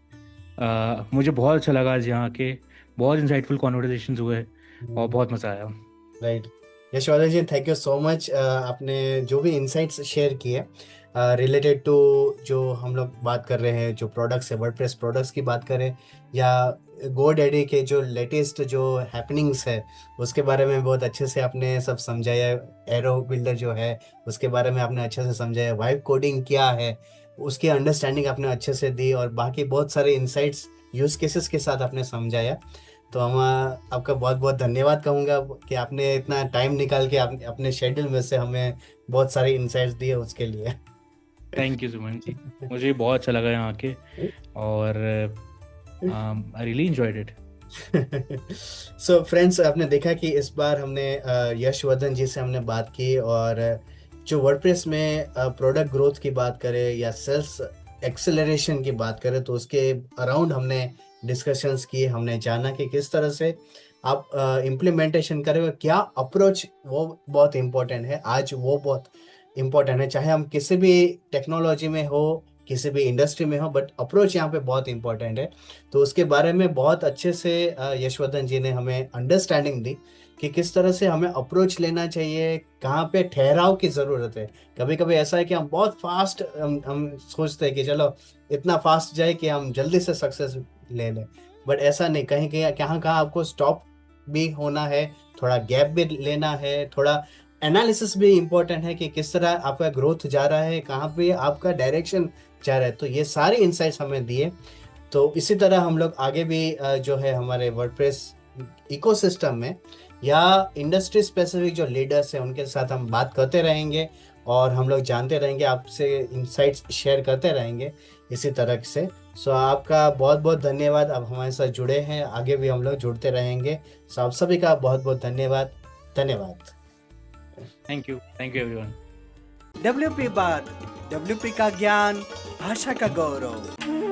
मुझे बहुत अच्छा लगा आज यहाँ के, बहुत इंसाइटफुल कॉन्वर्सेशंस हुए और बहुत मज़ा आया। Right Yashvardhan ji, thank you so much. आपने जो भी इंसाइट्स शेयर किए रिलेटेड टू जो हम लोग बात कर रहे हैं, जो प्रोडक्ट्स है, वर्डप्रेस प्रोडक्ट्स की बात करें या गोडैडी के जो लेटेस्ट जो हैपनिंग्स है उसके बारे में बहुत अच्छे से आपने सब समझाया। एरो बिल्डर जो है उसके बारे में आपने अच्छे से समझाया। वाइब कोडिंग क्या है उसकी अंडरस्टैंडिंग आपने अच्छे से दी, और बाकी बहुत सारे इंसाइट्स यूज केसेस के साथ आपने समझाया। तो हम आपका बहुत बहुत धन्यवाद कहूँगा कि आपने इतना टाइम निकाल के अपने शेड्यूल में से हमें बहुत सारे इंसाइट्स दिए, उसके लिए। थैंक यू सुमन जी, मुझे बहुत अच्छा लगा यहाँ के, और I really enjoyed it. So friends, आपने देखा कि इस बार हमने यशवर्धन जी से हमने बात की, और जो वर्डप्रेस में प्रोडक्ट ग्रोथ की बात करें या सेल्स एक्सेलरेशन की बात करें, तो उसके अराउंड हमने डिस्कशंस किए। हमने जाना कि किस तरह से आप इम्प्लीमेंटेशन करें, क्या अप्रोच, वो बहुत इम्पोर्टेंट है। आज वो बहुत इम्पोर्टेंट है, चाहे हम किसी भी टेक्नोलॉजी में हो, किसी भी इंडस्ट्री में हो, बट अप्रोच यहाँ पे बहुत इम्पोर्टेंट है। तो उसके बारे में बहुत अच्छे से यशवर्धन जी ने हमें अंडरस्टैंडिंग दी कि किस तरह से हमें अप्रोच लेना चाहिए, कहाँ पे ठहराव की ज़रूरत है। कभी कभी ऐसा है कि हम बहुत फास्ट हम सोचते हैं कि चलो इतना फास्ट जाए कि हम जल्दी से सक्सेस ले लें, बट ऐसा नहीं। कहीं कहीं कहाँ कहाँ आपको स्टॉप भी होना है, थोड़ा गैप भी लेना है, थोड़ा एनालिसिस भी इम्पोर्टेंट है कि किस तरह आपका ग्रोथ जा रहा है, कहाँ पे आपका डायरेक्शन जा रहा है। तो ये सारे इंसाइट्स हमें दिए। तो इसी तरह हम लोग आगे भी जो है हमारे वर्डप्रेस इकोसिस्टम में या इंडस्ट्री स्पेसिफिक जो लीडर्स हैं उनके साथ हम बात करते रहेंगे, और हम लोग जानते रहेंगे, आपसे इंसाइट्स शेयर करते रहेंगे इसी तरह से। सो आपका बहुत बहुत धन्यवाद, आप हमारे साथ जुड़े हैं, आगे भी हम लोग जुड़ते रहेंगे। सो आप सभी का बहुत बहुत धन्यवाद। धन्यवाद। Thank you everyone. WP बात, WP का ज्ञान, भाषा का गौरव।